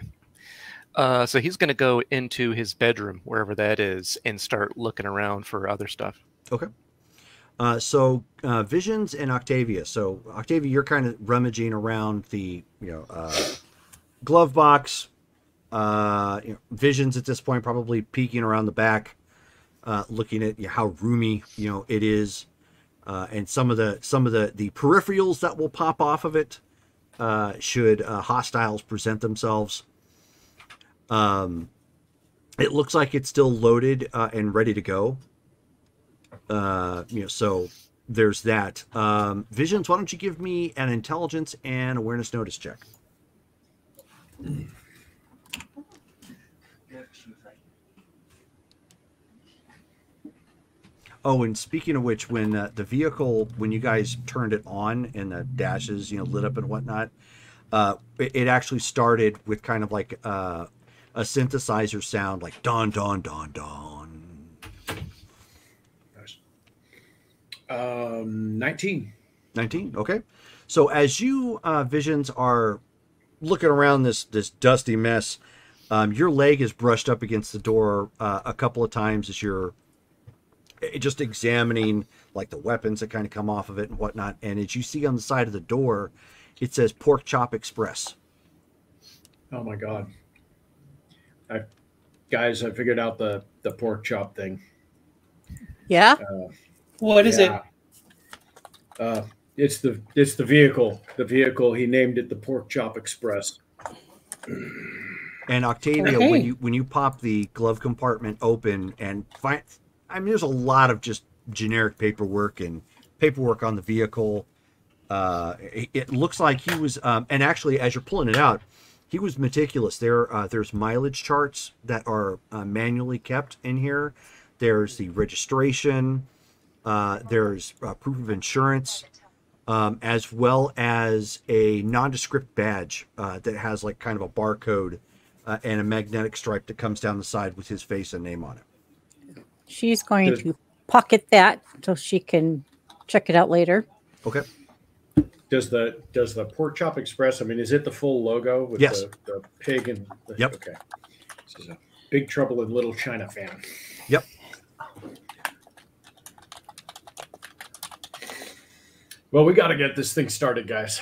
So he's going to go into his bedroom, wherever that is, and start looking around for other stuff. Okay. So Visions and Octavia. So Octavia, you're kind of rummaging around the glove box. Visions at this point probably peeking around the back, looking at how roomy it is, and some of the peripherals that will pop off of it should hostiles present themselves. It looks like it's still loaded and ready to go. So there's that. Visions, why don't you give me an intelligence and awareness notice check? Oh, and speaking of which, when the vehicle, when you guys turned it on and the dashes, lit up and whatnot, it actually started with kind of like a synthesizer sound, like don, don, don, don. Nice. 19. 19. Okay. So as you Visions are looking around this dusty mess, your leg is brushed up against the door a couple of times as you're just examining like the weapons that kind of come off of it and whatnot. And as you see on the side of the door, it says Pork Chop Express. Oh my God. Guys, I figured out the pork chop thing. Yeah. What is it? It's the vehicle. The vehicle, he named it the Pork Chop Express. And Octavia, Okay. when you pop the glove compartment open and find, there's a lot of just generic paperwork on the vehicle. It looks like he was, and actually, as you're pulling it out, he was meticulous. There's mileage charts that are manually kept in here. There's the registration. There's proof of insurance, as well as a nondescript badge that has like kind of a barcode and a magnetic stripe that comes down the side with his face and name on it. She's going to pocket that so she can check it out later. Okay. Does the Pork Chop Express? I mean, is it the full logo with Yes. the pig and? Yep. Okay. This is a Big Trouble in Little China fan. Yep. Well, we got to get this thing started, guys.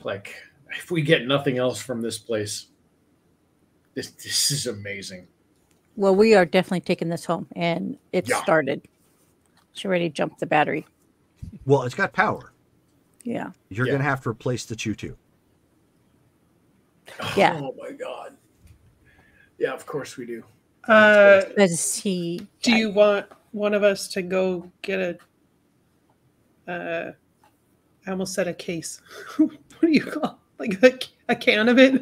Like, if we get nothing else from this place, this is amazing. Well, we are definitely taking this home, and it Yeah. started. She already jumped the battery. Well, it's got power. Yeah. You're Yeah. going to have to replace the Choo-Choo. Yeah. Oh my god. Yeah, of course we do. Because he. Do you want one of us to go get I almost said a case. What do you call it? Like a can of it?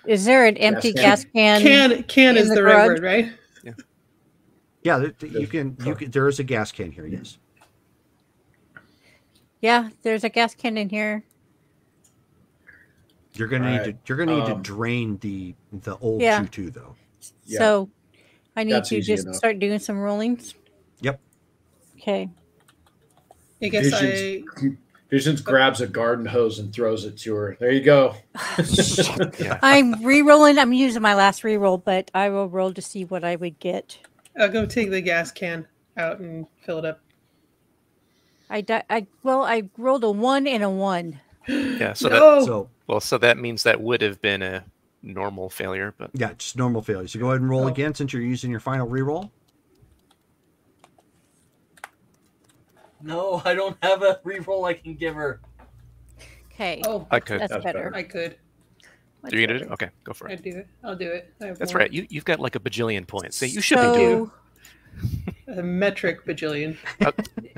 Is there an empty gas can? Can in is the the right garage? word, right? Yeah, you can. There is a gas can here. Yes. Yeah, there's a gas can in here. You're gonna need Alright, to. You're gonna need to drain the old Yeah. Choo-Choo though. Yeah. So I need That's to easy just enough. start doing some rollings. Yep. Okay. I guess Visions grabs a garden hose and throws it to her. There you go. Yeah. I'm re-rolling. I'm using my last re-roll, but I will roll to see what I would get. I'll go take the gas can out and fill it up. I rolled a 1 and a 1. Yeah. So No! So that means that would have been a normal failure, but yeah, just normal failure. So go ahead and roll Oh. again since you're using your final reroll. No, I don't have a reroll I can give her. Okay. Oh, I could. That's better. I could. Much Are you gonna better. do? Okay, go for I'd it. do it. I'll do it. I have That's more. right. You've got like a bajillion points. So you should be doing. A metric bajillion.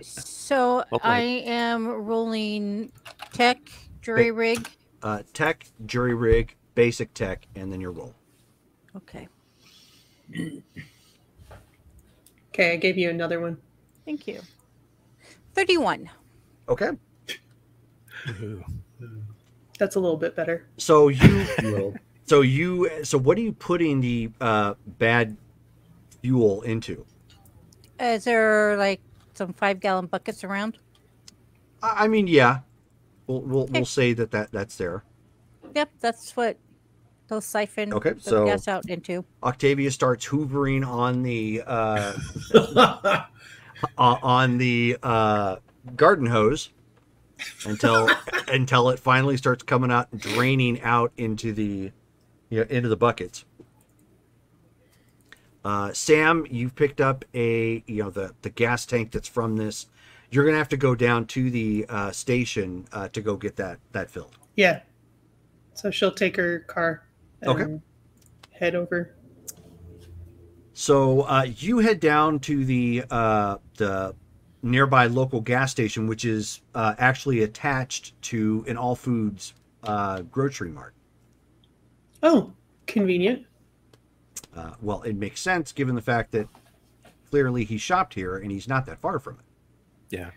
So Well I played. am rolling tech, jury rig. Tech, jury rig, basic tech, and then your roll. Okay. Okay, I gave you another one. Thank you. 31. Okay. That's a little bit better. So you. Little. So what are you putting the bad fuel into? Is there like some 5-gallon buckets around? I mean, yeah. We'll Okay. say that's there. Yep, that's what they'll siphon Okay, the so- gas out into. Octavia starts hoovering on the garden hose until it finally starts coming out and draining out into the buckets. Sam, you've picked up the gas tank that's from this. You're gonna have to go down to the station to go get that filled. Yeah. So she'll take her car and Okay. head over. So you head down to the nearby local gas station, which is actually attached to an All Foods grocery mart. Oh, convenient. Well, it makes sense given the fact that clearly he shopped here and he's not that far from it. Yeah.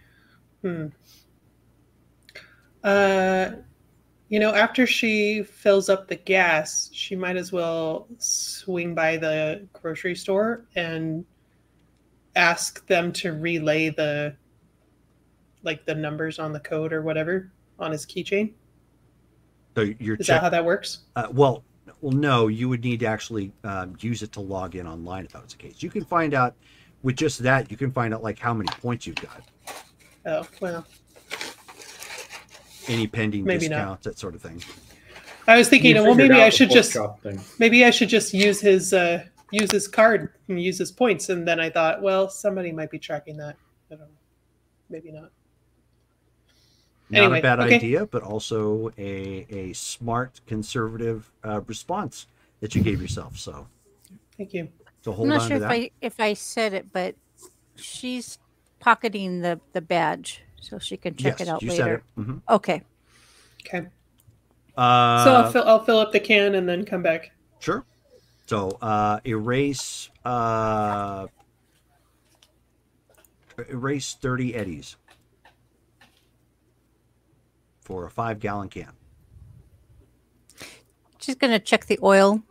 After she fills up the gas, she might as well swing by the grocery store and ask them to relay the numbers on the code or whatever on his keychain. So you're Is that how that works? Well, no, you would need to actually use it to log in online if that was the case. You can find out with just that. You can find out like how many points you've got, Oh, well. any pending Maybe not. discounts, that sort of thing. I was thinking, You well, figured maybe out I the should pork just chop thing. use his card and use his points. And then I thought, well, somebody might be tracking that. I don't know. Maybe not. Not Anyway, a bad okay. idea, but also a smart, conservative response that you gave yourself. So Thank you. So I'm hold not on sure to that. if I said it, but she's pocketing the badge so she can check Yes, it out you later. said it. Mhm. Okay. Okay. So I'll Uh, fill up the can and then come back. Sure. So erase 30 eddies for a 5-gallon can. She's going to check the oil,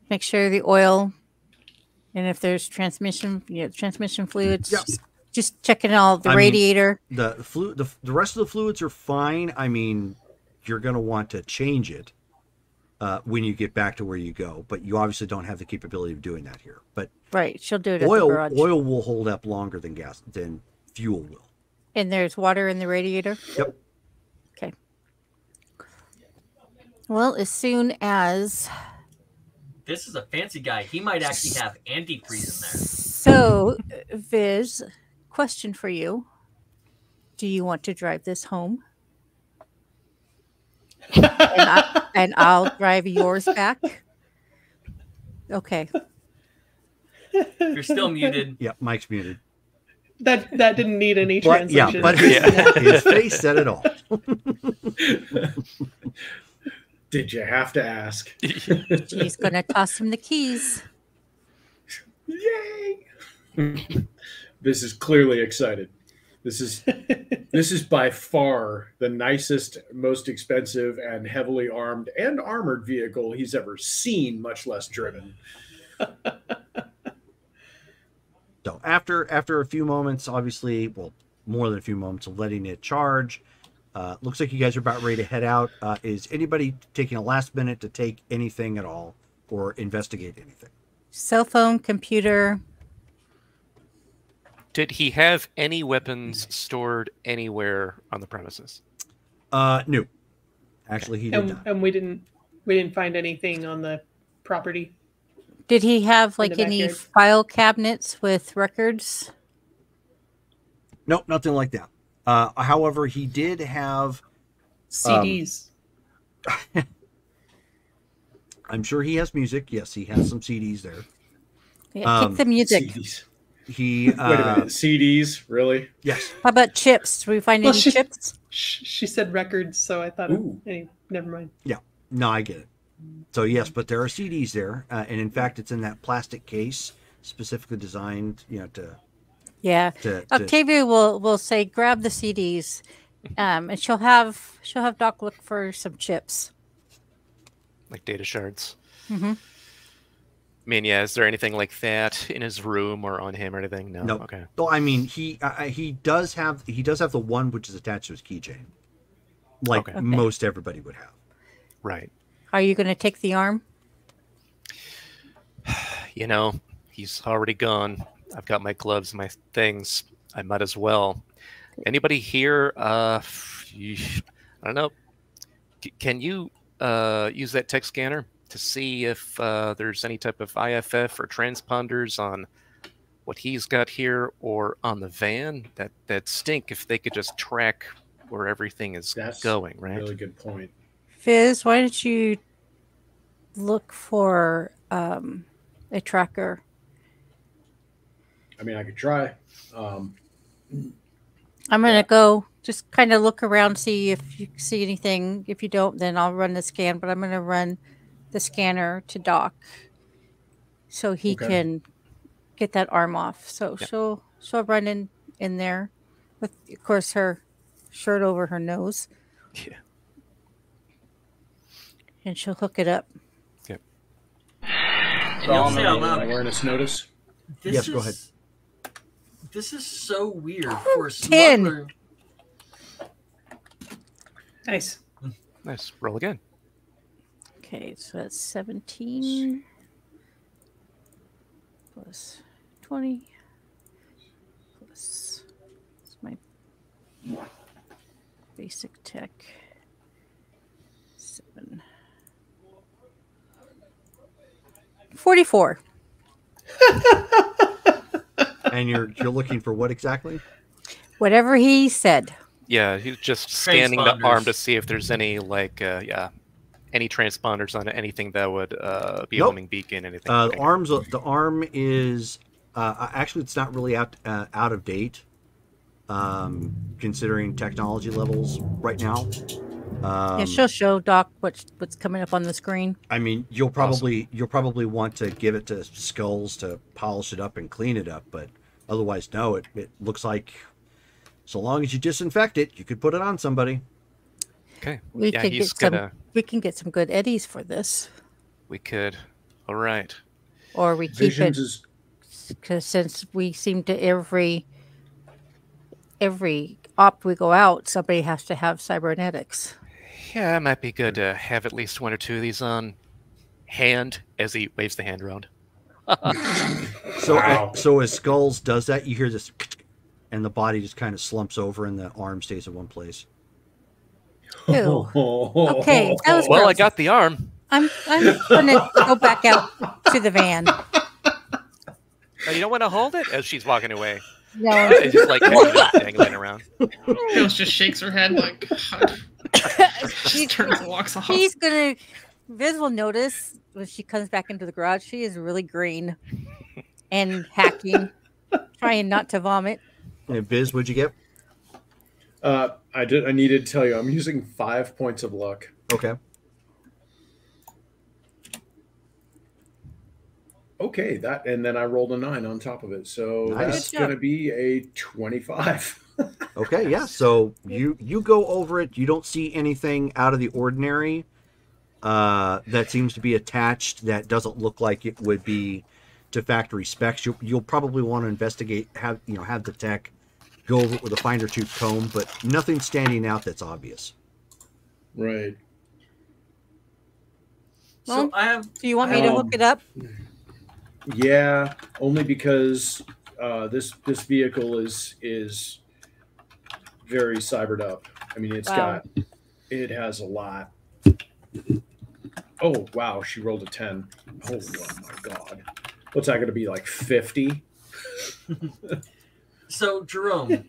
make sure the oil, and if there's transmission fluids, Yep. Just checking all the I mean, radiator. The rest of the fluids are fine. I mean, you're going to want to change it when you get back to where you go, but you obviously don't have the capability of doing that here. But Right, she'll do it at the garage. oil will hold up longer than fuel will. And there's water in the radiator? Yep. Okay. Well, as soon as... This is a fancy guy. He might actually have antifreeze in there. So, Viz, question for you. Do you want to drive this home? and I'll drive yours back? Okay. You're still muted. Yeah, Mike's muted. That didn't need any translation. Yeah, but his face said it all. Did you have to ask? She's going to toss him the keys. Yay! This is clearly excited. This is by far the nicest, most expensive, and heavily armed and armored vehicle he's ever seen, much less driven. So after a few moments, obviously, well, more than a few moments of letting it charge, looks like you guys are about ready to head out. Is anybody taking a last minute to take anything at all or investigate anything? Cell phone, computer. Did he have any weapons stored anywhere on the premises? No. Actually, he did not. And we didn't find anything on the property. Did he have like the any backyard. file cabinets with records? Nope, nothing like that. However, he did have CDs. I'm sure he has music. Yes, he has some CDs there. Yeah, kick the music. CDs. He Wait a minute, CDs? Really? Yes. How about chips? Did we find any chips? She said records, so I thought, never mind. Yeah. No, I get it. So yes, but there are CDs there, and in fact, it's in that plastic case specifically designed, to. Yeah. Octavia will say, grab the CDs, and she'll have Doc look for some chips, like data shards. Mm-hmm. I mean, yeah. Is there anything like that in his room or on him or anything? No. Nope. Okay. Well, I mean, he does have the one which is attached to his keychain, like most everybody would have. Right. Are you going to take the arm? He's already gone. I've got my gloves, my things. I might as well. Anybody here? I don't know. Can you use that tech scanner to see if there's any type of IFF or transponders on what he's got here or on the van? That stink if they could just track where everything is going, right? Really good point. Fizz, why don't you look for a tracker? I mean, I could try. I'm going to go just kind of look around, see if you see anything. If you don't, then I'll run the scan, but I'm going to run the scanner to Doc so he can get that arm off. So she'll run in there with, of course, her shirt over her nose. Yeah. And she'll hook it up. Yep. And you'll say out loud, awareness notice. Yes, go ahead. This is so weird for a 10. smuggler. Nice. Nice. Roll again. Okay, so that's 17 plus 20 plus my basic tech 7 44. And you're looking for what exactly? Whatever he said. Yeah, he's just scanning the arm to see if there's any any transponders on it, anything that would be a homing beacon, anything. The arm is actually it's not really out of date, considering technology levels right now. Yeah, she'll show Doc what's coming up on the screen. I mean, you'll probably want to give it to Skulls to polish it up and clean it up, but otherwise, no. It looks like so long as you disinfect it, you could put it on somebody. Okay. We can get some good eddies for this. We could. All right. Or we keep it, because since we seem to every every op we go out, somebody has to have cybernetics. Yeah, it might be good to have at least one or two of these on hand as he waves the hand around. So, Wow. so as Skulls does that, you hear this, and the body just kind of slumps over, and the arm stays in one place. Ew. Okay, that was Well, I gross. got the arm. I'm gonna go back out to the van. Oh, you don't want to hold it as she's walking away. No, It's just like dangling around. Ghost just shakes her head like, God. Just turns and walks off. she's gonna. Viz will notice when she comes back into the garage. She is really green and hacking, trying not to vomit. And Viz, what'd you get? I needed to tell you, I'm using 5 points of luck. Okay. Okay, that, and then I rolled a 9 on top of it, so Nice. that's Good going to job. be a 25. Okay, yeah. So you go over it. You don't see anything out of the ordinary that seems to be attached that doesn't look like it would be to factory specs. You'll probably want to investigate, have the tech go over it with a finer tooth comb, but nothing standing out that's obvious. Right. Well, So I have. Do you want me to hook it up? Yeah, only because this vehicle is very cybered up. I mean, Wow. it has a lot. Oh wow, she rolled a 10. Oh my god, what's that going to be, like 50? So Jerome,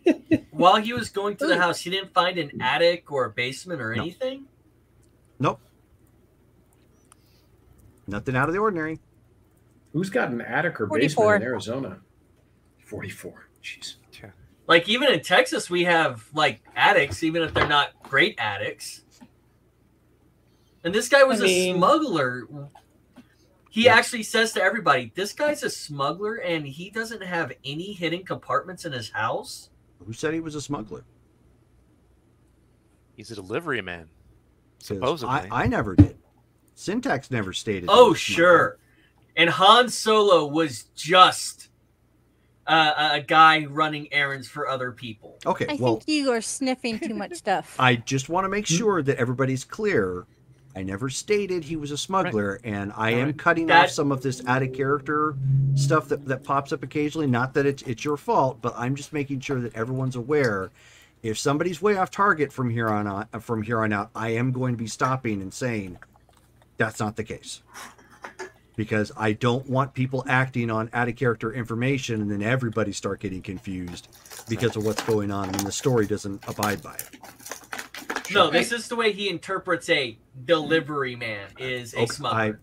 while he was going through the house, he didn't find an attic or a basement or No. anything. Nope. Nothing out of the ordinary. Who's got an attic or 44. basement in Arizona? 44. Jeez. Like even in Texas, we have like attics, even if they're not great attics. And this guy was I mean- a smuggler. He actually says to everybody, "This guy's a smuggler, and he doesn't have any hidden compartments in his house." Who said he was a smuggler? He's a delivery man, 'Cause supposedly. I never did. Syntax never stated. he Oh, was a smuggler. sure. And Han Solo was just a guy running errands for other people. Okay, I well, think you are sniffing too much stuff. I just want to make sure that everybody's clear. I never stated he was a smuggler, and I am Right. cutting off some of this out of character stuff that pops up occasionally. Not that it's your fault, but I'm just making sure that everyone's aware. If somebody's way off target from here on out, I am going to be stopping and saying that's not the case, because I don't want people acting on out of character information and then everybody start getting confused because of what's going on and the story doesn't abide by it. No, this is the way he interprets a delivery man is a smuggler.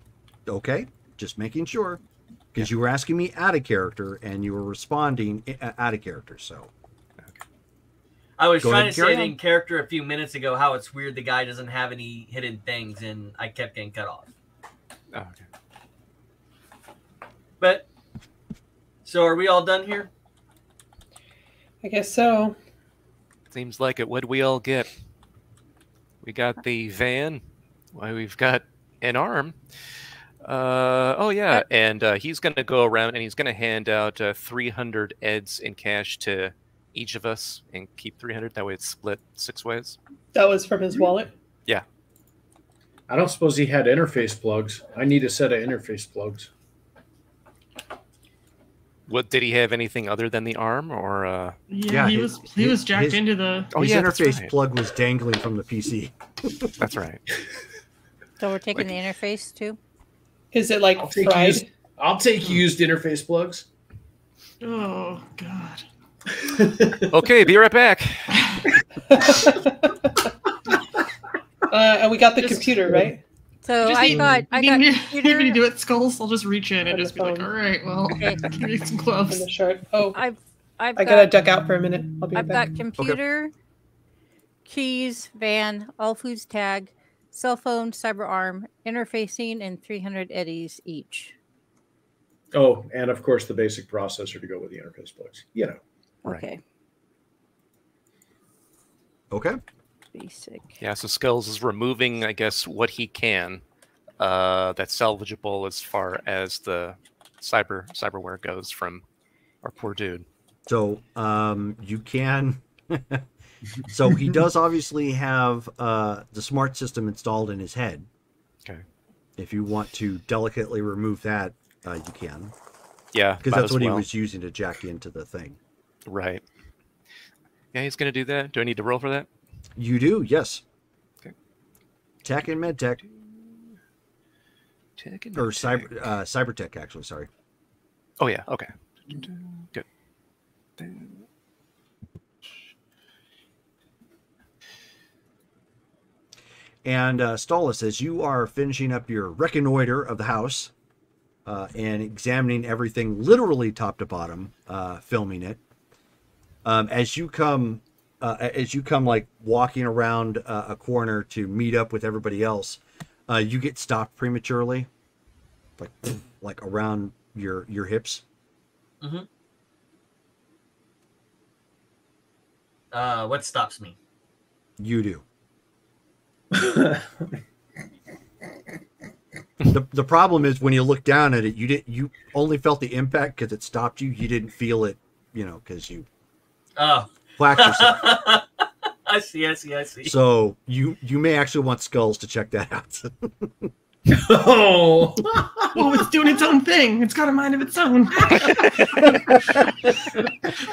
Okay, just making sure, because you were asking me out of character and you were responding out of character. So I was Go trying ahead, to carry say it on. in character a few minutes ago how it's weird the guy doesn't have any hidden things, and I kept getting cut off. Oh, okay. But so are we all done here? I guess so. Seems like it. What'd we all get? We got the van. Why, we've got an arm. Oh yeah, and he's going to go around and he's going to hand out 300 eds in cash to each of us and keep 300. That way it's split 6 ways. That was from his wallet. I don't suppose he had interface plugs. I need a set of interface plugs. What, did he have anything other than the arm, or? Yeah, he was jacked his- into the. Oh, his yeah, that's interface right. plug was dangling from the PC. That's right. So we're taking the interface too. Is it like I'll take fried? I'll take used interface plugs. Oh God. Okay, be right back. And we got the Just- computer, right? So Just I need- got need me to computer. do it, Skulls. I'll just reach in and On the just be like, phone. all right, well, Okay. give me some In gloves. the short. Oh, I've I got gotta duck out for a minute. I'll be right I've back. got computer, keys, van, all foods tag, cell phone, cyber arm, interfacing, and 300 eddies each. Oh, and of course the basic processor to go with the interface plugs. You know. Right. Okay, Okay. basic. Yeah, so Skulls is removing, I guess, what he can that's salvageable as far as the cyberware goes from our poor dude. So you can So he does obviously have the smart system installed in his head. Okay. If you want to delicately remove that, you can. Yeah, Because that's what he was using to jack into the thing. Right. Yeah, he's going to do that. Do I need to roll for that? You do, yes. Okay. Tech and medtech. Tech and Or medtech. cybertech, actually, sorry. Oh, yeah, okay. Good. And Stolas, as you are finishing up your reconnoiter of the house and examining everything literally top to bottom, filming it, as you come like walking around a corner to meet up with everybody else, you get stopped prematurely, like around your hips. Mm-hmm. What stops me? You do. The problem is when you look down at it, you only felt the impact because it stopped you. You didn't feel it, because you whacked yourself. I see. So you may actually want Skulls to check that out. Oh, it's doing its own thing. It's got a mind of its own.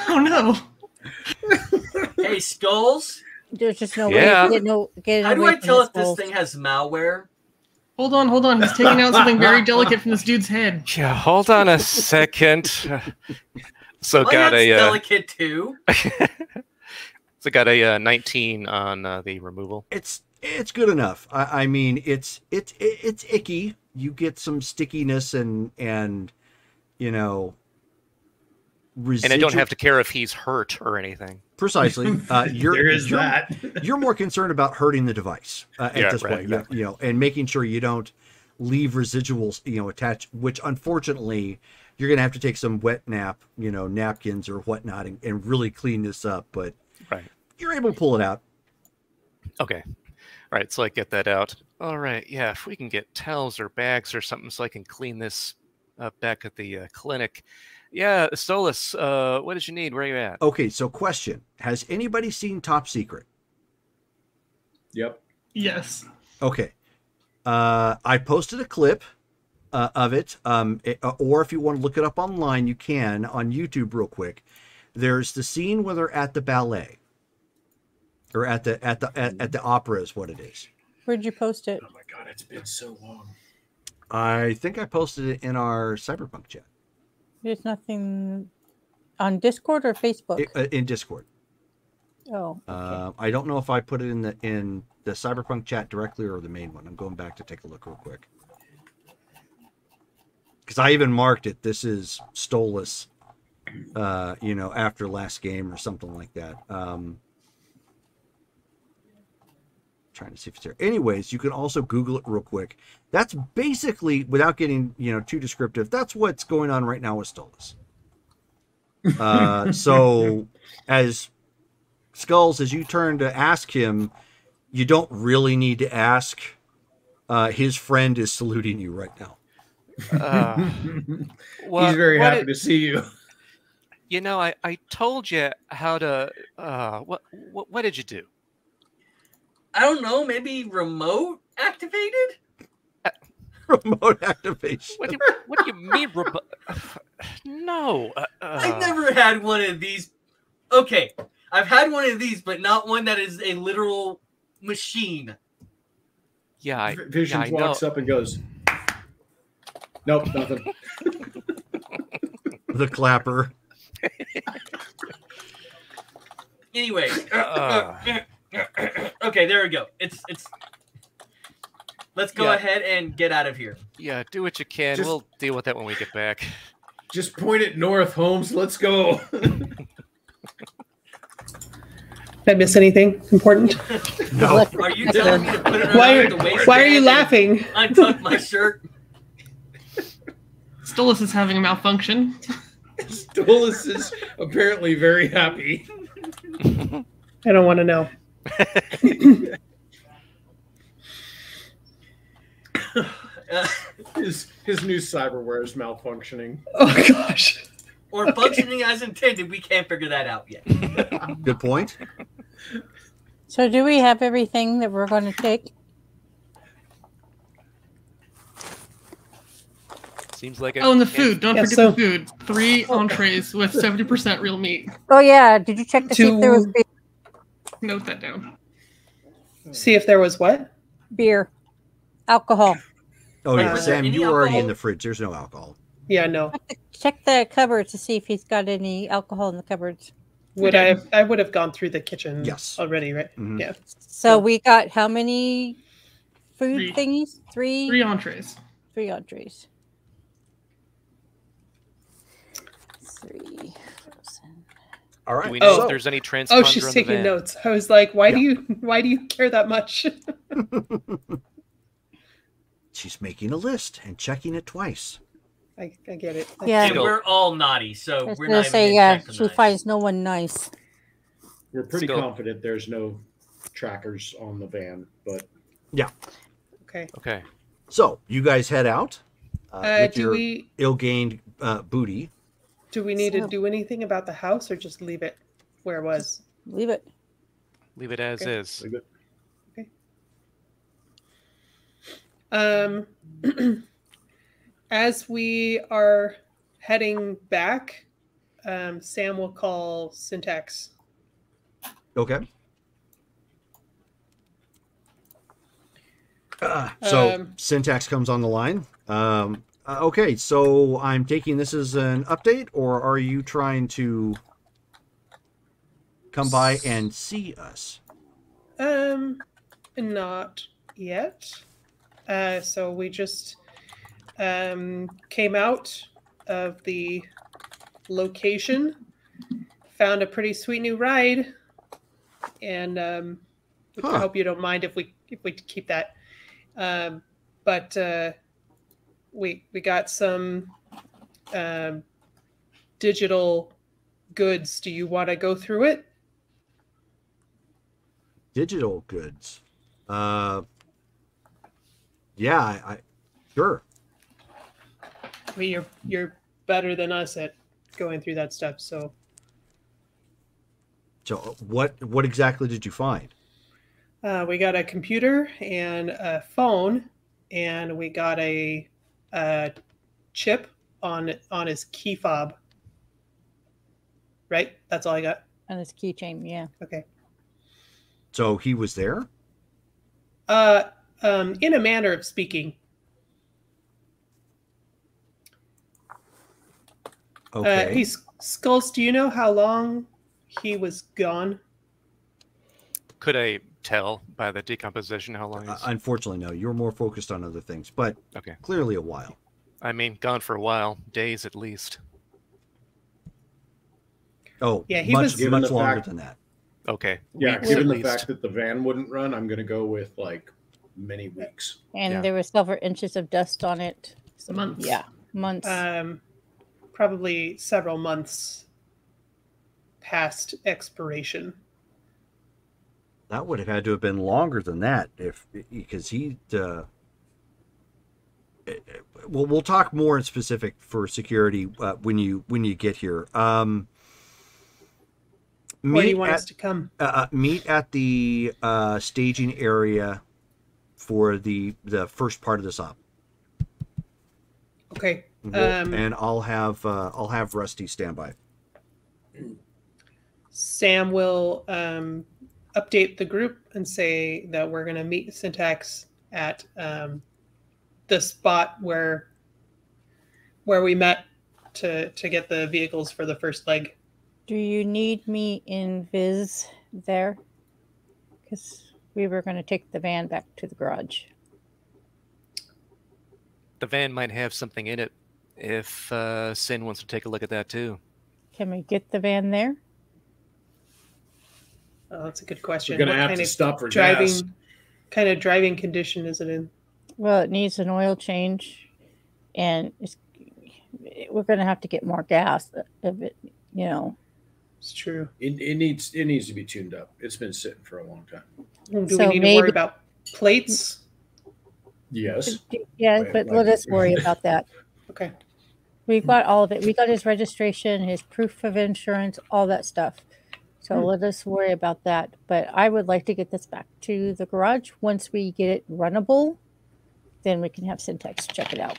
Oh no. Hey, Skulls. There's just no way to get How do I tell if this thing has malware? Hold on. He's taking out something very delicate from this dude's head. Yeah, hold on a second. So My got head's a delicate too. So got a 19 on the removal. It's good enough. I mean, it's icky. You get some stickiness and residual. And I don't have to care if he's hurt or anything. Precisely. You're more concerned about hurting the device at this point. Exactly. And making sure you don't leave residuals, attached, which unfortunately you're going to have to take some wet napkins or whatnot and really clean this up. But you're able to pull it out. Okay. All right. So I get that out. All right. Yeah. If we can get towels or bags or something so I can clean this up back at the clinic. Yeah, Stolas, what did you need? Where are you at? Okay, so question. Has anybody seen Top Secret? Yep. Yes. Okay. I posted a clip of it, or if you want to look it up online, you can on YouTube real quick. There's the scene where they're at the ballet, or at the opera is what it is. Where'd you post it? Oh my god, it's been so long. I think I posted it in our Cyberpunk chat. There's nothing on Discord or Facebook. In Discord. Oh. Okay. I don't know if I put it in the Cyberpunk chat directly or the main one. I'm going back to take a look real quick. Because I even marked it. This is Stolas, after last game or something like that. Trying to see if it's there. Anyways, you can also Google it real quick. That's basically, without getting too descriptive, that's what's going on right now with Stolas. So as Skulls, as you turn to ask him, you don't really need to ask. His friend is saluting you right now. He's very happy to see you. I told you how to. What did you do? I don't know. Maybe remote activated. Remote activation. What do you mean remote? No. I've never had one of these. Okay, I've had one of these, but not one that is a literal machine. Yeah, Visions walks up and goes, "Nope, nothing." The clapper. Anyway, okay, there we go. It's. Let's go ahead and get out of here. Yeah, do what you can. We'll deal with that when we get back. Just point it north, Holmes. Let's go. Did I miss anything important? No. Are you telling me to put it Why around the waistband? Why are you laughing? Untuck my shirt. Stolas is having a malfunction. Stolas is apparently very happy. I don't want to know. His new cyberware is malfunctioning. Oh gosh. or functioning as intended. We can't figure that out yet. Good point. So do we have everything that we're going to take? Seems like it. Oh, and the food. Don't Yeah, forget so- the food. 3 entrees with 70% real meat. Oh yeah, did you check to see if there was To- Note that down. See if there was what? beer, alcohol? Oh yeah, Was there Sam, any you were already in alcohol? the fridge. There's no alcohol. Yeah, no. Check the cupboard to see if he's got any alcohol in the cupboards. I would have gone through the kitchen Yes. already, right? Mhm. Yeah. So we got how many food 3. thingies? 3? 3 entrees. 3 entrees. 3. All right. Do we know Oh. if there's any transponder Oh, she's on the taking van? notes. I was like, why Yeah. do you care that much? She's making a list and checking it twice. I get it. Yeah. And we're all naughty, I so was we're gonna not say, even yeah, gonna check she tonight. finds no one nice. We're pretty Let's go. confident there's no trackers on the van, but Okay. Okay. So you guys head out with Do your we ill-gained booty. need to So- do anything about the house or just leave it where it was? Leave it. Leave it as Okay. is. As we are heading back, Sam will call Syntax. Okay. So Um, Syntax comes on the line. Okay, so I'm taking this as an update, or are you trying to come by and see us? Not yet. So we just came out of the location, found a pretty sweet new ride, and I Huh. hope you don't mind if we keep that. But we got some digital goods. Do you want to go through it? Digital goods. Yeah, I sure. I mean, you're better than us at going through that stuff. So So what exactly did you find? we got a computer and a phone, and we got a chip on his key fob. Right, that's all I got. On his keychain, yeah. Okay. So he was there? In a manner of speaking. Okay. He's Skulls. Do you know how long he was gone? Could I tell by the decomposition how long it's... Unfortunately, no. You were more focused on other things, but Okay. clearly a while. I mean, gone for a while. Days at least. Oh, Yeah, he much, was- Given much the longer fact- than that. Okay. yeah, Weeks given at the least. fact that the van wouldn't run, I'm going to go with like many weeks. And Yeah. there were several inches of dust on it. So, Months. Yeah, months. Probably several months past expiration. That would have had to have been longer than that, because he. We'll talk more in specific for security when you get here. Where do you Meet want at, us to come? meet at the staging area for the first part of this op. Okay. And I'll have Rusty stand by. Sam will update the group and say that we're going to meet Syntax at the spot where we met to get the vehicles for the first leg. Do you need me in Viz there? Because we were going to take the van back to the garage. The van might have something in it if Sin wants to take a look at that too. Can we get the van there? Oh, that's a good question. We're going to What have kind to of stop for driving gas. kind of driving condition is it in? Well, it needs an oil change, and we're going to have to get more gas of it. You know. It's true. It needs to be tuned up. It's been sitting for a long time. Do So we need to maybe- worry about plates? Yes. Yeah, Wait, but like- let us worry about that. Okay. We got all of it. We got his registration, his proof of insurance, all that stuff. So let us worry about that. But I would like to get this back to the garage. Once we get it runnable, then we can have Syntax check it out.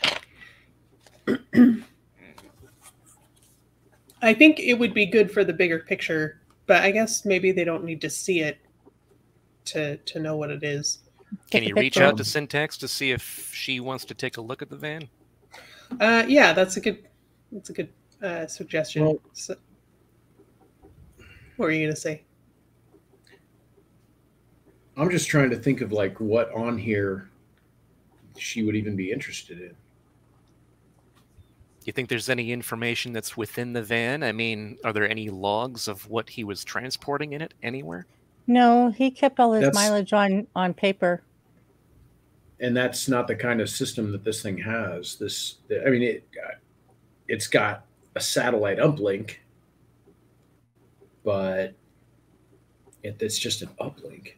I think it would be good for the bigger picture, but I guess maybe they don't need to see it to know what it is. Can you reach out to Syntax to see if she wants to take a look at the van? Yeah, that's a good suggestion. Well, So, what were you gonna say? I'm just trying to think of like what on here she would even be interested in. You think there's any information that's within the van? I mean, are there any logs of what he was transporting in it anywhere? No, he kept all his That's- mileage on paper. And that's not the kind of system that this thing has. It's got a satellite uplink, but it's just an uplink.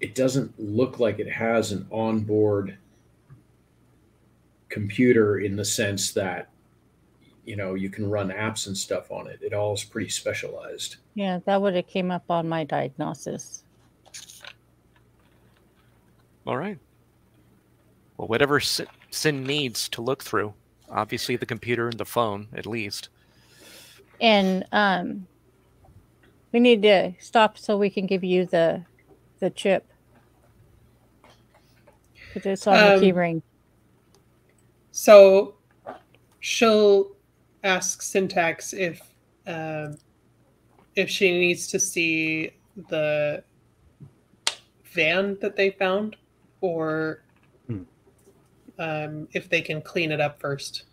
It doesn't look like it has an onboard computer in the sense that, you can run apps and stuff on it. It all is pretty specialized. Yeah, that would have came up on my diagnosis. All right. Well, whatever Sin needs to look through. Obviously, the computer and the phone, at least. And we need to stop so we can give you the chip. Because it's on the key ring. So she'll ask Syntax if she needs to see the van that they found, or if they can clean it up first.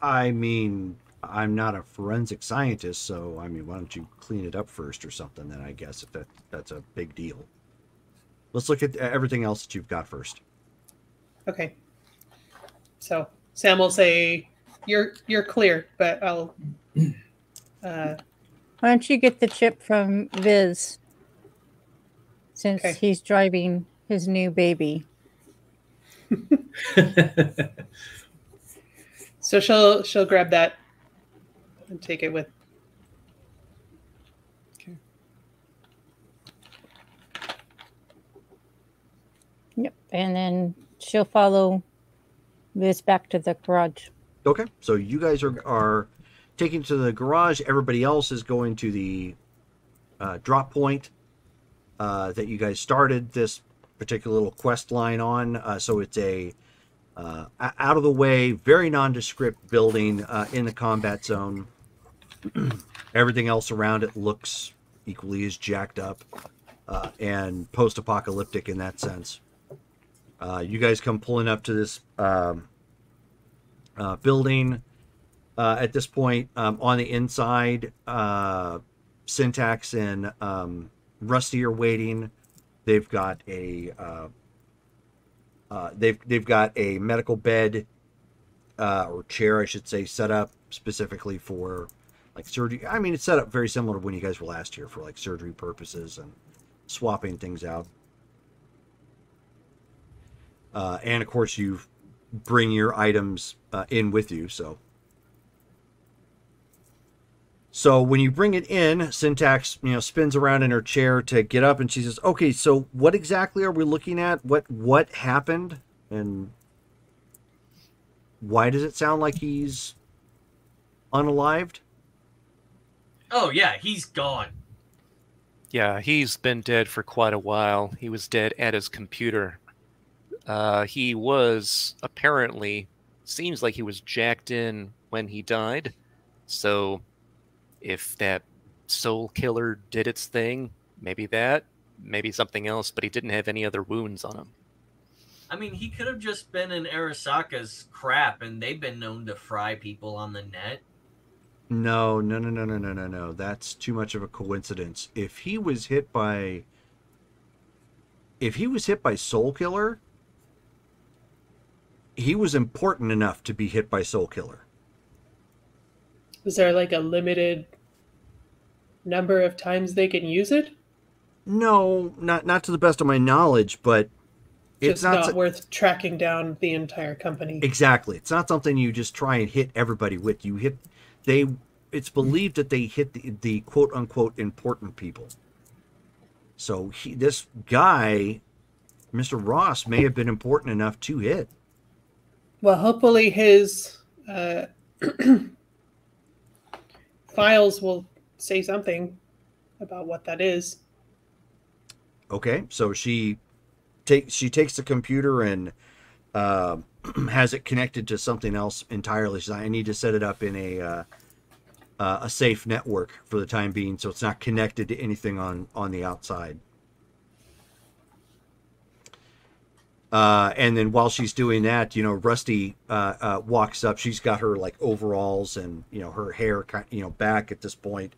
I mean, I'm not a forensic scientist, so why don't you clean it up first or something? Then I guess if that's a big deal. Let's look at everything else that you've got first. Okay. So Sam will say, "You're clear," but I'll. Why don't you get the chip from Viz? Since Okay. he's driving his new baby. So she'll grab that and take it with. Okay. Yep. And then she'll follow Viz back to the garage. Okay, so you guys are taking to the garage. Everybody else is going to the drop point that you guys started this particular little quest line on. So it's a out of the way, very nondescript building in the combat zone. Everything else around it looks equally as jacked up and post-apocalyptic in that sense. You guys come pulling up to this building. At this point, on the inside, Syntax and Rusty are waiting. They've got a they've got a medical bed or chair, I should say, set up specifically for like surgery. I mean, it's set up very similar to when you guys were last here for like surgery purposes and swapping things out. And of course, you bring your items in with you. So when you bring it in, Syntax, spins around in her chair to get up, and she says, "Okay, so what exactly are we looking at? What happened, and why does it sound like he's unalived?" Oh yeah, he's gone. Yeah, he's been dead for quite a while. He was dead at his computer. He was apparently, seems like he was jacked in when he died. So if that soul killer did its thing, maybe something else, but he didn't have any other wounds on him. I mean, he could have just been in Arasaka's crap, and they've been known to fry people on the net. No. That's too much of a coincidence. If he was hit by Soul Killer, he was important enough to be hit by Soul Killer. Is there like a limited number of times they can use it? No, not to the best of my knowledge, but Just not worth tracking down the entire company. Exactly. It's not something you just try and hit everybody with. It's believed that they hit the quote unquote important people. So this guy, Mr. Ross, may have been important enough to hit. Well, hopefully his files will say something about what that is. Okay, so she takes the computer and has it connected to something else entirely. She's like, I need to set it up in a safe network for the time being, so it's not connected to anything on the outside. And then while she's doing that, Rusty walks up. She's got her like overalls and her hair back at this point,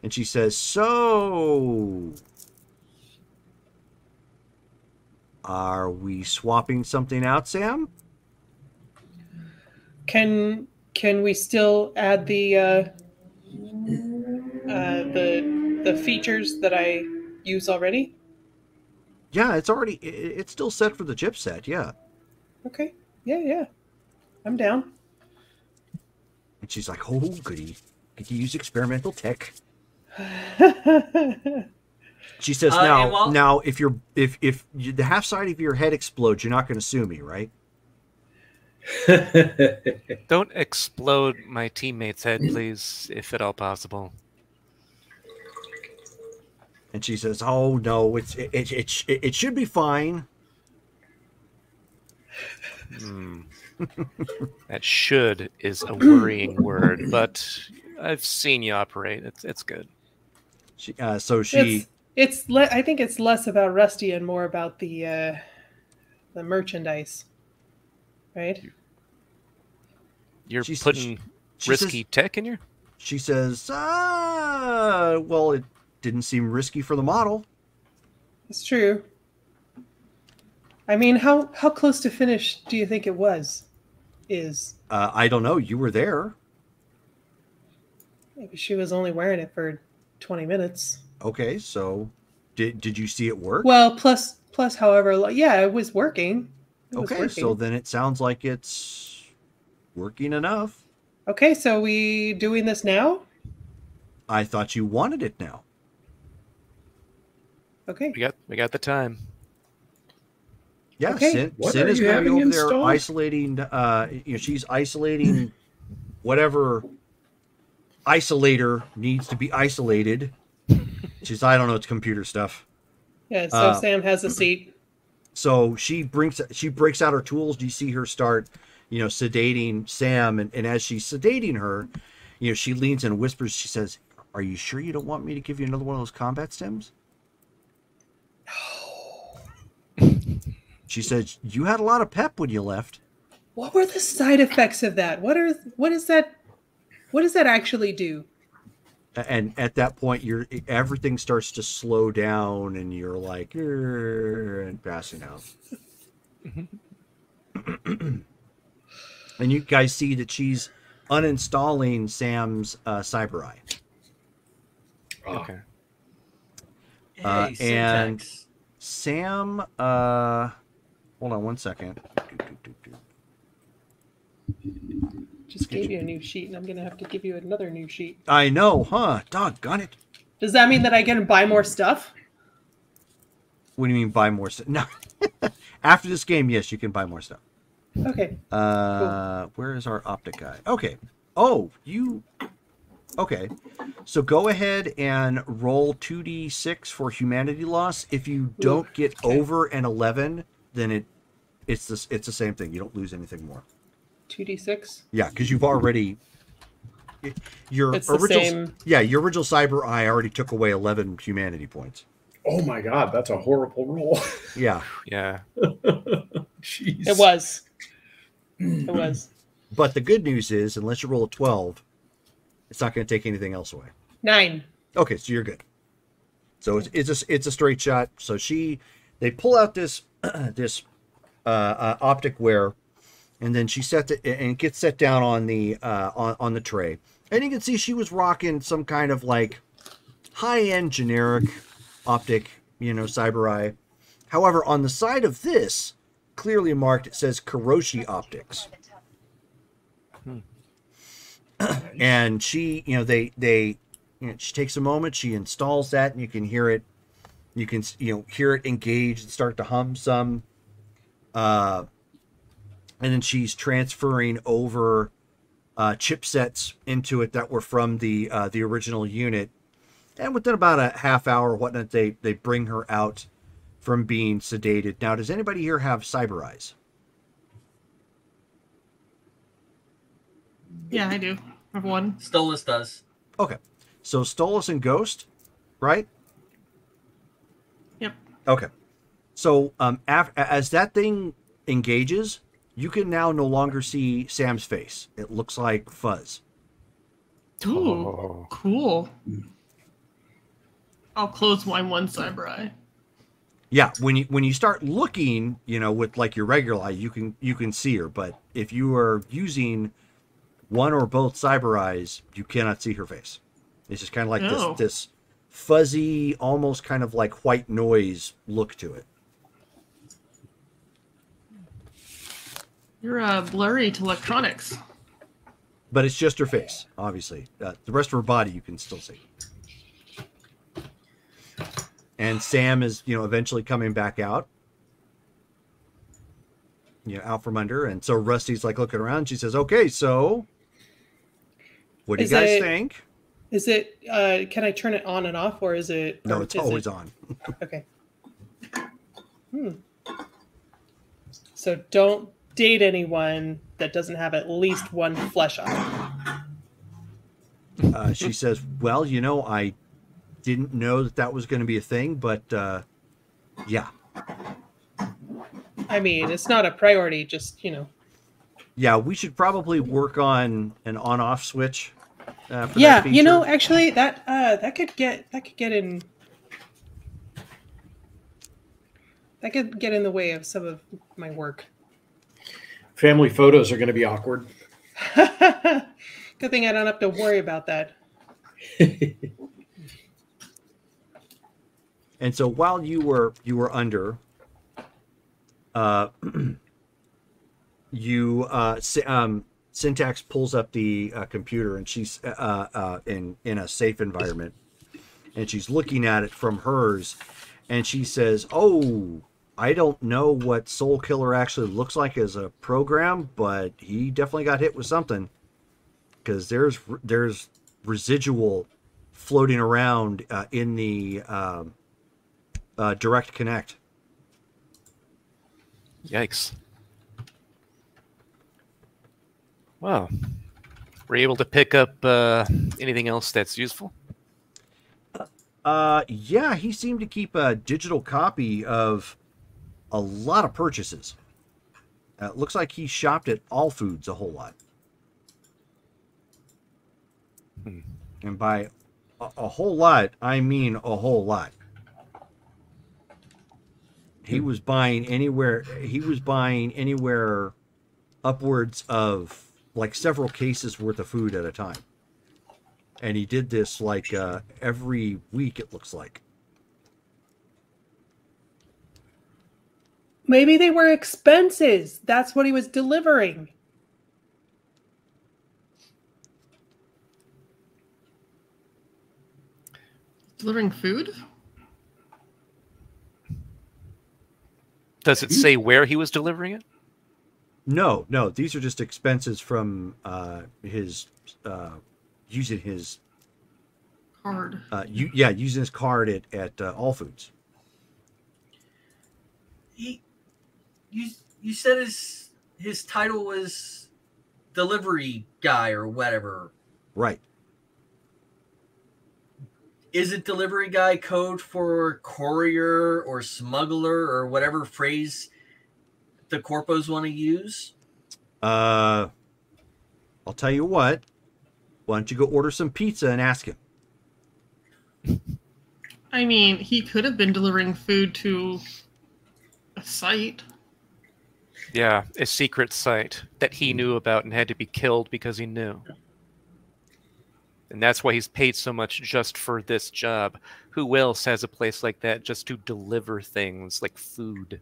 and she says, "So, are we swapping something out, Sam?" Can we still add the features that I use already? Yeah, it's still set for the chipset. Yeah. Okay. Yeah. I'm down. And she's like, "Oh, goody, get to use experimental tech." She says, "Now, if the half side of your head explodes, you're not going to sue me, right?" Don't explode my teammate's head, please, if at all possible. And she says, "Oh no, it should be fine." That "should" is a worrying word, but I've seen you operate. It's good. I think it's less about Rusty and more about the merchandise, right? You're putting risky tech in here? She says, well, it didn't seem risky for the model. It's true. I mean, how close to finish do you think it is? I don't know. You were there. Maybe she was only wearing it for 20 minutes. Okay, so did you see it work? Well, plus however, yeah, it was working. So then it sounds like it's working enough. Okay, so we doing this now? I thought you wanted it now. Okay. We got the time. Yeah, okay. Sin is going to be over there isolating. She's isolating whatever isolator needs to be isolated. I don't know, it's computer stuff. Yeah. So Sam has a seat. So she breaks out her tools. Do you see her start, sedating Sam? And as she's sedating her, she leans and whispers. She says, "Are you sure you don't want me to give you another one of those combat stims?" She said, "You had a lot of pep when you left." What were the side effects of that? What does that actually do? And at that point, everything starts to slow down, and you're like, and passing out. And you guys see that she's uninstalling Sam's Cyber Eye. Okay. And Sam, hold on one second. Just gave you a new sheet, and I'm going to have to give you another new sheet. I know, huh? Doggone it. Does that mean that I can buy more stuff? What do you mean buy more stuff? No. After this game, yes, you can buy more stuff. Okay. Cool. Where is our optic guy? Okay. Oh, okay. So go ahead and roll 2d6 for humanity loss. If you don't get over an 11, then it's the same thing. You don't lose anything more. 2d6? Yeah, because you've already your it's original the same. Yeah, your original Cyber Eye already took away 11 humanity points. Oh my god, that's a horrible roll. Yeah. Yeah. Jeez. It was. But the good news is, unless you roll a 12, it's not going to take anything else away. 9. Okay, so you're good. So it's a straight shot. So they pull out this optic wear, and then she sets it and gets set down on the tray. And you can see she was rocking some kind of like high-end generic optic, Cyber Eye. However, on the side of this, clearly marked. It says Kuroshi Optics. And she, she takes a moment. She installs that, and you can hear it. You can, hear it engage and start to hum some. And then she's transferring over chipsets into it that were from the original unit. And within about a half hour, whatnot, they bring her out from being sedated. Now, does anybody here have cyber eyes? Yeah, I do. I have one. Stolas does. Okay. So Stolas and Ghost, right? Yep. Okay. So as that thing engages, you can now no longer see Sam's face. It looks like fuzz. Ooh, cool. I'll close my one cyber eye. Yeah, when you start looking, with like your regular eye, you can see her. But if you are using one or both cyber eyes, you cannot see her face. It's just kind of like this fuzzy, almost kind of like white noise look to it. You're blurry to electronics. But it's just her face, obviously. The rest of her body you can still see. And Sam is, eventually coming back out. Out from under. And so Rusty's like looking around. She says, okay, so what do you guys think? Is it, can I turn it on and off, or is it? No, it's always on. Okay. So don't date anyone that doesn't have at least one flesh eye. She says, well, I didn't know that was going to be a thing, but yeah. I mean, it's not a priority, just, Yeah, we should probably work on an on-off switch. For yeah, that feature. actually, that could get in. That could get in the way of some of my work. Family photos are going to be awkward. Good thing I don't have to worry about that. And so while you were under, Syntax pulls up the computer, and she's in a safe environment, and she's looking at it from hers, and she says, "Oh, I don't know what Soul Killer actually looks like as a program, but he definitely got hit with something, because there's residual floating around in the Direct Connect." Yikes. Wow. Were you able to pick up anything else that's useful? Yeah, he seemed to keep a digital copy of a lot of purchases. Looks like he shopped at All Foods a whole lot. And by a whole lot, I mean a whole lot. He was buying anywhere upwards of like several cases worth of food at a time. And he did this like every week, it looks like. Maybe they were expenses. That's what he was delivering. Delivering food? Does it say where he was delivering it? No. These are just expenses from his using his Card. Using his card at All Foods. You said his title was delivery guy or whatever. Right. Is it delivery guy code for courier or smuggler or whatever phrase the corpos want to use? I'll tell you what. Why don't you go order some pizza and ask him? I mean, he could have been delivering food to a site. Yeah, a secret site that he knew about and had to be killed because he knew. And that's why he's paid so much just for this job. Who else has a place like that just to deliver things like food?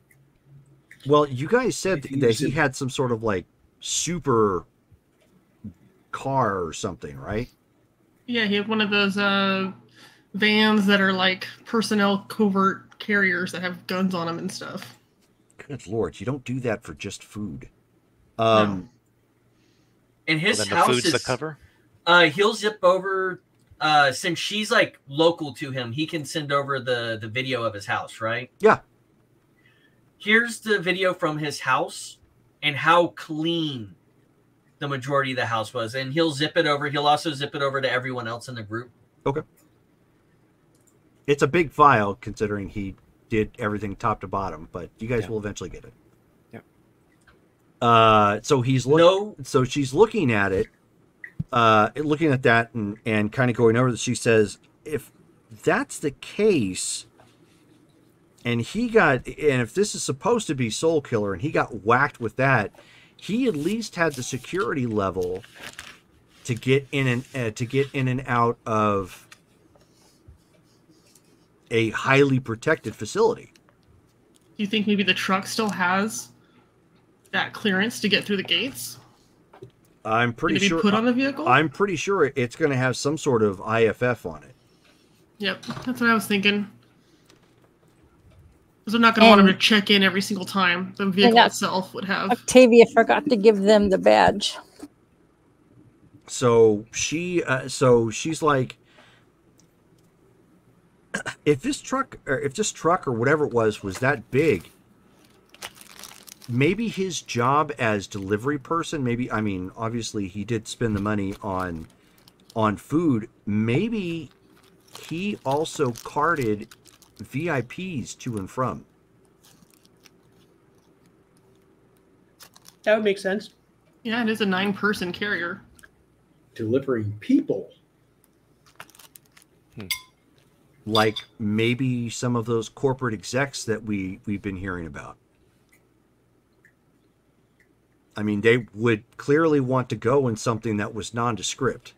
Well, you guys said If you that use he it- had some sort of like super car or something, right? Yeah, he had one of those vans that are like personnel covert carriers that have guns on them and stuff. Good lord, you don't do that for just food. No. And his then the house food's is the cover. He'll zip over. Since she's like local to him, he can send over the video of his house, right? Yeah. Here's the video from his house and how clean the majority of the house was, and he'll zip it over. He'll also zip it over to everyone else in the group. Okay. It's a big file considering he did everything top to bottom, but you guys will eventually get it. Yeah. So he's So she's looking at it, looking at that, and kind of going over this. She says, "If that's the case, and if this is supposed to be Soul Killer, and he got whacked with that, he at least had the security level to get in and out of a highly protected facility." Do you think maybe the truck still has that clearance to get through the gates? I'm pretty Did it be sure. put on the vehicle? I'm pretty sure it's going to have some sort of IFF on it. Yep, that's what I was thinking. Because they're not going to want him to check in every single time. The vehicle itself would have. Octavia forgot to give them the badge. So she's like, if this truck or whatever it was that big, maybe his job as delivery person, I mean, obviously he did spend the money on food. Maybe he also carted VIPs to and from. That would make sense. Yeah, it is a 9-person carrier. Delivering people. Like maybe some of those corporate execs that we've been hearing about. I mean, they would clearly want to go in something that was nondescript.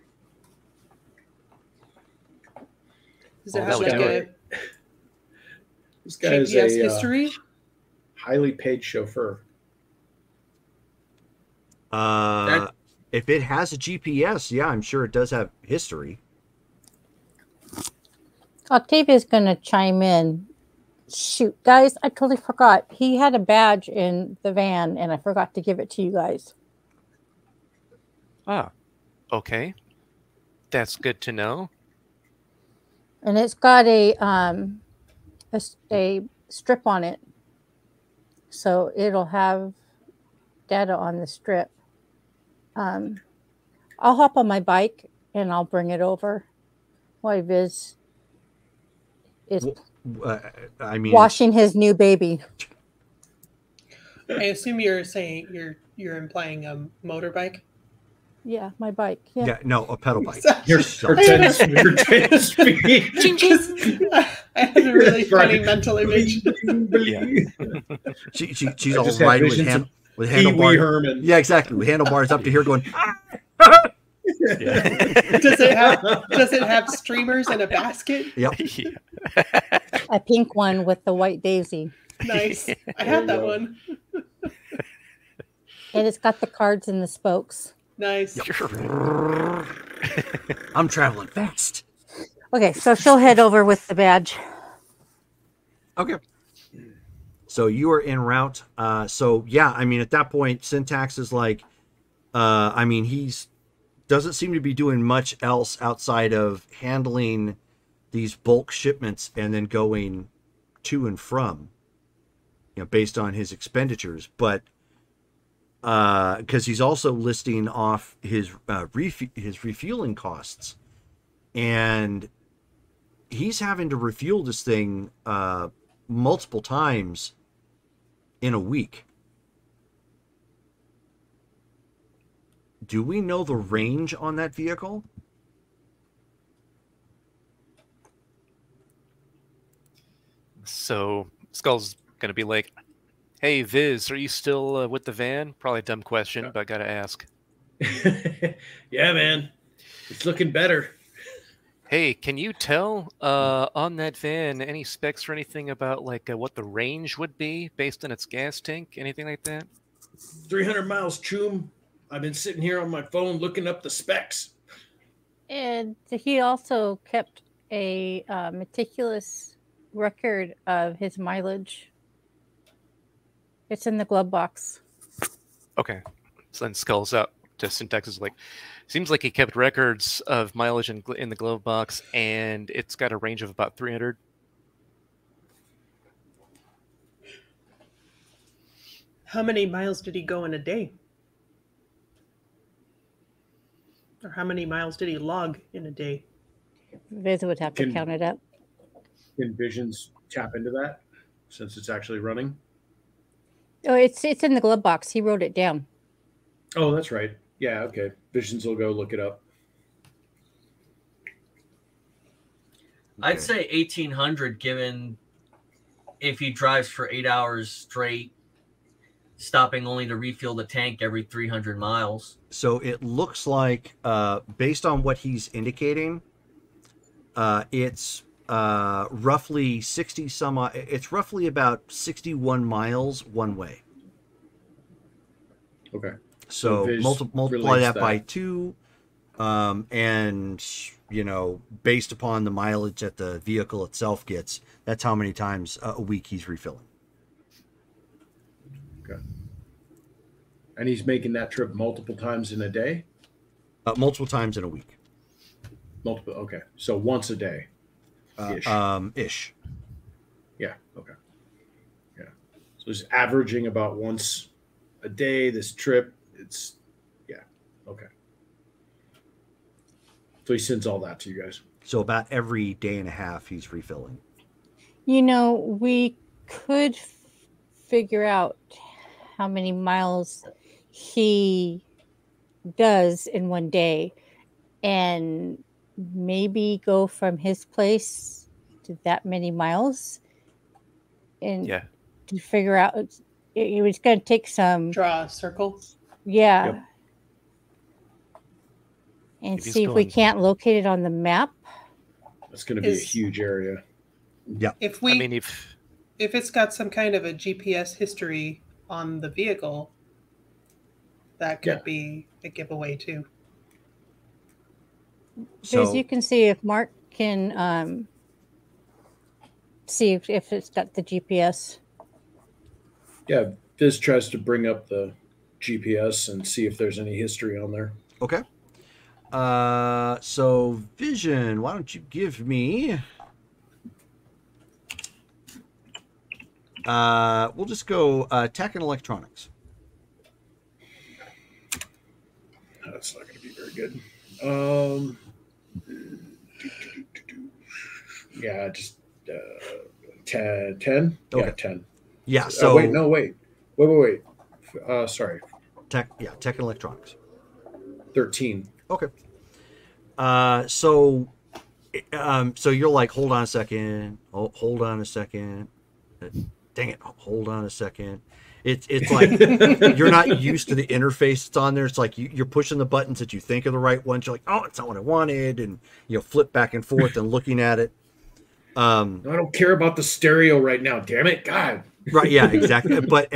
Does it Oh, have that like would a This guy is GPS a history? highly paid chauffeur. If it has a GPS, yeah, I'm sure it does have history. Octavia's going to chime in. Shoot, guys, I totally forgot. He had a badge in the van, and I forgot to give it to you guys. Ah, okay. That's good to know. And it's got a strip on it. So it'll have data on the strip. I'll hop on my bike, and I'll bring it over while Viz is I mean, washing his new baby. I assume you're saying you're implying a motorbike. Yeah, my bike. Yeah. yeah, no, a pedal bike. Your 10 speed. I had a really funny mental image. She's I all just had riding visions with Pee Wee handlebars. Herman. Yeah, exactly. With handlebars up to here, going. Does it have streamers and a basket? Yep. A pink one with the white daisy. Nice. I had that one. And it's got the cards and the spokes. Nice. I'm traveling fast. Okay, so she'll head over with the badge. Okay. So you are en route. So yeah, I mean, at that point, Syntax is like, I mean, doesn't seem to be doing much else outside of handling these bulk shipments and then going to and from, based on his expenditures. But because he's also listing off his refueling costs, and he's having to refuel this thing multiple times in a week. Do we know the range on that vehicle? So Skull's gonna be like, "Hey, Viz, are you still with the van?" Probably a dumb question, but I gotta ask. Yeah, man. It's looking better. Hey, can you tell on that van any specs or anything about like what the range would be based on its gas tank? Anything like that? 300 miles, Choom. I've been sitting here on my phone looking up the specs. And he also kept a meticulous record of his mileage. It's in the glove box. Okay. So then Skull's up to Syntax is like, seems like he kept records of mileage in the glove box, and it's got a range of about 300. How many miles did he go in a day? Or how many miles did he log in a day? Viz would have to Can- count it up. Can Visions tap into that since it's actually running? Oh, it's in the glove box. He wrote it down. Oh, that's right. Yeah, okay. Visions will go look it up. I'd Okay. say 1800, given if he drives for 8 hours straight, stopping only to refuel the tank every 300 miles. So it looks like, based on what he's indicating, it's roughly 60 some. It's roughly about 61 miles one way. Okay. So Viz multiply relates that by that. 2, and based upon the mileage that the vehicle itself gets, that's how many times a week he's refilling. Okay. And he's making that trip multiple times in a day? Multiple times in a week. Multiple. Okay. So once a day. Ish. Ish. Yeah. Okay. Yeah. So he's averaging about once a day this trip. It's, yeah. Okay. So he sends all that to you guys. So about every day and a half he's refilling. We could figure out how many miles he does in one day and maybe go from his place to that many miles and Yeah. to figure out it was going to take some Draw a circle. yeah Yep. and If he's see if we going- can't locate it on the map. That's going to be a Is- huge area. If we I mean, if it's got some kind of a GPS history on the vehicle, that could Yeah. be a giveaway too. Because So you can see if Mark can see if it's got the GPS. Yeah. Viz tries to bring up the GPS and see if there's any history on there. okay. So Vision, why don't you give me? We'll just go tech and electronics. That's not going to be very good. Yeah, just 10. Okay. Yeah, 10. Yeah. So Wait. Sorry, tech and electronics. 13. Okay. So you're like, hold on a second. Oh, hold on a second. Dang it. Hold on a second. It's like you're not used to the interface that's on there. It's like you're pushing the buttons that you think are the right ones. You're like, oh, it's not what I wanted. And flip back and forth and looking at it. I don't care about the stereo right now. Damn it. God. Right. Yeah, exactly. But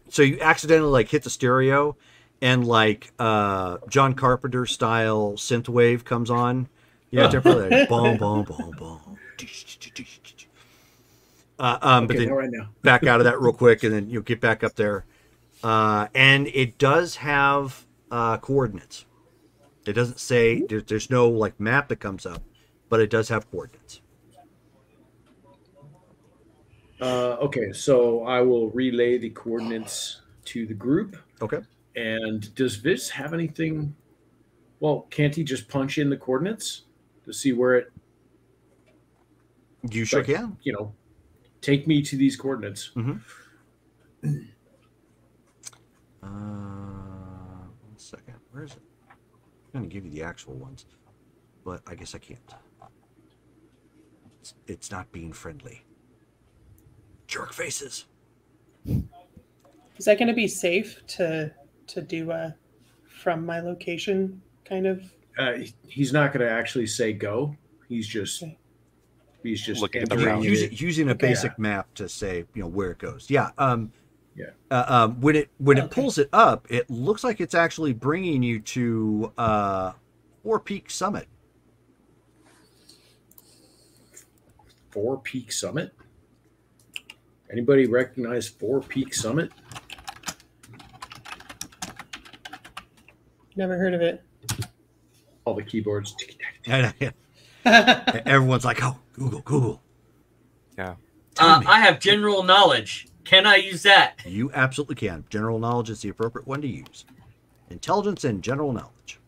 so you accidentally like hit the stereo and like John Carpenter style synth wave comes on. Yeah, temporarily like, boom, boom, boom, boom. But Okay, then not right now. back out of that real quick, and then you'll get back up there. And it does have coordinates. It doesn't say there's no like map that comes up, but it does have coordinates. Okay, so I will relay the coordinates to the group. Okay. And does Viz have anything? Well, can't he just punch in the coordinates to see where it, You sure Like, can. take me to these coordinates? One second. Where is it? I'm going to give you the actual ones, but I guess I can't. It's not being friendly. Jerk faces. Is that going to be safe to do a from my location kind of? He's not going to actually say go. He's just Looking at the entering route. it. Using a Okay. basic map to say, where it goes. Yeah. Yeah. When it Okay. pulls it up, it looks like it's actually bringing you to Four Peak Summit. Four Peak Summit. Anybody recognize Four Peak Summit? Never heard of it. All the keyboards. Everyone's like, "Oh, Google." Yeah. Tell me. I have general knowledge. Can I use that? You absolutely can. General knowledge is the appropriate one to use. Intelligence and general knowledge.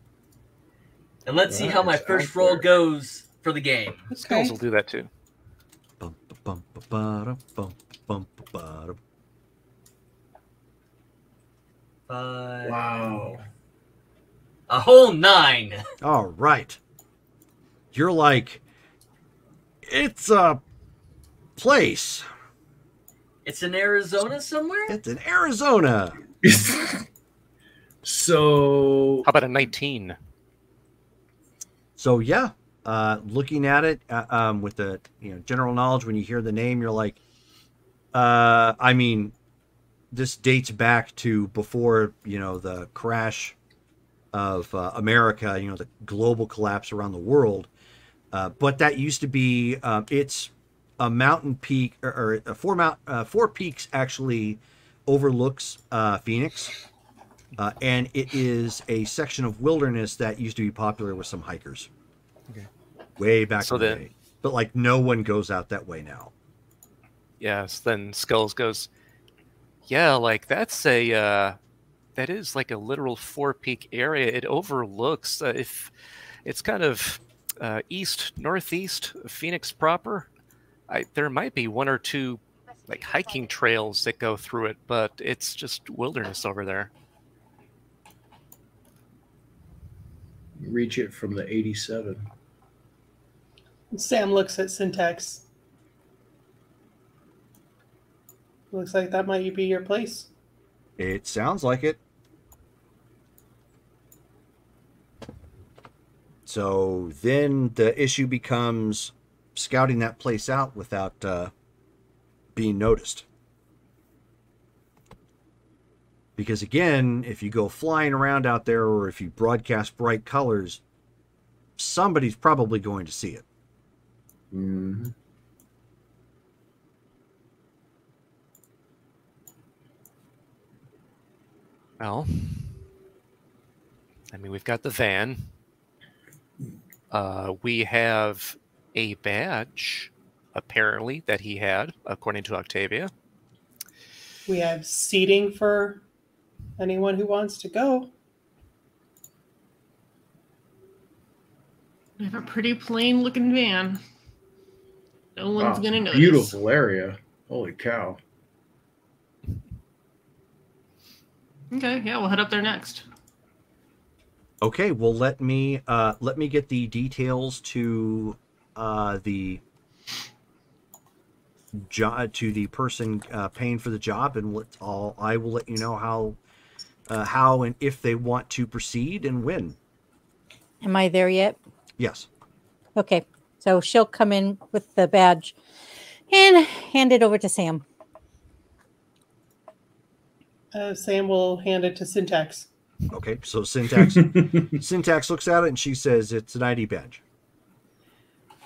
And let's see That how my is first out roll there. goes for the game. Skills will do that too. Bum, bum, bum, ba-da, bum, bum, ba-da. 5. Wow. A whole 9. All right. You're like, it's a place. It's in Arizona somewhere? It's in Arizona. So How about a 19? So yeah, looking at it with the general knowledge, when you hear the name, you're like, I mean, this dates back to before the crash of America, the global collapse around the world. But that used to be it's a mountain peak or four peaks actually overlooks Phoenix. And it is a section of wilderness that used to be popular with some hikers. Okay. Way back So in the then- day. But like no one goes out that way now. Yes. Then Skulls goes, yeah, like that's a that is like a literal four-peak area. It overlooks if it's kind of northeast of Phoenix proper. There might be one or two like hiking trails that go through it, but it's just wilderness over there. reach it from the 87. Sam looks at Syntax. Looks like that might be your place. It sounds like it. So then the issue becomes scouting that place out without being noticed. Because again, if you go flying around out there or if you broadcast bright colors, somebody's probably going to see it. Mm-hmm. Well, I mean, we've got the van. We have a badge, apparently, that he had, according to Octavia. We have seating for anyone who wants to go. We have a pretty plain looking van. No one's gonna notice. Beautiful area. Holy cow. Okay, yeah, we'll head up there next. Okay, well let me get the details to the person paying for the job, and I will let you know how and if they want to proceed and when. Am I there yet? Yes. Okay, so she'll come in with the badge and hand it over to Sam. Sam will hand it to Syntax. Okay, so Syntax looks at it and she says it's an ID badge.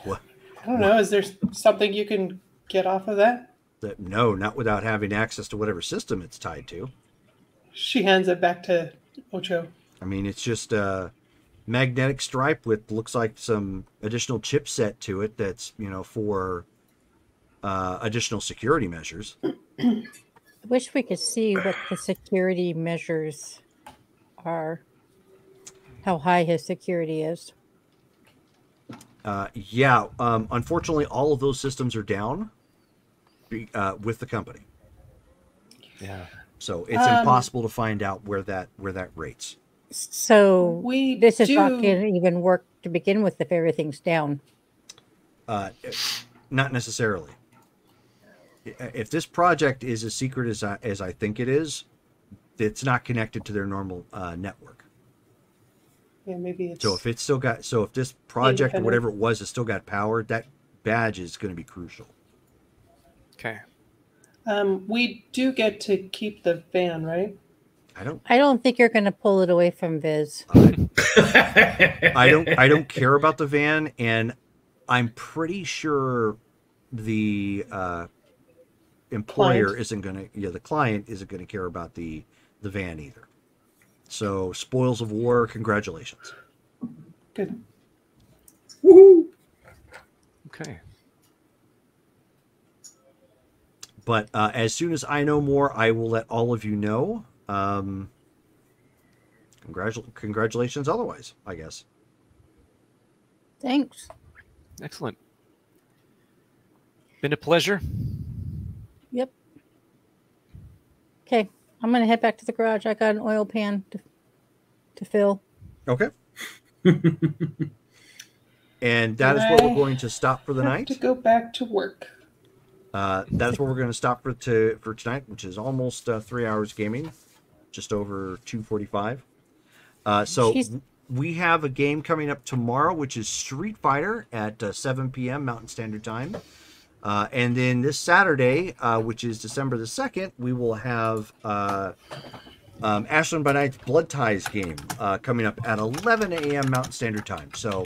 What? I don't know. Is there something you can get off of that? No, not without having access to whatever system it's tied to. She hands it back to Ocho. I mean, it's just a magnetic stripe with looks like some additional chipset to it that's, for additional security measures. I wish we could see what the security measures are. How high his security is. Unfortunately, all of those systems are down with the company. Yeah. So it's impossible to find out where that rates. So this is not do- going to even work to begin with if everything's down. Not necessarily. If this project is as secret as I think it is, it's not connected to their normal network. Yeah, maybe it's So if it's still got, so if this project or Independent. whatever it was has still got power, that badge is going to be crucial. Okay. We do get to keep the van, right? I don't think you're going to pull it away from Viz. I don't care about the van, and I'm pretty sure the employer Client. isn't going to, the client isn't going to care about the van either. So spoils of war, congratulations. Good. Woohoo! Okay. But as soon as I know more, I will let all of you know. Congratulations otherwise, I guess. Thanks. Excellent. Been a pleasure. Yep. Okay, I'm going to head back to the garage. I got an oil pan to fill. Okay. And that is where we're going to stop for the Have night. to go back to work. That's where we're going to stop for tonight, which is almost 3 hours gaming, just over 2:45. So we have a game coming up tomorrow, which is Street Fighter at 7 p.m. Mountain Standard Time. And then this Saturday, which is December the 2nd, we will have Ashland by Night's Blood Ties game coming up at 11 a.m. Mountain Standard Time. So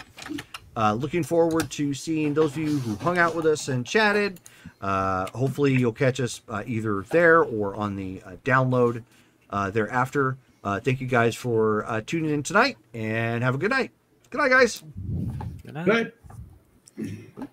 looking forward to seeing those of you who hung out with us and chatted. Hopefully you'll catch us either there or on the download thereafter. Thank you guys for tuning in tonight, and have a good night. Good night, guys. Good night. Good night.